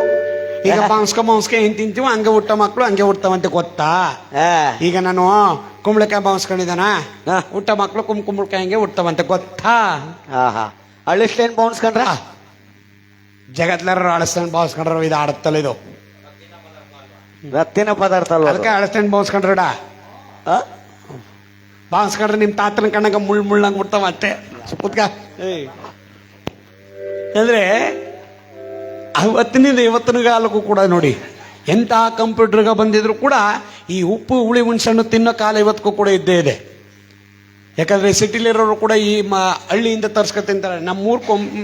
ಈಗ ಬಾಂಸ್ಕೆ ಏನ್ ತಿಂತೀವೋ ಹಂಗೆ ಹುಟ್ಟ ಮಕ್ಳು ಹಂಗೆ ಹುಡ್ತಾವಂತೆ ಗೊತ್ತಾ. ಈಗ ನಾನು ಕುಂಬಳಕಾಯಿ ಬಾಂಸ್ಕೊಂಡಿದ್ದಾನ, ಹಾ. ಹುಟ್ಟ ಮಕ್ಳು ಕುಂಬಳಕಾಯಿ ಹಂಗೆ ಹುಡ್ತಾವಂತೆ ಗೊತ್ತಾ. ಅಳಿಸ್ಲೇನ್ ಬೌನ್ಸ್ಕೊಂಡ್ರ ಜಗತ್ಲಾರ ಅಳಸ್ತಾಂಡ್ ಬಾಂಸ್ಕೊಂಡ್ರ ಇದು ಆಡತ್ತಲ್ಲ ಇದು. ರತ್ತಿನ ಪದಾರ್ಥ ಅಲ್ವಾ ಅದು? ಅದಕ್ಕೆ ಅಳಸ್ತಾಂಡ್ ಬಾಂಸ್ಕೊಂಡ್ರಡ ಆ? ಬಾಂಸ್ಕೊಂಡ್ರೆ ನಿಮ್ ತಾತನ ಕಣ್ಣಾಗ ಮುಳ್ಳಂಗ್ ಬಿಡ್ತಾವ ಅಷ್ಟೇ. ಕುತ್ಕ ಅಂದ್ರೆ ಅವತ್ತಿನಿಂದ ಇವತ್ತಿನ ಕಾಲಕ್ಕೂ ಕೂಡ ನೋಡಿ, ಎಂಥ ಕಂಪ್ಯೂಟರ್ಗೆ ಬಂದಿದ್ರು ಕೂಡ ಈ ಉಪ್ಪು ಹುಳಿ ಹುಣ್ಸೆಹಣ್ಣು ತಿನ್ನೋ ಕಾಲ ಇವತ್ತಿಗೂ ಕೂಡ ಇದ್ದೇ ಇದೆ. ಯಾಕಂದ್ರೆ ಸಿಟಿಲಿರೋರು ಕೂಡ ಈ ಹಳ್ಳಿಯಿಂದ ತರ್ಸ್ಕೊ ತಿಂತಾರೆ.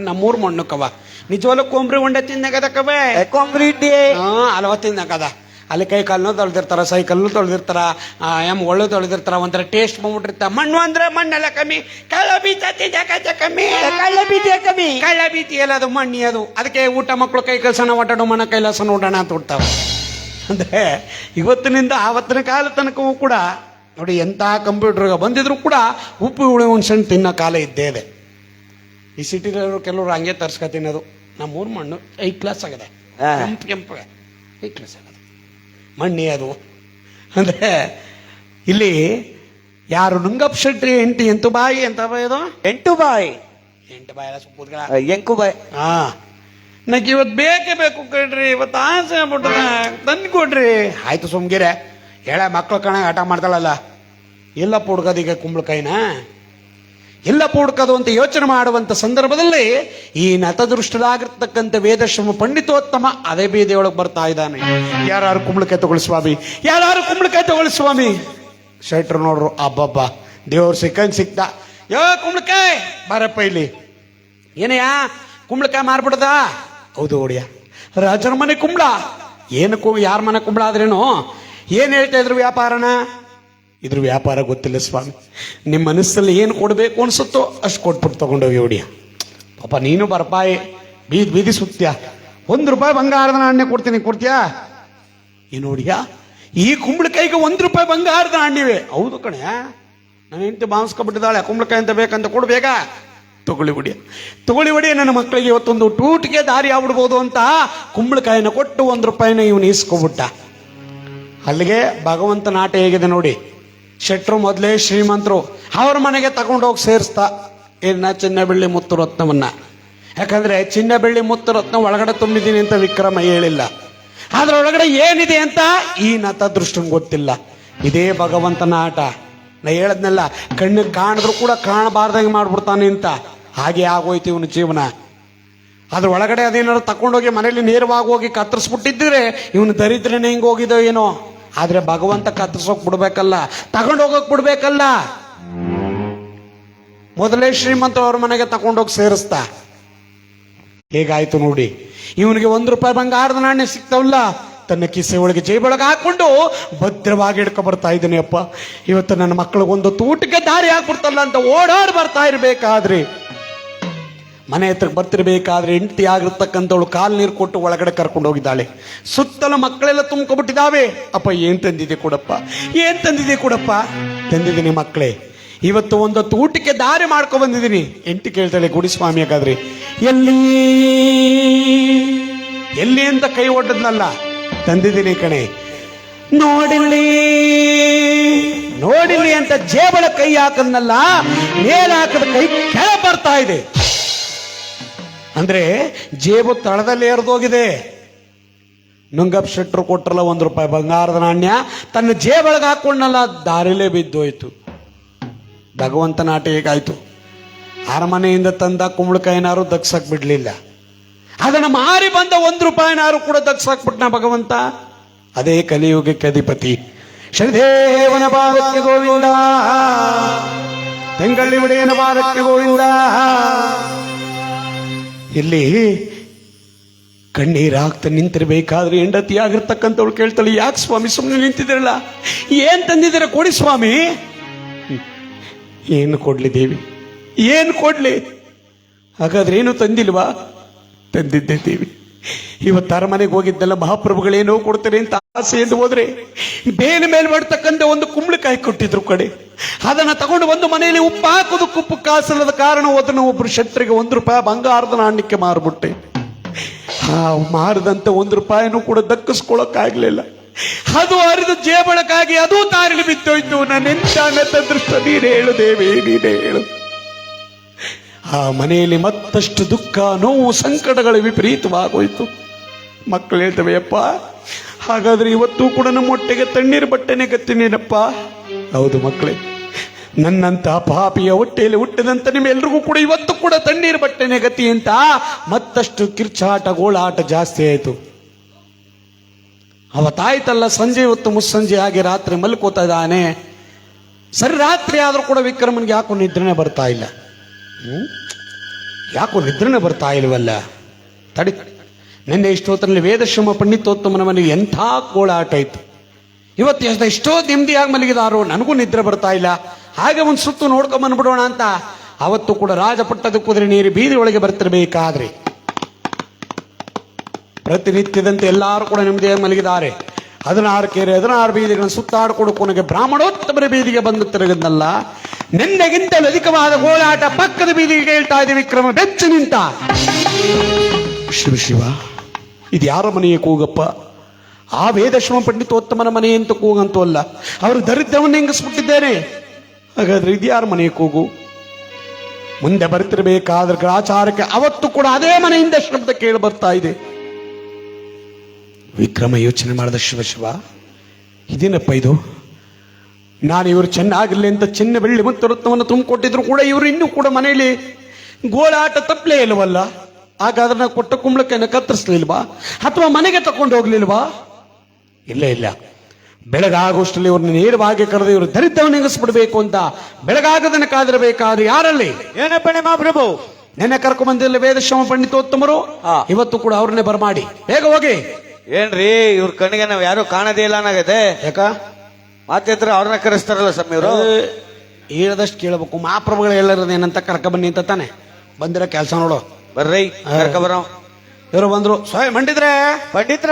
ನಮ್ಮೂರ್ ಮಣ್ಣಕ್ಕವ ನಿಜವಾಗ್ಲೂ ಕೊಂಬ್ರಿ ಉಂಡೆ ತಿನ್ನಕದಕ್ಕವೇ ಕೊಂಬ್ರಿ ಇಡ್ಡಿ ಅಲ್ವ ತಿನ್ನಕದ. ಅಲ್ಲಿ ಕೈ ಕಾಲನ್ನು ತೊಳೆದಿರ್ತಾರ, ಸೈಕಲ್ನು ತೊಳೆದಿರ್ತಾರ, ಒಳ್ಳೆ ತೊಳೆದಿರ್ತಾರ, ಒಂಥರ ಟೇಸ್ಟ್ ಬಂದ್ಬಿಟ್ಟಿರ್ತಾರ. ಮಣ್ಣು ಅಂದ್ರೆ ಮಣ್ಣೆಲ್ಲ ಕಮ್ಮಿ, ಕಳ್ಳ ಬೀಜ ಕಮ್ಮಿ, ಕಳ್ಳ ಬೀತಿ ಎಲ್ಲ ಅದು ಮಣ್ಣಿ ಅದು. ಅದಕ್ಕೆ ಊಟ ಮಕ್ಕಳು ಕೈ ಕೆಲಸನ ಒಟ್ಟಾಡೋ ಮನ ಕೈಲಾಸನ ಓಡೋಣ ಅಂತ ಹುಡ್ತಾವ. ಅಂದ್ರೆ ಇವತ್ತಿನಿಂದ ಆವತ್ತಿನ ಕಾಲ ತನಕವೂ ಕೂಡ ನೋಡಿ, ಎಂಥ ಕಂಪ್ಯೂಟರ್ಗೆ ಬಂದಿದ್ರು ಕೂಡ ಉಪ್ಪು ಹುಳಿ ಹುಣ್ಸೆಹಣ್ಣು ತಿನ್ನೋ ಕಾಲ ಇದ್ದೇ ಇದೆ. ಈ ಸಿಟಿಲಿರೋ ಕೆಲವರು ಹಂಗೆ ತರ್ಸ್ಕ ತಿನ್ನೋದು. ನಮ್ಮೂರು ಮಣ್ಣು 8 ಕ್ಲಾಸ್ ಆಗಿದೆ, ಕೆಂಪು 8 ಕ್ಲಾಸ್ ಆಗಿದೆ ಮಣ್ಣಿ ಅದು. ಅಂದ್ರೆ ಇಲ್ಲಿ ಯಾರು ನುಂಗಪ್ಪ ಶೆಟ್ಟಿ ಎಂಟು ಬಾಯಿ ಅಂತ ಇದು 8 ಬಾಯಿ ಎಲ್ಲ ಸುಪ್ಪುದ್ಗಳ ಎಂಕು ಬಾಯಿ. ನನಗೆ ಇವತ್ತು ಬೇಕೇ ಬೇಕು ಕಣ್ರಿ, ಇವತ್ತು ಆಸೆ ಆಗ್ಬಿಟ್ಟದ, ತಂದು ಕೊಡ್ರಿ. ಆಯ್ತು ಸುಮ್ಗಿರೆ, ಹೇಳ ಮಕ್ಳು ಕಣ ಆಟ ಮಾಡ್ತಾಳಲ್ಲ, ಎಲ್ಲಪ್ಪ ಹುಡ್ಕೋದೀಗ ಕುಂಬಳಕಾಯಿನ ಎಲ್ಲಪ್ಪ ಹುಡ್ಕೋದು ಅಂತ ಯೋಚನೆ ಮಾಡುವಂತ ಸಂದರ್ಭದಲ್ಲಿ ಈ ನತದೃಷ್ಟರಾಗಿರ್ತಕ್ಕಂಥ ವೇದಶ್ರಮ ಪಂಡಿತೋತ್ತಮ ಅದೇ ಬೀದಿಯೊಳಗೆ ಬರ್ತಾ ಇದ್ದಾನೆ. ಯಾರು ಕುಂಬಳಕಾಯಿ ತಗೊಳ್ಳಿ ಸ್ವಾಮಿ, ಯಾರು ಕುಂಬಳಕಾಯಿ ತಗೊಳ್ಳಿ ಸ್ವಾಮಿ. ಶೆಟ್ರು ನೋಡ್ರು, ಅಬ್ಬಬ್ಬ ದೇವ್ರು ಸಿಕ್ತ. ಯೋ ಕುಂಬಳಕಾಯಿ ಬಾರಪ್ಪ ಇಲ್ಲಿ. ಏನಯ್ಯ ಕುಂಬಳಕಾಯಿ ಮಾರ್ಬಿಡ್ದ? ಹೌದು ಒಡಿಯ ರಾಜರ ಮನೆ ಕುಂಬಳ. ಏನಕ್ಕೂ ಯಾರ ಮನೆ ಕುಂಬಳ ಆದ್ರೇನು? ಏನ್ ಹೇಳ್ತಾ ಇದ್ರು ವ್ಯಾಪಾರನ? ಇದ್ರ ವ್ಯಾಪಾರ ಗೊತ್ತಿಲ್ಲ ಸ್ವಾಮಿ. ನಿಮ್ಮ ಮನಸ್ಸಲ್ಲಿ ಏನು ಕೊಡಬೇಕು ಅನ್ಸುತ್ತೋ ಅಷ್ಟು ಕೊಟ್ಬಿಟ್ಟು ತಗೊಂಡೋಗಿ ಹೊಡಿಯ. ಪಾಪ ನೀನು ಬರ್ಪಾಯಿ ಬೀದಿ ಬೀದಿ ಸುತ್ಯ. ₹1 ಬಂಗಾರದ ನಾಣ್ಯ ಕೊಡ್ತೀನಿ, ಕೊಡ್ತೀಯಾ? ಏನು ಹೊಡಿಯ? ಈ ಕುಂಬಳಕಾಯಿಗೆ ₹1 ಬಂಗಾರದ ನಾಣ್ಯವೇ? ಹೌದು ಕಣೆ, ನಾನು ಹೆಂಡತಿ ಬಾಂಸ್ಕೊಬಿಟ್ಟಿದ್ದಾಳೆ, ಕುಂಬಳಕಾಯಿ ಅಂತ ಬೇಕಂತ ಕೊಡು ಬೇಗ. ತಗೊಳ್ಳಿ ಹೊಡಿ, ನನ್ನ ಮಕ್ಕಳಿಗೆ ಇವತ್ತೊಂದು ಟೂಟಿಗೆ ದಾರಿ ಆಗ್ಬಿಡ್ಬೋದು ಅಂತ ಕುಂಬಳಕಾಯಿನ ಕೊಟ್ಟು ₹1 ಇವನು ಇಸ್ಕೊಬಿಟ್ಟ. ಅಲ್ಲಿಗೆ ಭಗವಂತನ ಆಟ ಹೇಗಿದೆ ನೋಡಿ. ಶೆಟ್ರು ಮೊದಲೇ ಶ್ರೀಮಂತರು, ಅವ್ರ ಮನೆಗೆ ತಗೊಂಡೋಗಿ ಸೇರಿಸ್ತಾ ಏನ ಚಿನ್ನ ಬೆಳ್ಳಿ ಮುತ್ತು ರತ್ನವನ್ನ. ಯಾಕಂದ್ರೆ ಚಿನ್ನ ಬೆಳ್ಳಿ ಮುತ್ತು ರತ್ನ ಒಳಗಡೆ ತುಂಬಿದ್ದೀನಿ ಅಂತ ವಿಕ್ರಮ ಹೇಳಿಲ್ಲ, ಅದ್ರೊಳಗಡೆ ಏನಿದೆ ಅಂತ ಈ ನತದೃಷ್ಟಂ ಗೊತ್ತಿಲ್ಲ. ಇದೇ ಭಗವಂತನ ಆಟ. ನಾ ಹೇಳದ್ನೆಲ್ಲ, ಕಣ್ಣಿಗೆ ಕಾಣಿದ್ರು ಕೂಡ ಕಾಣಬಾರ್ದಂಗೆ ಮಾಡ್ಬಿಡ್ತಾನೆ ಅಂತ. ಹಾಗೆ ಆಗೋಯ್ತು ಇವನ ಜೀವನ. ಅದ್ರ ಒಳಗಡೆ ಅದೇನಾದ್ರು ತಕೊಂಡೋಗಿ ಮನೇಲಿ ನೇರವಾಗಿ ಹೋಗಿ ಕತ್ತರಿಸ್ಬಿಟ್ಟಿದ್ರೆ ಇವನು ದರಿದ್ರನೇ ಹಿಂಗೆ ಹೋಗಿದೋ ಏನೋ. ಆದ್ರೆ ಭಗವಂತ ಕತ್ತರಿಸೋಕ್ ಬಿಡ್ಬೇಕಲ್ಲ, ತಗೊಂಡೋಗಕ್ ಬಿಡ್ಬೇಕಲ್ಲ. ಮೊದಲೇ ಶ್ರೀಮಂತ ಅವ್ರ ಮನೆಗೆ ತಕೊಂಡೋಗಿ ಸೇರಿಸ್ತಾ. ಹೇಗಾಯ್ತು ನೋಡಿ. ಇವನಿಗೆ ₹1 ಬಂಗಾರದ ನಾಣ್ಯ ಸಿಗ್ತಾವಲ್ಲ, ತನ್ನ ಕಿಸೆ ಒಳಗೆ ಜೇಬೊಳಗೆ ಹಾಕೊಂಡು ಭದ್ರವಾಗಿ ಹಿಡ್ಕೊ ಬರ್ತಾ ಇದ್ದೀನಿ. ಅಪ್ಪ, ಇವತ್ತು ನನ್ನ ಮಕ್ಕಳಿಗೊಂದು ತೂಟಿಗೆ ದಾರಿ ಆಗ್ಬಿಡ್ತಲ್ಲ ಅಂತ ಓಡಾಡಿ ಬರ್ತಾ ಇರ್ಬೇಕಾದ್ರೆ, ಮನೆ ಹತ್ರಕ್ಕೆ ಬರ್ತಿರ್ಬೇಕಾದ್ರೆ ಹೆಂಡತಿ ಆಗಿರ್ತಕ್ಕಂಥವಳು ಕಾಲು ನೀರು ಕೊಟ್ಟು ಒಳಗಡೆ ಕರ್ಕೊಂಡು ಹೋಗಿದ್ದಾಳೆ. ಸುತ್ತಲ ಮಕ್ಕಳೆಲ್ಲ ತುಂಬ್ಕೊಬಿಟ್ಟಿದ್ದಾವೆ. ಅಪ್ಪ ಏನ್ ತಂದಿದೆ ಕೊಡಪ್ಪ, ಏನ್ ತಂದಿದೆ ಕೊಡಪ್ಪ. ತಂದಿದ್ದೀನಿ ಮಕ್ಕಳೇ, ಇವತ್ತು ಒಂದು ತೂಟಿಗೆ ದಾರಿ ಮಾಡ್ಕೊ ಬಂದಿದ್ದೀನಿ. ಹೆಂಡತಿ ಕೇಳ್ತಾಳೆ, ಗುಡಿಸ್ವಾಮಿ ಹಾಗಾದ್ರೆ ಎಲ್ಲಿ ಅಂತ ಕೈ ಒಡ್ಡದ್ನಲ್ಲ, ತಂದಿದ್ದೀನಿ ಕಣೆ, ನೋಡಿಲಿ ಅಂತ ಜೇಬಳ ಕೈ ಹಾಕದ್ನಲ್ಲ, ಮೇಲ್ ಹಾಕದ ಕೈ ಕೆಳ ಬರ್ತಾ ಇದೆ. ಅಂದ್ರೆ ಜೇಬು ತಳದಲ್ಲಿ ಏರ್ದೋಗಿದೆ. ನುಂಗಪ್ಪ ಶೆಟ್ರು ಕೊಟ್ರಲ್ಲ ₹1 ಬಂಗಾರದ ನಾಣ್ಯ, ತನ್ನ ಜೇಬಳಗೆ ಹಾಕೊಂಡಲ್ಲ, ದಾರಿಲೇ ಬಿದ್ದೋಯ್ತು. ಭಗವಂತನ ಆಟ ಹೇಗಾಯ್ತು. ಅರಮನೆಯಿಂದ ತಂದ ಕುಂಬಳಕಾಯಿನಾರು ದಗ್ಸಕ್ ಬಿಡ್ಲಿಲ್ಲ, ಅದನ್ನ ಮಾರಿ ಬಂದ ₹1 ಕೂಡ ದಗ್ಸಕ್ ಬಿಟ್ನ ಭಗವಂತ. ಅದೇ ಕಲಿಯುಗಕ್ಕೆ ಅಧಿಪತಿ ಶನಿದೇವನ ಪಾದಕ್ಕೆ ಗೋವಿಂದ, ತೆಂಗಳ್ಳಿ ಒಡೆಯನ ಪಾದಕ್ಕೆ ಗೋವಿಂದ. ಇಲ್ಲಿ ಕಣ್ಣೀರಾಗ್ತಾ ನಿಂತಿರ್ಬೇಕಾದ್ರೆ ಹೆಂಡತಿ ಆಗಿರ್ತಕ್ಕಂಥವ್ಳು ಕೇಳ್ತಾಳೆ, ಯಾಕೆ ಸ್ವಾಮಿ ಸುಮ್ಮನೆ ನಿಂತಿದ್ದೀರಲ್ಲ, ಏನ್ ತಂದಿದ್ದೀರ ಕೊಡಿ ಸ್ವಾಮಿ. ಏನು ಕೊಡ್ಲಿ ದೇವಿ, ಏನು ಕೊಡ್ಲಿ? ಹಾಗಾದ್ರೆ ಏನು ತಂದಿಲ್ವಾ? ತಂದಿದ್ದೆ ದೇವಿ. ಇವತ್ತು ಅರಮನೆಗೆ ಹೋಗಿದ್ದೆಲ್ಲ ಮಹಾಪ್ರಭುಗಳೇನೋ ಕೊಡ್ತಾರೆ ಅಂತ ಆಸೆ ಎಂದು ಹೋದ್ರೆ ಬೇನೆ ಮೇಲೆ ಮಾಡ್ತಕ್ಕಂಥ ಒಂದು ಕುಂಬಳಕಾಯಿ ಕೊಟ್ಟಿದ್ರು ಕಡೆ. ಅದನ್ನ ತಗೊಂಡು ಒಂದು ಮನೆಯಲ್ಲಿ ಉಪ್ಪು ಹಾಕೋದಕ್ಕೆ ಉಪ್ಪು ಕಾಸಲ್ಲದ ಕಾರಣ ಅದನ್ನು ಒಬ್ರು ಶೆಟ್ರಿಗೆ ₹1 ಬಂಗಾರದ ನಾಣ್ಯಕ್ಕೆ ಮಾರ್ಬಿಟ್ಟೆ. ಮಾರದಂತ ₹1 ಕೂಡ ದಕ್ಕಿಸ್ಕೊಳಕ್ಕಾಗ್ಲಿಲ್ಲ. ಅದು ಅರಿದು ಜೇಬಳಕ್ಕಾಗಿ ಅದು ದಾರಿಲಿ ಬಿದ್ದೋಯ್ತು. ನನ್ನೆಂತ ದೃಷ್ಟ, ನೀನೇ ಹೇಳು ದೇವಿ, ನೀನೇ ಹೇಳು. ಆ ಮನೆಯಲ್ಲಿ ಮತ್ತಷ್ಟು ದುಃಖ, ನೋವು, ಸಂಕಟಗಳು ವಿಪರೀತವಾಗೋಯ್ತು. ಮಕ್ಕಳು ಹೇಳ್ತವೆ, ಅಪ್ಪ ಹಾಗಾದ್ರೆ ಇವತ್ತು ಕೂಡ ನಮ್ಮ ಹೊಟ್ಟೆಗೆ ತಣ್ಣೀರು ಬಟ್ಟೆನೆ ಗತ್ತಿನೇನಪ್ಪ. ಹೌದು ಮಕ್ಕಳೇ, ನನ್ನಂತ ಪಾಪಿಯ ಹೊಟ್ಟೆಯಲ್ಲಿ ಹುಟ್ಟಿದಂತ ನಿಮ್ಮೆಲ್ರಿಗೂ ಕೂಡ ಇವತ್ತು ಕೂಡ ತಣ್ಣೀರು ಬಟ್ಟೆನೆ ಗತಿ ಅಂತ ಮತ್ತಷ್ಟು ಕಿರ್ಚಾಟ, ಗೋಳಾಟ ಜಾಸ್ತಿ ಆಯ್ತು. ಅವತ್ತಾಯ್ತಲ್ಲ, ಸಂಜೆ ಹೊತ್ತು ಮುಸ್ಸಂಜೆ ಆಗಿ ರಾತ್ರಿ ಮಲ್ಕೋತಾ ಇದ್ದಾನೆ. ಸರಿ ರಾತ್ರಿ ಆದ್ರೂ ಕೂಡ ವಿಕ್ರಮನ್ಗೆ ಯಾಕೋ ನಿದ್ರೆನೆ ಬರ್ತಾ ಇಲ್ಲ. ಯಾಕೋ ನಿದ್ರೆನೆ ಬರ್ತಾ ಇಲ್ವಲ್ಲ, ತಡಿ. ನಿನ್ನೆ ಇಷ್ಟೊತ್ತರಲ್ಲಿ ವೇದಶ್ರಮ ಪಂಡಿತೋತ್ತಮನ ಮನೆಗೆ ಎಂಥ ಗೋಳಾಟ ಆಯ್ತು. ಇವತ್ತು ಎಷ್ಟೋ ನೆಮ್ಮದಿಯಾಗಿ ಮಲಗಿದಾರೋ, ನನಗೂ ನಿದ್ರೆ ಬರ್ತಾ ಇಲ್ಲ. ಹಾಗೆ ಒಂದು ಸುತ್ತು ನೋಡ್ಕೊಂಡ್ ಬಂದ್ಬಿಡೋಣ ಅಂತ ಅವತ್ತು ಕೂಡ ರಾಜಪಟ್ಟದ ಕುದುರೆ ನೀರು ಬೀದಿ ಒಳಗೆ ಬರ್ತಿರ್ಬೇಕಾದ್ರೆ ಪ್ರತಿನಿತ್ಯದಂತೆ ಎಲ್ಲರೂ ಕೂಡ ನೆಮ್ಮದಿಯಾಗಿ ಮಲಗಿದ್ದಾರೆ. 16 ಕೆರೆ 16 ಬೀದಿಗಳನ್ನು ಸುತ್ತಾಡ್ಕೊಂಡು ಕೊನೆಗೆ ಬ್ರಾಹ್ಮಣೋತ್ತಮರ ಬೀದಿಗೆ ಬಂದು ತಿರುಗದ್ನಲ್ಲ. ನಿನ್ನೆಗಿಂತಲೂ ಅಧಿಕವಾದ ಗೋಳಾಟ ಪಕ್ಕದ ಬೀದಿಗೆ ಹೇಳ್ತಾ ಇದೆ. ವಿಕ್ರಮ ಬೆಚ್ಚ ನಿಂತ. ಶಿವ, ಇದು ಯಾರ ಮನೆಯ ಕೂಗಪ್ಪ? ಆ ವೇದಶ್ರಮ ಪಂಡಿತೋತ್ತಮನ ಮನೆ ಅಂತ ಕೂಗಂತೂ ಅಲ್ಲ, ಅವರು ದರಿದ್ರವನ್ನು ಹೆಂಗಸ್ಬಿಟ್ಟಿದ್ದೇನೆ. ಹಾಗಾದ್ರೆ ಇದು ಯಾರ ಮನೆಯ ಕೂಗು? ಮುಂದೆ ಬರ್ತಿರ್ಬೇಕಾದ್ರೆ ಗ್ರಾಚಾರಕ್ಕೆ ಅವತ್ತು ಕೂಡ ಅದೇ ಮನೆಯಿಂದ ಶಬ್ದ ಕೇಳಿ ಬರ್ತಾ ಇದೆ. ವಿಕ್ರಮ ಯೋಚನೆ ಮಾಡಿದ, ಶಿವ, ಇದೇನಪ್ಪ ಇದು? ನಾನು ಇವರು ಚೆನ್ನಾಗಿರ್ಲಿ ಅಂತ ಚಿನ್ನ ಬೆಳ್ಳಿ ಮತ್ತು ರತ್ನವನ್ನು ತುಂಬಿಕೊಟ್ಟಿದ್ರು ಕೂಡ ಇವರು ಇನ್ನೂ ಕೂಡ ಮನೆಯಲ್ಲಿ ಗೋಳಾಟ ತಪ್ಪಲೇ ಇಲ್ವಲ್ಲ. ಹಾಗಾದ್ರೆ ನಾವು ಕೊಟ್ಟ ಕುಂಬಳಕಾಯಿನ ಕತ್ತರಿಸ್ಲಿಲ್ವಾ, ಅಥವಾ ಮನೆಗೆ ತಕೊಂಡು ಹೋಗ್ಲಿಲ್ವಾ? ಇಲ್ಲ, ಬೆಳಗಾಗೋಷ್ಟರಲ್ಲಿ ಇವ್ರನ್ನ ನೇರವಾಗಿ ಕರೆದು ಇವರು ದರಿದ್ರವನ್ನು ಹೆಂಗಸ್ಬಿಡ್ಬೇಕು ಅಂತ ಬೆಳಗಾಗದನ್ನ ಕಾದಿರಬೇಕಾದ್ರೆ ಯಾರಲ್ಲಿ? ಏನಪ್ಪ ನಿಮ್ಮ ಪ್ರಭು? ನೆನ್ನೆ ಕರ್ಕೊಂಡ್ ವೇದಶ್ರಮ ಪಂಡಿತೋತ್ತಮರು, ಹಾ. ಇವತ್ತು ಕೂಡ ಅವ್ರನ್ನೇ ಬರಮಾಡಿ ಬೇಗ ಹೋಗಿ. ಏನ್ರಿ ಇವ್ರ ಕಣ್ಣಿಗೆ ನಾವ್ ಯಾರು ಕಾಣದೇ ಇಲ್ಲ ಅನ್ನಗತ್ತೆ. ಯಾಕ ಮಾತಿದ್ರ ಅವ್ರನ್ನ ಕರೆಸ್ತಾರಲ್ಲ ಸ್ವಾಮಿ ಇವರು. ಹೇಳದಷ್ಟು ಕೇಳಬೇಕು. ಮಹಾಪ್ರಭುಗಳು ಹೇಳೋದು ಏನಂತ ಕರ್ಕ ಬನ್ನಿ ಅಂತ ತಾನೆ ಬಂದಿರೋ ಕೆಲಸ ನೋಡು. ಬರ್ರಿ ಕರ್ಕ ಬರೋ. ಇವರು ಬಂದ್ರು. ಸ್ವಾಮಿ ಮಂಡಿದ್ರೆ ಪಂಡಿತ್ರ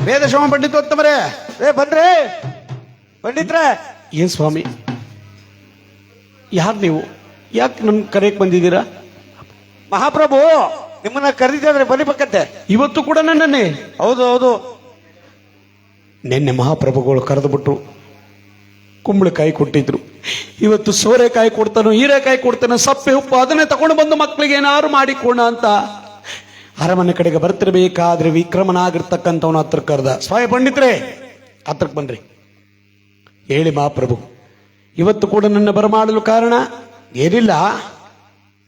ವೇದಶ್ರಮ ಪಂಡಿತೋತ್ತಮರೇ. ಬನ್ರಿ ಪಂಡಿತ್ರ. ಏನ್ ಸ್ವಾಮಿ, ಯಾರು ನೀವು? ಯಾಕೆ ನನ್ ಕರೆಯಕ್ ಬಂದಿದ್ದೀರಾ? ಮಹಾಪ್ರಭು ನಿಮ್ಮನ್ನ ಕರೀತಿದ್ರೆ ಬಲಿಬೇಕಂತೆ. ಇವತ್ತು ಕೂಡ ನನ್ನನ್ನೇ? ಹೌದು ಹೌದು. ನಿನ್ನೆ ಮಹಾಪ್ರಭುಗಳು ಕರೆದು ಬಿಟ್ರು, ಕುಂಬಳಕಾಯಿ ಕೊಟ್ಟಿದ್ರು. ಇವತ್ತು ಸೋರೆಕಾಯಿ ಕೊಡ್ತಾನೋ ಹೀರೆಕಾಯಿ ಕೊಡ್ತಾನೋ ಸಪ್ಪೆ ಉಪ್ಪು ಅದನ್ನೇ ತಗೊಂಡು ಬಂದು ಮಕ್ಕಳಿಗೆ ಏನಾರು ಮಾಡಿಕೊಡ ಅಂತ ಅರಮನೆ ಕಡೆಗೆ ಬರ್ತಿರ್ಬೇಕಾದ್ರೆ ವಿಕ್ರಮನಾಗಿರ್ತಕ್ಕಂಥವನು ಹತ್ರ ಕರೆದ. ಸ್ವಾಮಿ ಪಂಡಿತ್ರೆ ಹತ್ರಕ್ಕೆ ಬನ್ರಿ. ಹೇಳಿ ಮಹಾಪ್ರಭು, ಇವತ್ತು ಕೂಡ ನನ್ನ ಬರಮಾಡಲು ಕಾರಣ ಏನಿಲ್ಲ.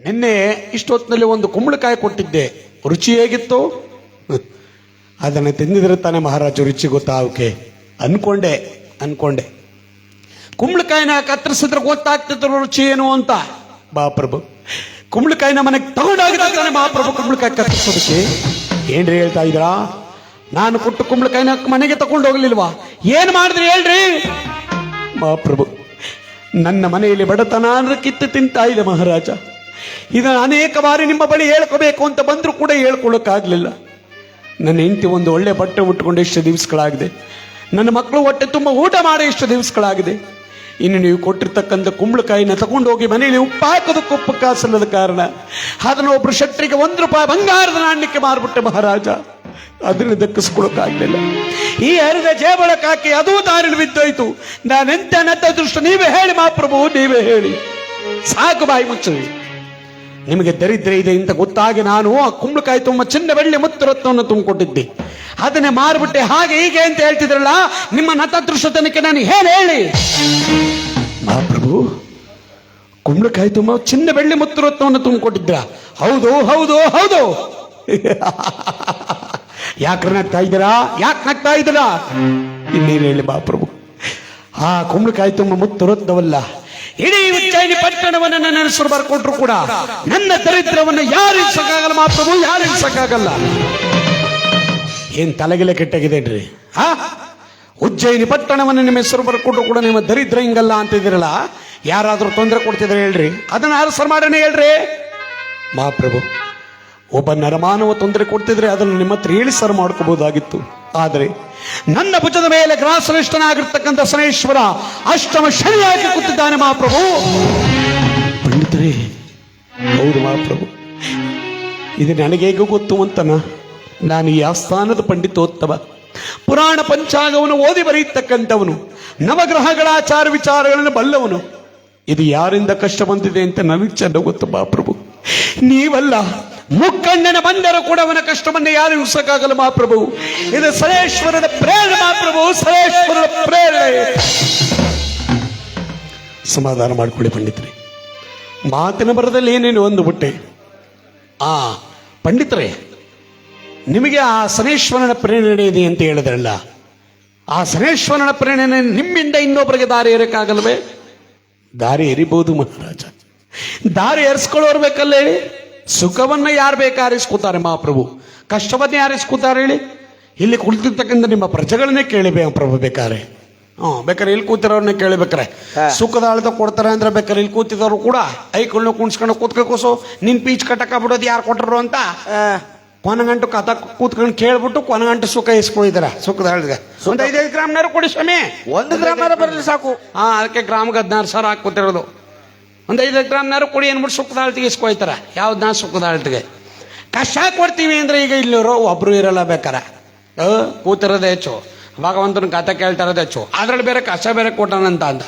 ನಿನ್ನೆ ಇಷ್ಟೊತ್ತಿನಲ್ಲಿ ಒಂದು ಕುಂಬಳಕಾಯಿ ಕೊಟ್ಟಿದ್ದೆ, ರುಚಿ ಹೇಗಿತ್ತು? ಅದನ್ನು ತಿಂದಿದ್ರೆ ತಾನೇ ಮಹಾರಾಜ ರುಚಿ ಗೊತ್ತಾವಕ್ಕೆ ಅನ್ಕೊಂಡೆ. ಕುಂಬಳಕಾಯಿನ ಕತ್ತರಿಸಿದ್ರೆ ಗೊತ್ತಾಗ್ತಿದ್ರು ರುಚಿ ಏನು ಅಂತ. ಮಹಾಪ್ರಭು ಕುಂಬಳಕಾಯಿನ ಮನೆಗೆ ತಗೊಂಡಾಗಿದ್ದಾನೆ ಮಹಾಪ್ರಭು. ಕುಂಬಳಕಾಯಿ ಕತ್ತರಿಸೋದಕ್ಕೆ ಏನ್ರಿ ಹೇಳ್ತಾ ಇದ್ದೀರಾ? ನಾನು ಕೊಟ್ಟು ಕುಂಬಳಕಾಯಿನ ಮನೆಗೆ ತಗೊಂಡು ಹೋಗ್ಲಿಲ್ವಾ? ಏನ್ ಮಾಡಿದ್ರಿ ಹೇಳ್ರಿ? ಮಹಾಪ್ರಭು ನನ್ನ ಮನೆಯಲ್ಲಿ ಬಡತನ ಅಂದ್ರೆ ಕಿತ್ತು ತಿಂತಾ ಇದೆ ಮಹಾರಾಜ. ಇದನ್ನು ಅನೇಕ ಬಾರಿ ನಿಮ್ಮ ಬಳಿ ಹೇಳ್ಕೋಬೇಕು ಅಂತ ಬಂದರೂ ಕೂಡ ಹೇಳ್ಕೊಳ್ಳೋಕ್ಕಾಗಲಿಲ್ಲ. ನನ್ನ ಹೆಂಡತಿ ಒಂದು ಒಳ್ಳೆ ಬಟ್ಟೆ ಉಟ್ಕೊಂಡು ಎಷ್ಟು ದಿವಸಗಳಾಗಿದೆ. ನನ್ನ ಮಕ್ಕಳು ಹೊಟ್ಟೆ ತುಂಬ ಊಟ ಮಾಡಿ ಎಷ್ಟು ದಿವಸಗಳಾಗಿದೆ. ಇನ್ನು ನೀವು ಕೊಟ್ಟಿರ್ತಕ್ಕಂಥ ಕುಂಬಳಕಾಯಿನ ತಗೊಂಡು ಹೋಗಿ ಮನೆಯಲ್ಲಿ ಉಪ್ಪು ಹಾಕೋದಕ್ಕೆ ಉಪ್ಪು ಕಾಸಲ್ಲದ ಕಾರಣ ಅದನ್ನು ಒಬ್ರು ಶೆಟ್ಟರಿಗೆ ₹1 ಬಂಗಾರದ ನಾಣ್ಯಕ್ಕೆ ಮಾರ್ಬಿಟ್ಟೆ ಮಹಾರಾಜ. ಅದನ್ನು ದಕ್ಕಿಸ್ಕೊಳಕ್ಕಾಗಲಿಲ್ಲ. ಈ ಹರಿದ ಜೇಬಳಕ್ಕೆ ಹಾಕಿ ಅದೂ ದಾರಿಲಿ ಬಿದ್ದೋಯ್ತು. ನಾನೆಂತ ನತ್ತ ದೃಷ್ಟ ನೀವೇ ಹೇಳಿ ಮಹಾಪ್ರಭು, ನೀವೇ ಹೇಳಿ. ಸಾಕು ಬಾಯಿ ಮುಚ್ಚು. ನಿಮಗೆ ದರಿದ್ರ ಇದೆ ಅಂತ ಗೊತ್ತಾಗಿ ನಾನು ಆ ಕುಂಬಳಕಾಯಿ ತುಂಬ ಚಿನ್ನ ಬೆಳ್ಳಿ ಮುತ್ತು ರತ್ನವನ್ನು ತುಂಬಿಕೊಟ್ಟಿದ್ದೆ. ಅದನ್ನೇ ಮಾರ್ಬಿಟ್ಟೆ ಹಾಗೆ ಹೀಗೆ ಅಂತ ಹೇಳ್ತಿದ್ರಲ್ಲ, ನಿಮ್ಮ ನತದೃಷ್ಟತನಕ್ಕೆ ನಾನು ಹೇಳಿ. ಮಹಾಪ್ರಭು ಕುಂಬಳಕಾಯಿ ತುಂಬ ಚಿನ್ನ ಬೆಳ್ಳಿ ಮುತ್ತು ರತ್ನವನ್ನು ತುಂಬಿಕೊಟ್ಟಿದ್ರ? ಹೌದು ಹೌದು ಹೌದು. ಯಾಕೆ ನಗ್ತಾ ಇದ್ದೀರಾ? ಯಾಕೆ ನಗ್ತಾ ಇದ್ದೀರಾ? ಇನ್ನೇನು ಹೇಳಿ ಮಹಾಪ್ರಭು, ಆ ಕುಂಬಳಕಾಯಿ ತುಂಬ ಮುತ್ತು ರತ್ನವಲ್ಲ, ಇಡೀ ಉಜ್ಜಯಿನಿ ಪಟ್ಟಣವನ್ನು ನನ್ನ ಹೆಸರು ಬರ್ಕೊಟ್ರು ಕೂಡ ನನ್ನ ದರಿದ್ರವನ್ನು ಯಾರು ಇಳಿಸಕ್ಕಾಗಲ್ಲ ಮಹಾಪ್ರಭು, ಯಾರು ಇಳಿಸಕ್ಕಾಗಲ್ಲ. ಏನ್ ತಲೆಗೆಲೆ ಕೆಟ್ಟಾಗಿದೇನ್ರಿ? ಉಜ್ಜಯಿನಿ ಪಟ್ಟಣವನ್ನು ನಿಮ್ಮ ಹೆಸರು ಬರ್ಕೊಟ್ರು ಕೂಡ ನಿಮ್ಮ ದರಿದ್ರ ಹಿಂಗಲ್ಲ ಅಂತಿದ್ದೀರಲ್ಲ, ಯಾರಾದ್ರೂ ತೊಂದರೆ ಕೊಡ್ತಿದ್ರೆ ಹೇಳ್ರಿ, ಅದನ್ನ ಯಾರು ಸರ್ ಮಾಡೋಣ ಹೇಳ್ರಿ. ಮಹಾಪ್ರಭು ಒಬ್ಬ ನರಮಾನವ ತೊಂದರೆ ಕೊಡ್ತಿದ್ರೆ ಅದನ್ನು ನಿಮ್ಮ ಹತ್ರ ಹೇಳಿ ಸರ್ ಮಾಡ್ಕೋಬಹುದಾಗಿತ್ತು. ಆದರೆ ನನ್ನ ಭುಜದ ಮೇಲೆ ಗ್ರಾಸನಿಷ್ಠನಾಗಿರ್ತಕ್ಕಂಥ ಶನೇಶ್ವರ ಅಷ್ಟಮ ಶನಿಯಾಗಿ ಕೂತಿದ್ದಾನೆ ಮಹಾಪ್ರಭು. ಪಂಡಿತರೇ ಹೌದು ಮಹಾಪ್ರಭು, ಇದು ನನಗೇಗ ಗೊತ್ತು ಅಂತನ? ನಾನು ಈ ಆಸ್ಥಾನದ ಪಂಡಿತೋತ್ತಮ, ಪುರಾಣ ಪಂಚಾಂಗವನ್ನು ಓದಿ ಬರೆಯತಕ್ಕಂಥವನು, ನವಗ್ರಹಗಳ ಆಚಾರ ವಿಚಾರಗಳನ್ನು ಬಲ್ಲವನು. ಇದು ಯಾರಿಂದ ಕಷ್ಟ ಬಂದಿದೆ ಅಂತ ನನಗೆ ಚೆಂದ ಗೊತ್ತು ಮಹಾಪ್ರಭು. ನೀವಲ್ಲ, ಮುಕ್ಕಣ್ಣನ ಬಂದರೂ ಕೂಡ ಅವನ ಕಷ್ಟವನ್ನು ಯಾರು ಇಳಿಸಕ್ಕಾಗಲ್ಲ ಮಹಾಪ್ರಭು. ಇದು ಸರೇಶ್ವರದ ಪ್ರೇರಣೆ ಮಹಾಪ್ರಭು, ಸರೇಶ್ವರದ ಪ್ರೇರಣೆ. ಸಮಾಧಾನ ಮಾಡ್ಕೊಳ್ಳಿ ಪಂಡಿತರೇ, ಮಾತಿನ ಬರದಲ್ಲಿ ಏನೇನು ಒಂದು ಬಿಟ್ಟೆ. ಪಂಡಿತರೇ, ನಿಮಗೆ ಆ ಶನೇಶ್ವರನ ಪ್ರೇರಣೆ ಇದೆ ಅಂತ ಹೇಳಿದ್ರಲ್ಲ, ಆ ಶನೇಶ್ವರನ ಪ್ರೇರಣೆ ನಿಮ್ಮಿಂದ ಇನ್ನೊಬ್ಬರಿಗೆ ದಾರಿ ಏರಕ್ಕಾಗಲ್ವೇ? ದಾರಿ ಎರಿಬಹುದು ಮಹಾರಾಜ, ದಾರಿ ಏರಿಸ್ಕೊಳ್ಳೋರು ಬೇಕಲ್ಲ ಹೇಳಿ. ಸುಖವನ್ನ ಯಾರು ಬೇಕಾರಿಸ್ಕೊತಾರೆ ಮಹಾಪ್ರಭು, ಕಷ್ಟವನ್ನೇ ಯಾರಿಸ್ಕೊತಾರೆ ಹೇಳಿ? ಇಲ್ಲಿ ಕುಳಿತಿರ್ತಕ್ಕಂಥ ನಿಮ್ಮ ಪ್ರಜೆಗಳನ್ನೇ ಕೇಳಿ ಪ್ರಭು ಬೇಕಾರೆ. ಬೇಕಾರೆ ಇಲ್ಲಿ ಕೂತಿರೋರ್ನೇ ಕೇಳಿಬೇಕಾರೆ. ಸುಖದ ಆಳ್ದ ಕೊಡ್ತಾರೆ ಅಂದ್ರೆ ಬೇಕಾರೆ ಇಲ್ಲಿ ಕೂತಿದವರು ಕೂಡ ಐಕೊಳ್ಳು ಕುಣ್ಸ್ಕೊಂಡು ಕೂತ್ಕೋಸು ನಿನ್ ಪೀಚ್ ಕಟ್ಟಕ ಬಿಡೋದು ಯಾರು ಕೊಟ್ಟರು ಅಂತ ಕೊನಗಂಟು ಕಥ ಕೂತ್ಕೊಂಡು ಕೇಳ್ಬಿಟ್ಟು ಕೊನಗಂಟು ಸುಖ ಇಸ್ಕೊಂಡಿದಾರ. ಸುಖದ ಆಳ್ದ ಒಂದು 5 ಗ್ರಾಮ್ನಾರು ಕೊಡಿ ಸ್ವಾಮಿ, 1 ಗ್ರಾಮ್ ಬರಲಿ ಸಾಕು. ಅದಕ್ಕೆ ಗ್ರಾಮ್ಗೆ 16,000 ಹಾಕಿ ಕೂತಿರೋದು. ಒಂದು 5 ಗ್ರಾಮ್ನಾರು ಕೊಡಿ ಅಂದ್ಬಿಟ್ಟು ಸುಖದ ಆಳ್ತಿಗೆ ಇಸ್ಕೊಯ್ತಾರ. ಯಾವ್ದು ನಾ ಸುಖದ ಆಳ್ತಿಗೆ ಕಷ್ಟ ಕೊಡ್ತೀವಿ ಅಂದ್ರೆ ಈಗ ಇಲ್ಲಿರೋ ಒಬ್ರು ಇರಲ್ಲ ಬೇಕಾರೆ. ಕೂತಿರೋದೇ ಹೆಚ್ಚು, ಭಗವಂತನ ಕಥೆ ಕೇಳ್ತಾರದೇ ಹೆಚ್ಚು, ಅದ್ರಲ್ಲಿ ಬೇರೆ ಕಷ್ಟ ಬೇರೆ ಕೊಟ್ಟಾನಂತ ಅಂದ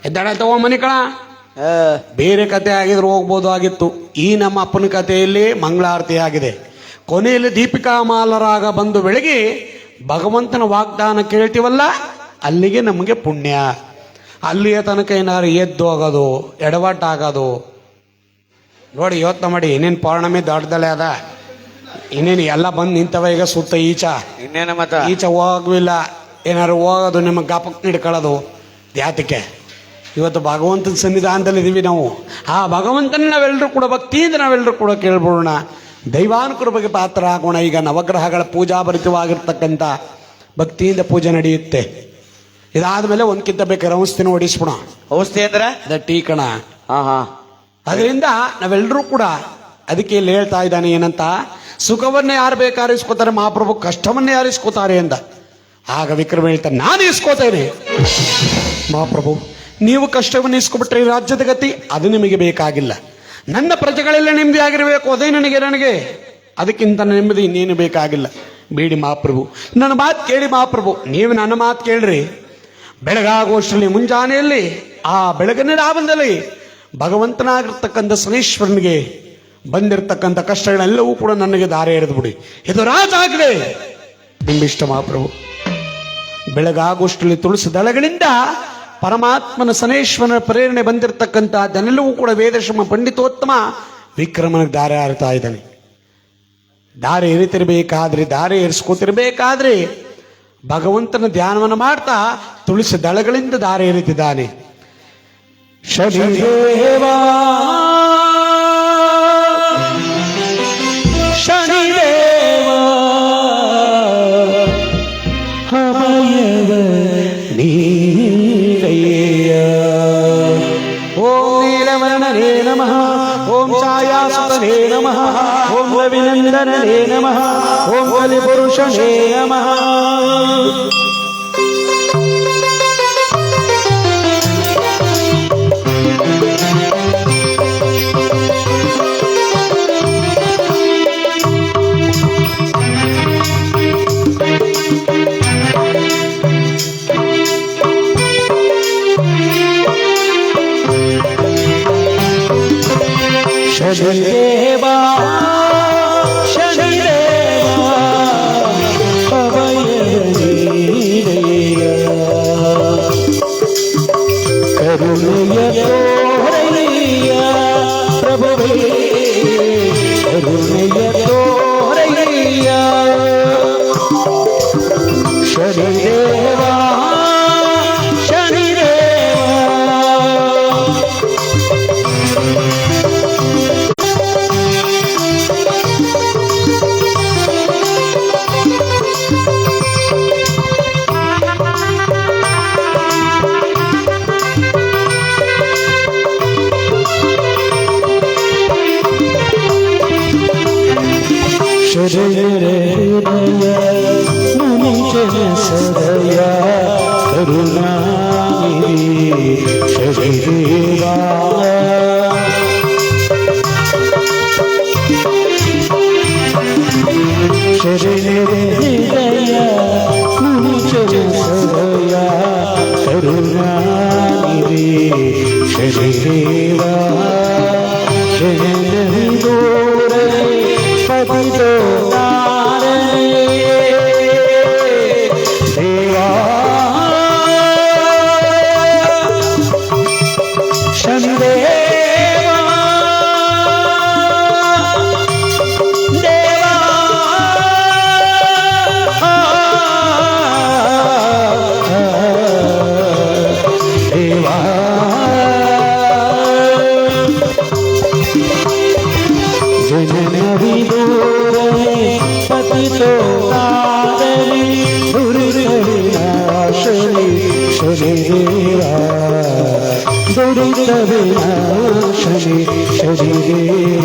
ಎದ್ದಾಡ ತಗೋ ಮನಿ ಕಣ. ಬೇರೆ ಕತೆ ಆಗಿದ್ರು ಹೋಗ್ಬೋದು ಆಗಿತ್ತು. ಈ ನಮ್ಮ ಅಪ್ಪನ ಕಥೆಯಲ್ಲಿ ಮಂಗಳಾರತಿ ಆಗಿದೆ. ಕೊನೆಯಲ್ಲಿ ದೀಪಿಕಾ ಮಾಲರಾಗ ಬಂದು ಬೆಳಗಿ ಭಗವಂತನ ವಾಗ್ದಾನ ಕೇಳ್ತೀವಲ್ಲ, ಅಲ್ಲಿಗೆ ನಮಗೆ ಪುಣ್ಯ. ಅಲ್ಲಿಯ ತನಕ ಏನಾದ್ರು ಎದ್ದು ಹೋಗೋದು, ಎಡವಟ್ಟಾಗೋದು ನೋಡಿ. ಯೋಚನೆ ಮಾಡಿ, ಇನ್ನೇನು ಪೌರ್ಣಮಿ ದೊಡ್ಡದಲ್ಲೇ ಅದ, ಇನ್ನೇನು ಎಲ್ಲ ಬಂದು ನಿಂತವ ಈಗ ಸುತ್ತ ಇನ್ನೇನ ಮತ್ತ ಈಚ ಹೋಗ್ವಿಲ್ಲ. ಏನಾದ್ರು ಹೋಗೋದು ನಿಮಗೆ ಗಾಪಕ್ಕೆ ಹಿಡ್ಕೊಳ್ಳೋದು ಯಾತಕ್ಕೆ? ಇವತ್ತು ಭಗವಂತನ ಸನ್ನಿಧಾನದಲ್ಲಿದ್ದೀವಿ ನಾವು. ಆ ಭಗವಂತನ ನಾವೆಲ್ಲರೂ ಕೂಡ ಭಕ್ತಿಯಿಂದ ನಾವೆಲ್ಲರೂ ಕೂಡ ಕೇಳ್ಬೋಣ. ದೈವಾನುಕೃಪೆಗೆ ಪಾತ್ರ ಆಗೋಣ. ಈಗ ನವಗ್ರಹಗಳ ಪೂಜಾ ಭರಿತವಾಗಿರ್ತಕ್ಕಂಥ ಭಕ್ತಿಯಿಂದ ಪೂಜೆ ನಡೆಯುತ್ತೆ. ಇದಾದ ಮೇಲೆ ಒಂದ್ಕಿಂತ ಬೇಕಾದ್ರೆ ಔಷಧಿನ ಹೊಡಿಸ್ಬಿಡ. ಔಷಧಿ ಅಂದ್ರೆ ಅದ ಟೀ ಕಣ. ಹಾ ಹಾ. ಅದರಿಂದ ನಾವೆಲ್ಲರೂ ಕೂಡ ಅದಕ್ಕೆ ಇಲ್ಲಿ ಹೇಳ್ತಾ ಇದ್ದಾನೆ ಏನಂತ, ಸುಖವನ್ನೇ ಯಾರು ಬೇಕಾದ್ರೆ ಇಸ್ಕೋತಾರೆ, ಮಹಾಪ್ರಭು ಕಷ್ಟವನ್ನೇ ಯಾರು ಇಸ್ಕೋತಾರೆ ಎಂದ. ಆಗ ವಿಕ್ರಮ ಹೇಳ್ತಾನೆ, ನಾನು ಇಸ್ಕೋತೇನೆ ಮಹಾಪ್ರಭು. ನೀವು ಕಷ್ಟವನ್ನು ಇಸ್ಕೊಬಿಟ್ರೆ ಈ ರಾಜ್ಯದ ಗತಿ ಅದು ನಿಮಗೆ ಬೇಕಾಗಿಲ್ಲ. ನನ್ನ ಪ್ರಜೆಗಳೆಲ್ಲ ನೆಮ್ಮದಿ ಆಗಿರಬೇಕು, ಅದೇ ನನಗೆ ಅದಕ್ಕಿಂತ ನೆಮ್ಮದಿ ಇನ್ನೇನು ಬೇಕಾಗಿಲ್ಲ. ಬೇಡಿ ಮಹಾಪ್ರಭು, ನನ್ನ ಮಾತು ಕೇಳಿ ಮಹಾಪ್ರಭು. ನೀವು ನನ್ನ ಮಾತು ಕೇಳ್ರಿ. ಬೆಳಗಾಗುವಷ್ಟರಲ್ಲಿ ಮುಂಜಾನೆಯಲ್ಲಿ ಆ ಬೆಳಗಿನ ರಾವಣದಲ್ಲಿ ಭಗವಂತನಾಗಿರ್ತಕ್ಕಂಥ ಶನೀಶ್ವರನಿಗೆ ಬಂದಿರತಕ್ಕಂಥ ಕಷ್ಟಗಳೆಲ್ಲವೂ ಕೂಡ ನನಗೆ ದಾರಿ ಎರೆದು ಬಿಡಿ. ಇದು ರಾಜ ಆಗಲಿ ನಿಮ್ಮಿಷ್ಟ ಮಹಾಪ್ರಭು. ಬೆಳಗಾಗುವಷ್ಟರಲ್ಲಿ ತುಳಸಿ ದಳಗಳಿಂದ ಪರಮಾತ್ಮನ ಶನೇಶ್ವರನ ಪ್ರೇರಣೆ ಬಂದಿರತಕ್ಕಂಥ ಅದನ್ನೆಲ್ಲವೂ ಕೂಡ ವೇದಶ್ರಮ ಪಂಡಿತೋತ್ತಮ ವಿಕ್ರಮನಿಗೆ ದಾರಿ ಹರಿತಾ ಇದ್ದಾನೆ. ದಾರಿ ಎರಿತಿರ್ಬೇಕಾದ್ರೆ, ದಾರಿ ಎರಿಸ್ಕೋತಿರ್ಬೇಕಾದ್ರೆ ಭಗವಂತನ ಧ್ಯಾನವನ್ನು ಮಾಡ್ತಾ ತುಳಸಿ ದಳಗಳಿಂದ ದಾರಿ ಎರಿತಿದ್ದಾನೆ. ಶನಿದೇವ ಶನಿದೇವ ಅಭಯವ ನೀಡಯ್ಯ. ಓಂ ನೀಲವರ್ಣನೇ ನಮಃ, ಓಂ ಛಾಯಾಸುತನೇ ನಮಃ, ಓಂ ರವಿನಂದನನೇ ನಮಃ, ಓಂ ಕಲಿಪುರುಷನೇ ನಮಃ. ಶನಿದೇವ ಶನಿದೇವ ಅಭಯವೀರಯ್ಯ. ಕರುಣೆಯ ತೋರಯ್ಯ ಪ್ರಭುವೇ, ಕರುಣೆಯ ತೋರಯ್ಯ. ಶನಿದೇವ ಸದಯ ಕರುಣಾನಿಧಿ ಶನಿದೇವ. ಶನಿದೇವ ಮುನಿಚರ ಸದಯ ಕರುಣಾನಿಧಿ ಶನಿದೇವ. ಶನಿದೋರ ಪತಿದೋ ಶನಿ ಶನಿದೇವ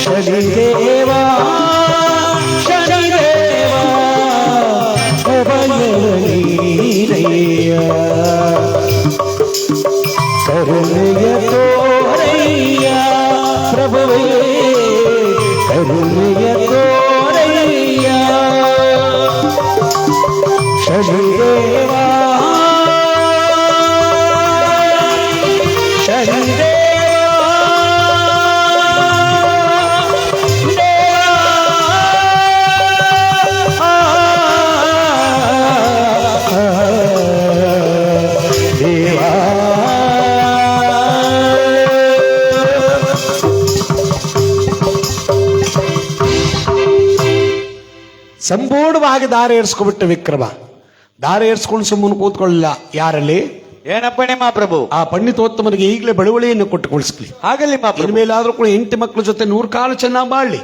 ಶನಿದೇವ ಶನಿದೇವ ಅಭಯವೀರಯ್ಯ. ಕರುಣೆಯ ತೋರಯ್ಯ ಪ್ರಭುವೇ, ಕರುಣೆಯ ತೋರಯ್ಯ. ಶನಿದೇವ ಸಂಪೂರ್ಣವಾಗಿ ದಾರಿ ಏರ್ಸ್ಕೊಬಿಟ್ಟು ವಿಕ್ರಮ ದಾರಿ ಏರ್ಸ್ಕೊಂಡು ಸುಮ್ಮನೆ ಕೂತ್ಕೊಳ್ಳಿಲ್ಲ. ಯಾರಲ್ಲಿ? ಏನಪ್ಪಣೆ ಮಹಾಪ್ರಭು. ಆ ಪಂಡಿತೋತ್ತಮನಿಗೆ ಈಗಲೇ ಬಳುವಳಿಯನ್ನು ಕೊಟ್ಟು ಕಳಿಸ್ಲಿ. ಆಗಲಿ ಮಹಾಪ್ರಭು. ಇನ್ಮೇಲಾದ್ರೂ ಕೂಡ ಹೆಂಡತಿ ಮಕ್ಕಳ ಜೊತೆ 100 ಕಾಲು ಚೆನ್ನಾಗಿ ಬಾಳ್ಲಿ.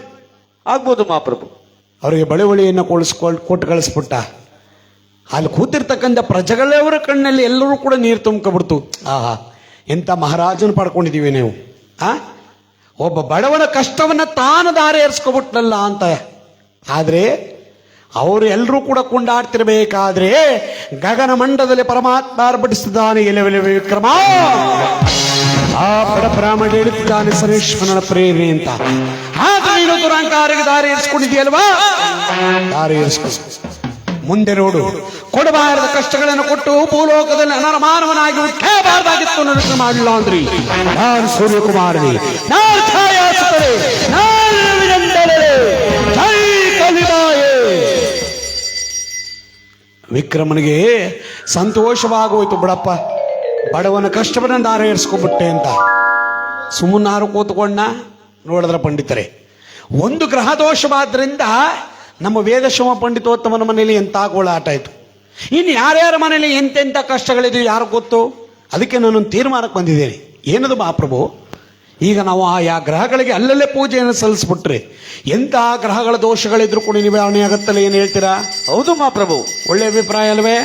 ಆಗ್ಬೋದು ಮಹಾಪ್ರಭು. ಅವರಿಗೆ ಬಳುವಳಿಯನ್ನು ಕೊಟ್ಟು ಕಳಿಸ್ಬಿಟ್ಟ. ಅಲ್ಲಿ ಕೂತಿರ್ತಕ್ಕಂಥ ಪ್ರಜೆಗಳವರ ಕಣ್ಣಲ್ಲಿ ಎಲ್ಲರೂ ಕೂಡ ನೀರು ತುಂಬ್ಕೊಬಿಡ್ತು. ಆಹಾ, ಎಂತ ಮಹಾರಾಜನ ಪಡ್ಕೊಂಡಿದ್ದೀವಿ ನೀವು. ಒಬ್ಬ ಬಡವನ ಕಷ್ಟವನ್ನ ತಾನು ದಾರಿ ಏರಿಸ್ಕೊಬಿಟ್ನಲ್ಲ ಅಂತ. ಆದ್ರೆ ಅವರು ಎಲ್ಲರೂ ಕೂಡ ಕೊಂಡಾಡ್ತಿರ್ಬೇಕಾದ್ರೆ ಗಗನ ಮಂಡದಲ್ಲಿ ಪರಮಾತ್ಮ ಆರ್ಭಟಿಸಿದ್ದಾನೆ. ಎಲೆವೆಲೆ ವಿಕ್ರಮ, ಆ ಬಡ ಬ್ರಾಹ್ಮಣ ಹೇಳುತ್ತಿದ್ದಾನೆ ಸರೇಶ್ವರನ ಪ್ರೇರಣೆ ಅಂತ. ಆದ್ರೆ ನೀನು ದುರಂಕಾರಿಗೆ ದಾರಿ ಏರಿಸ್ಕೊಂಡಿದೆಯಲ್ವಾ, ದಾರಿ ಏರಿಸ್ಕೊ. ಮುಂದೆ ನೋಡು, ಕೊಡಬಾರದ ಕಷ್ಟಗಳನ್ನು ಕೊಟ್ಟು ಭೂಲೋಕದಲ್ಲಿ ಅನರಮಾನವನಾಗಿ ಹುಟ್ಟಬಾರದಾಗಿತ್ತು. ನನ್ನ ಮಾಡಲಿಲ್ಲ ಅಂದ್ರಿ ನಾನು ಸೂರ್ಯಕುಮಾರನಿ, ನಾನು ಛಾಯಾಸುತ್ತರೆ, ನಾನು ರವಿನಂದನರೇ, ಜೈ ಕಲಿಮಾಯೆ. ವಿಕ್ರಮನಿಗೆ ಸಂತೋಷವಾಗೋಯ್ತು. ಬಿಡಪ್ಪ, ಬಡವನ ಕಷ್ಟವನ್ನ ದಾರ ಏರಿಸ್ಕೊಂಡ್ಬಿಟ್ಟೆ ಅಂತ ಸುಮ್ಮನಾರು ಕೂತ್ಕೊಂಡ. ನೋಡಿದ್ರ ಪಂಡಿತರೆ, ಒಂದು ಗ್ರಹ ದೋಷವಾದ್ರಿಂದ ನಮ್ಮ ವೇದಶಿವ ಪಂಡಿತೋತ್ತಮನ ಮನೆಯಲ್ಲಿ ಎಂತ ಗೋಳಾಟ ಆಯಿತು. ಇನ್ನು ಯಾರ್ಯಾರ ಮನೆಯಲ್ಲಿ ಎಂತೆಂಥ ಕಷ್ಟಗಳಿದೆಯೋ ಯಾರು ಗೊತ್ತು. ಅದಕ್ಕೆ ನಾನೊಂದು ತೀರ್ಮಾನಕ್ಕೆ ಬಂದಿದ್ದೇನೆ. ಏನದು ಮಹಾಪ್ರಭು, ಈಗ ನಾವು ಆಯಾ ಗ್ರಹಗಳಿಗೆ ಅಲ್ಲಲ್ಲೇ ಪೂಜೆಯನ್ನು ಸಲ್ಲಿಸ್ಬಿಟ್ರೆ ಎಂಥ ಗ್ರಹಗಳ ದೋಷಗಳಿದ್ರು ಕೂಡ ನಿವಾರಣೆ ಆಗತ್ತಲ್ಲ, ಏನು ಹೇಳ್ತೀರಾ? ಹೌದು ಮಹಾಪ್ರಭು. ಒಳ್ಳೆ ಅಭಿಪ್ರಾಯ ಅಲ್ವೇ?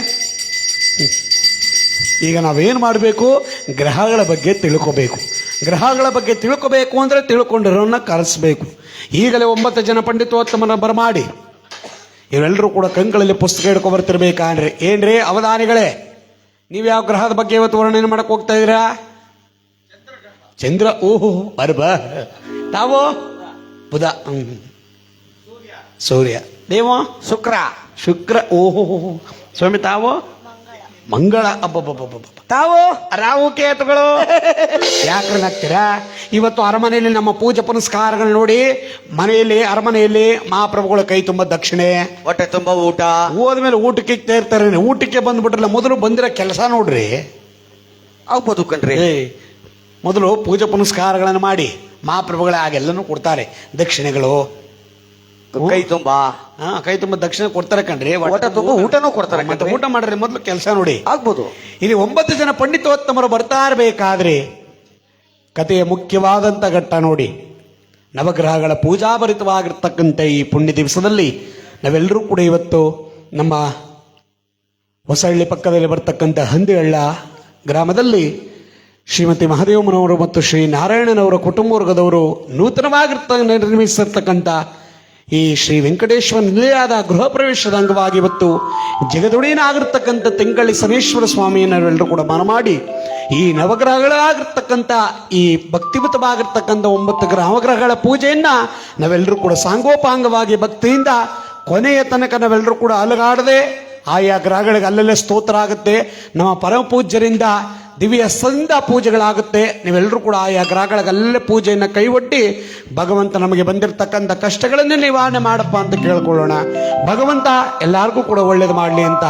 ಈಗ ನಾವೇನು ಮಾಡಬೇಕು, ಗ್ರಹಗಳ ಬಗ್ಗೆ ತಿಳ್ಕೋಬೇಕು. ಗ್ರಹಗಳ ಬಗ್ಗೆ ತಿಳ್ಕೋಬೇಕು ಅಂದರೆ ತಿಳ್ಕೊಂಡಿರೋನ್ನ ಕರೆಸ್ಬೇಕು. ಈಗಲೇ 9 ಜನ ಪಂಡಿತೋತ್ತಮನ ಬರಮಾಡಿ ಇವರೆಲ್ಲರೂ ಕೂಡ ಕಂಗಳಲ್ಲಿ ಪುಸ್ತಕ ಹಿಡ್ಕೊ ಬರ್ತಿರ್ಬೇಕಾದ್ರೆ, ಏನ್ರಿ ಅವಧಾನಿಗಳೇ, ನೀವು ಯಾವ ಗ್ರಹದ ಬಗ್ಗೆ ಇವತ್ತು ವರ್ಣನೆ ಮಾಡಕ್ ಹೋಗ್ತಾ ಇದ್ದೀರಾ? ಚಂದ್ರ. ಓಹೋ, ಬರ್ಬ. ತಾವು ಬುಧ, ಸೂರ್ಯ. ದೇವ ಶುಕ್ರ. ಶುಕ್ರ. ಓಹೋ ಸ್ವಾಮಿ. ತಾವು ಮಂಗಳ. ಅಬ್ಬಬ್ಬಬ್ಬ. ತಾವು ರಾವು ಕೇತುಗಳು. ಯಾಕ್ರೆ ನಗ್ತೀರಾ? ಇವತ್ತು ಅರಮನೆಯಲ್ಲಿ ನಮ್ಮ ಪೂಜೆ ಪುನಸ್ಕಾರಗಳು ನೋಡಿ, ಮನೆಯಲ್ಲಿ ಅರಮನೆಯಲ್ಲಿ ಮಹಾಪ್ರಭುಗಳ ಕೈ ತುಂಬ ದಕ್ಷಿಣೆ, ಹೊಟ್ಟೆ ತುಂಬ ಊಟ, ಹೋದ್ಮೇಲೆ ಊಟಕ್ಕೆ ಇಕ್ತಾ ಇರ್ತಾರೆ. ಊಟಕ್ಕೆ ಬಂದ್ಬಿಟ್ರಲ್ಲ, ಮೊದಲು ಬಂದಿರೋ ಕೆಲಸ ನೋಡ್ರಿ. ಆಗ್ಬೋದು ಕಣ್ರಿ. ಮೊದಲು ಪೂಜೆ ಪುನಸ್ಕಾರಗಳನ್ನು ಮಾಡಿ ಮಹಾಪ್ರಭುಗಳೇ ಆಗೆಲ್ಲನೂ ಕೊಡ್ತಾರೆ. ದಕ್ಷಿಣೆಗಳು, ಕೈ ತುಂಬಾ ಕೈ ತುಂಬ ದಕ್ಷಿಣೆ ಕೊಡ್ತಾರೆ ಕಣ್ರಿ. ಹೊಟ್ಟೆ ತುಂಬ ಊಟನೂ ಕೊಡ್ತಾರೆ. ಮತ್ತೆ ಊಟ ಮಾಡ್ರಿ, ಮೊದಲು ಕೆಲಸ ನೋಡಿ. ಆಗ್ಬೋದು. ಇಲ್ಲಿ 9 ಜನ ಪಂಡಿತೋತ್ತಮರು ಬರ್ತಾ ಇರಬೇಕಾದ್ರೆ ಕಥೆಯ ಮುಖ್ಯವಾದಂಥ ಘಟ್ಟ ನೋಡಿ. ನವಗ್ರಹಗಳ ಪೂಜಾಭರಿತವಾಗಿರ್ತಕ್ಕಂಥ ಈ ಪುಣ್ಯ ದಿವಸದಲ್ಲಿ ನಾವೆಲ್ಲರೂ ಕೂಡ ಇವತ್ತು ನಮ್ಮ ಹೊಸಹಳ್ಳಿ ಪಕ್ಕದಲ್ಲಿ ಬರ್ತಕ್ಕಂಥ ಹಂದಿಹಳ್ಳ ಗ್ರಾಮದಲ್ಲಿ ಶ್ರೀಮತಿ ಮಹಾದೇವಮ್ಮನವರು ಮತ್ತು ಶ್ರೀ ನಾರಾಯಣನವರ ಕುಟುಂಬ ವರ್ಗದವರು ನಿರ್ಮಿಸಿರ್ತಕ್ಕಂಥ ಈ ಶ್ರೀ ವೆಂಕಟೇಶ್ವರ ನಿಲಯದ ಗೃಹ ಪ್ರವೇಶದ ಅಂಗವಾಗಿ ಇವತ್ತು ಜಗದೊಡೆಯನಾಗಿರ್ತಕ್ಕಂಥ ತೆಂಕಳ್ಳಿ ಶನೇಶ್ವರ ಸ್ವಾಮಿಯನ್ನು ನಾವೆಲ್ಲರೂ ಕೂಡ ಮನ ಮಾಡಿ ಈ ನವಗ್ರಹಗಳಾಗಿರ್ತಕ್ಕಂಥ ಈ ಭಕ್ತಿಭೂತವಾಗಿರ್ತಕ್ಕಂಥ 9 ನವಗ್ರಹಗಳ ಪೂಜೆಯನ್ನ ನಾವೆಲ್ಲರೂ ಕೂಡ ಸಾಂಗೋಪಾಂಗವಾಗಿ ಭಕ್ತಿಯಿಂದ ಕೊನೆಯ ತನಕ ನಾವೆಲ್ಲರೂ ಕೂಡ ಅಲಗಾಡದೆ ಆಯಾ ಗ್ರಹಗಳಿಗೆ ಅಲ್ಲಲ್ಲೇ ಸ್ತೋತ್ರ ಆಗುತ್ತೆ. ನಮ್ಮ ಪರಮ ಪೂಜ್ಯರಿಂದ ದಿವ್ಯ ಸಂದ ಪೂಜೆಗಳಾಗುತ್ತೆ. ನೀವೆಲ್ಲರೂ ಕೂಡ ಆಯಾ ಗ್ರಹಗಳಿಗೆ ಅಲ್ಲೇ ಪೂಜೆಯನ್ನು ಕೈಗೊಟ್ಟಿ ಭಗವಂತ ನಮಗೆ ಬಂದಿರತಕ್ಕಂಥ ಕಷ್ಟಗಳನ್ನೇ ನಿವಾರಣೆ ಮಾಡಪ್ಪ ಅಂತ ಕೇಳ್ಕೊಳ್ಳೋಣ. ಭಗವಂತ ಎಲ್ಲರಿಗೂ ಕೂಡ ಒಳ್ಳೇದು ಮಾಡಲಿ ಅಂತ